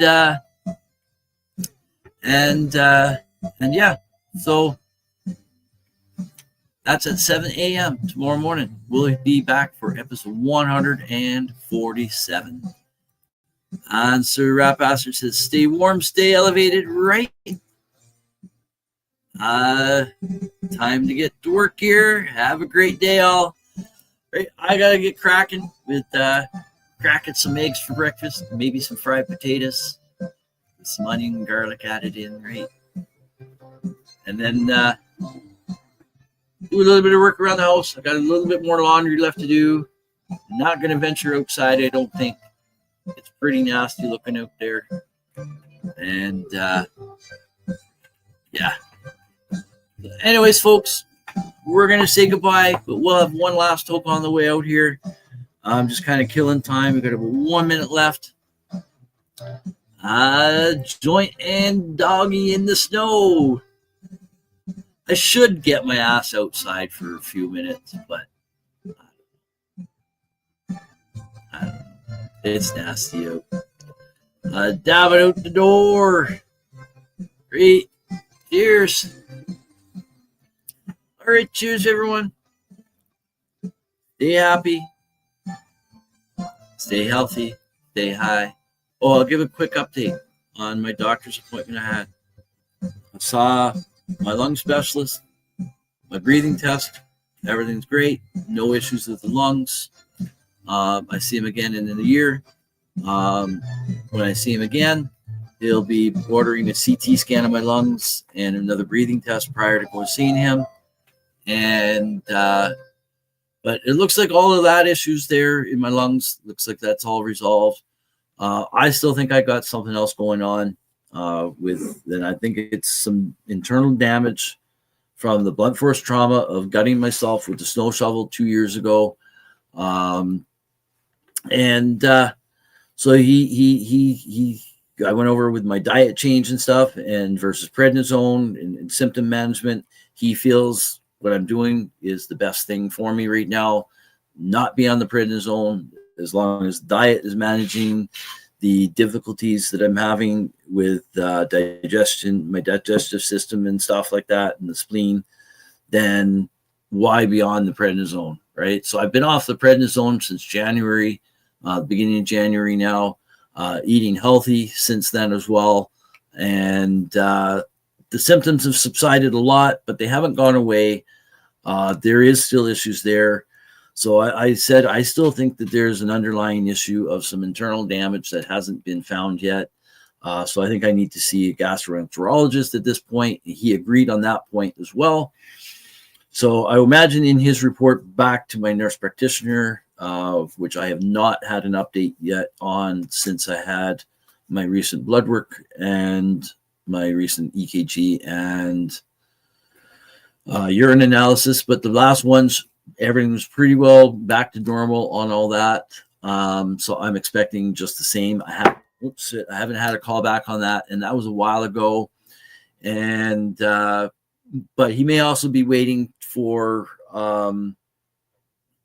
yeah, so that's at 7 a.m. tomorrow morning. We'll be back for episode 147. And Sir Rap Bastard says, stay warm, stay elevated, right? Time to get to work here. Have a great day, all. Right, I gotta get cracking with cracking some eggs for breakfast, maybe some fried potatoes, with some onion and garlic added in, right? And then do a little bit of work around the house. I got a little bit more laundry left to do. I'm not gonna venture outside, I don't think. It's pretty nasty looking out there. And yeah. Anyways, folks, we're going to say goodbye, but we'll have one last hope on the way out here. I'm just kind of killing time. We've got about 1 minute left. Joint and doggy in the snow. I should get my ass outside for a few minutes, but I don't know. It's nasty out. Dabbing out the door. Great. Cheers. All right, cheers, everyone. Stay happy. Stay healthy. Stay high. Oh, I'll give a quick update on my doctor's appointment I had. I saw my lung specialist, my breathing test. Everything's great. No issues with the lungs. I see him again in the year. When I see him again, he'll be ordering a CT scan of my lungs and another breathing test prior to going seeing him. And but it looks like all of that issues there in my lungs, looks like that's all resolved. I still think I got something else going on and I think it's some internal damage from the blunt force trauma of gutting myself with the snow shovel 2 years ago. So I went over with my diet change and stuff and versus prednisone and symptom management. He feels what I'm doing is the best thing for me right now, not be on the prednisone as long as diet is managing the difficulties that I'm having with digestion, my digestive system and stuff like that, and the spleen, then why be on the prednisone, right? So I've been off the prednisone since January beginning of January now, eating healthy since then as well. And the symptoms have subsided a lot, but they haven't gone away. There is still issues there. So I said I still think that there's an underlying issue of some internal damage that hasn't been found yet. So I think I need to see a gastroenterologist at this point. He agreed on that point as well. So I imagine in his report back to my nurse practitioner, which I have not had an update yet on since I had my recent blood work and my recent EKG and urine analysis. But the last ones, everything was pretty well back to normal on all that. So I'm expecting just the same. I haven't had a call back on that, and that was a while ago. And but he may also be waiting for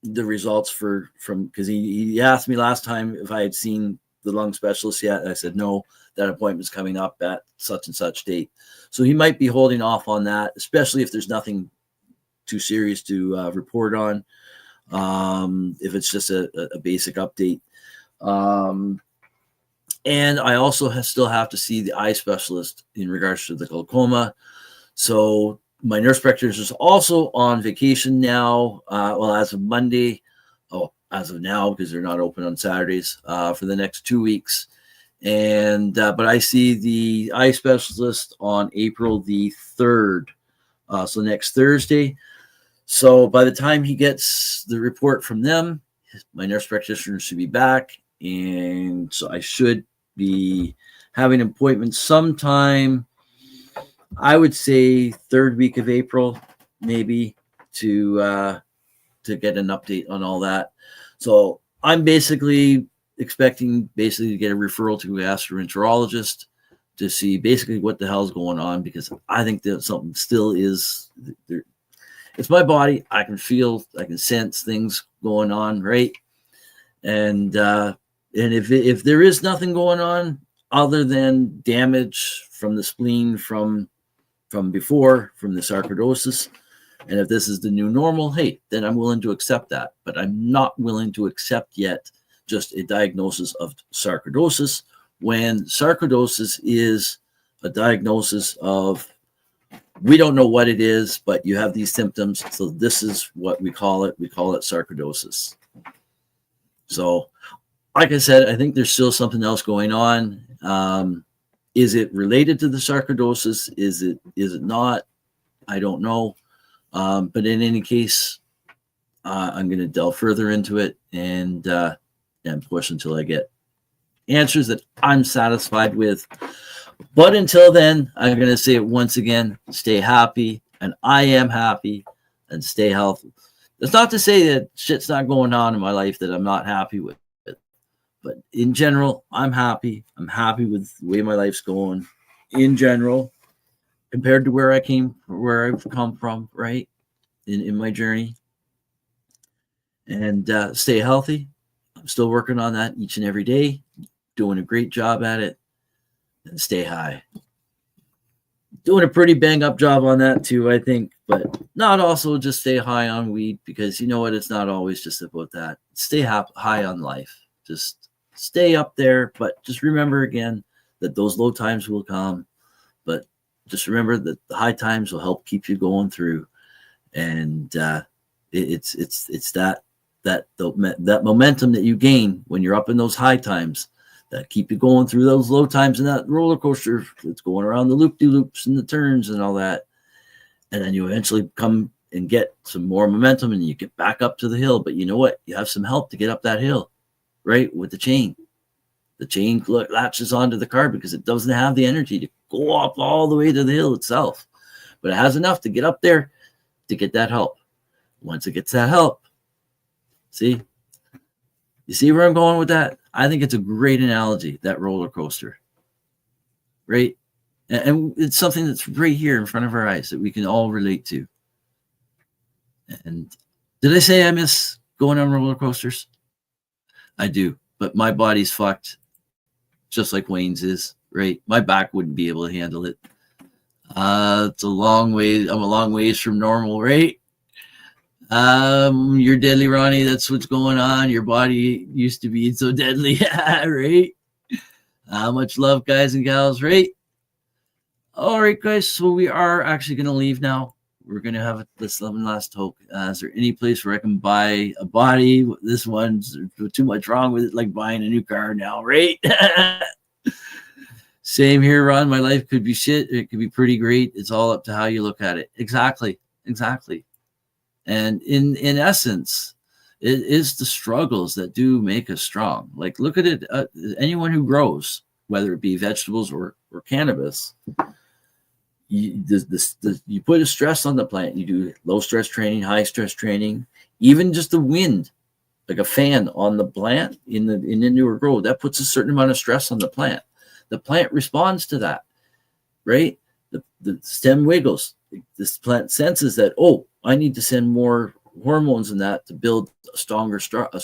the results from because he asked me last time if I had seen the lung specialist yet. I said no, that appointment's coming up at such and such date. So he might be holding off on that, especially if there's nothing too serious to report on. If it's just a basic update. And I also still have to see the eye specialist in regards to the glaucoma. So my nurse practitioner is also on vacation now. Well, as of Monday, as of now, because they're not open on Saturdays for the next 2 weeks. And but I see the eye specialist on April the 3rd, so next Thursday. So by the time he gets the report from them, my nurse practitioner should be back, and so I should be having an appointment sometime, I would say 3rd week of April, maybe, to get an update on all that. So I'm basically expecting to get a referral to a gastroenterologist to see basically what the hell's going on, because I think that something still is there. It's my body. I can feel, I can sense things going on, right? And if there is nothing going on other than damage from the spleen from before, from the sarcoidosis, and if this is the new normal, hey, then I'm willing to accept that. But I'm not willing to accept yet just a diagnosis of sarcoidosis, when sarcoidosis is a diagnosis of, we don't know what it is, but you have these symptoms. So this is what we call it. We call it sarcoidosis. So, like I said, I think there's still something else going on. Is it related to the sarcoidosis? Is it not? I don't know. But in any case, I'm going to delve further into it and push until I get answers that I'm satisfied with. But until then, I'm going to say it once again, stay happy, and I am happy, and stay healthy. That's not to say that shit's not going on in my life that I'm not happy with it. But in general, I'm happy. I'm happy with the way my life's going in general, compared to where I've come from, right, in my journey. And stay healthy. I'm still working on that each and every day, doing a great job at it. And stay high. Doing a pretty bang up job on that too, I think, but not also just stay high on weed, because you know what? It's not always just about that. Stay high on life. Just stay up there, but just remember again that those low times will come, but just remember that the high times will help keep you going through. And it's that momentum that you gain when you're up in those high times that keep you going through those low times and that roller coaster that's going around the loop-de-loops and the turns and all that. And then you eventually come and get some more momentum and you get back up to the hill. But you know what? You have some help to get up that hill, right? With the chain. The chain latches onto the car because it doesn't have the energy to go up all the way to the hill itself. But it has enough to get up there to get that help. Once it gets that help, see? You see where I'm going with that? I think it's a great analogy, that roller coaster, right? And it's something that's right here in front of our eyes that we can all relate to. And did I say I miss going on roller coasters? I do, but my body's fucked, just like Wayne's is, right? My back wouldn't be able to handle it. It's a long way. I'm a long ways from normal, right? You're deadly, Ronnie. That's what's going on. Your body used to be so deadly, right? Much love, guys and gals, right? All right, guys. So we are actually going to leave now. We're going to have this one last talk. Is there any place where I can buy a body? This one's too much wrong with it, like buying a new car now, right? Same here, Ron. My life could be shit. It could be pretty great. It's all up to how you look at it. Exactly. And in essence, it is the struggles that do make us strong. Like, look at it. Anyone who grows, whether it be vegetables or cannabis, you put a stress on the plant. You do low stress training, high stress training, even just the wind, like a fan on the plant in the newer growth, that puts a certain amount of stress on the plant. The plant responds to that, right? The stem wiggles. This plant senses that, oh, I need to send more hormones in that to build a stronger stalk,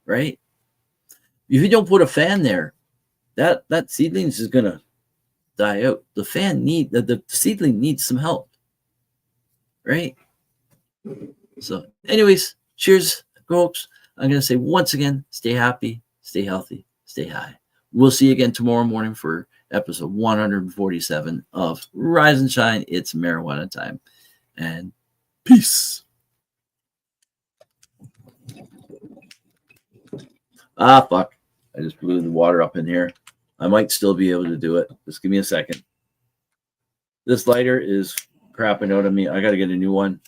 right? If you don't put a fan there, that seedling is gonna die out. The seedling needs some help, right? So, anyways, cheers, folks. I'm gonna say once again, stay happy, stay healthy, stay high. We'll see you again tomorrow morning for episode 147 of Rise and Shine. It's marijuana time. And peace. Fuck. I just blew the water up in here. I might still be able to do it. Just give me a second. This lighter is crapping out on me. I got to get a new one.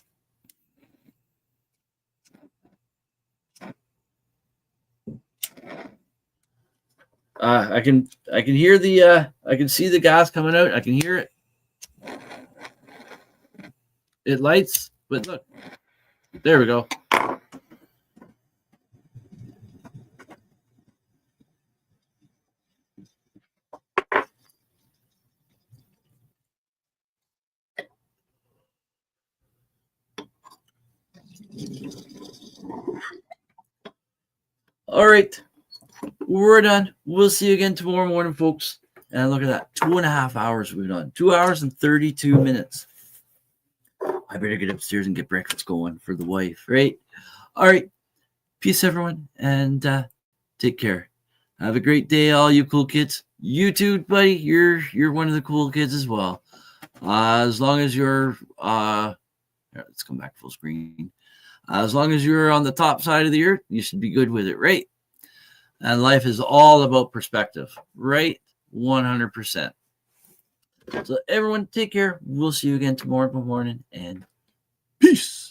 I can hear the I can see the gas coming out. I can hear it. It lights, but look, there we go. All right. We're done. We'll see you again tomorrow morning, folks. And look at that. 2.5 hours we've done. 2 hours and 32 minutes. I better get upstairs and get breakfast going for the wife, right? All right. Peace, everyone. And take care. Have a great day, all you cool kids. You too, buddy. You're one of the cool kids as well. As long as you're let's come back full screen. As long as you're on the top side of the earth, you should be good with it, right? And life is all about perspective, right? 100%. So everyone, take care. We'll see you again tomorrow morning, and peace.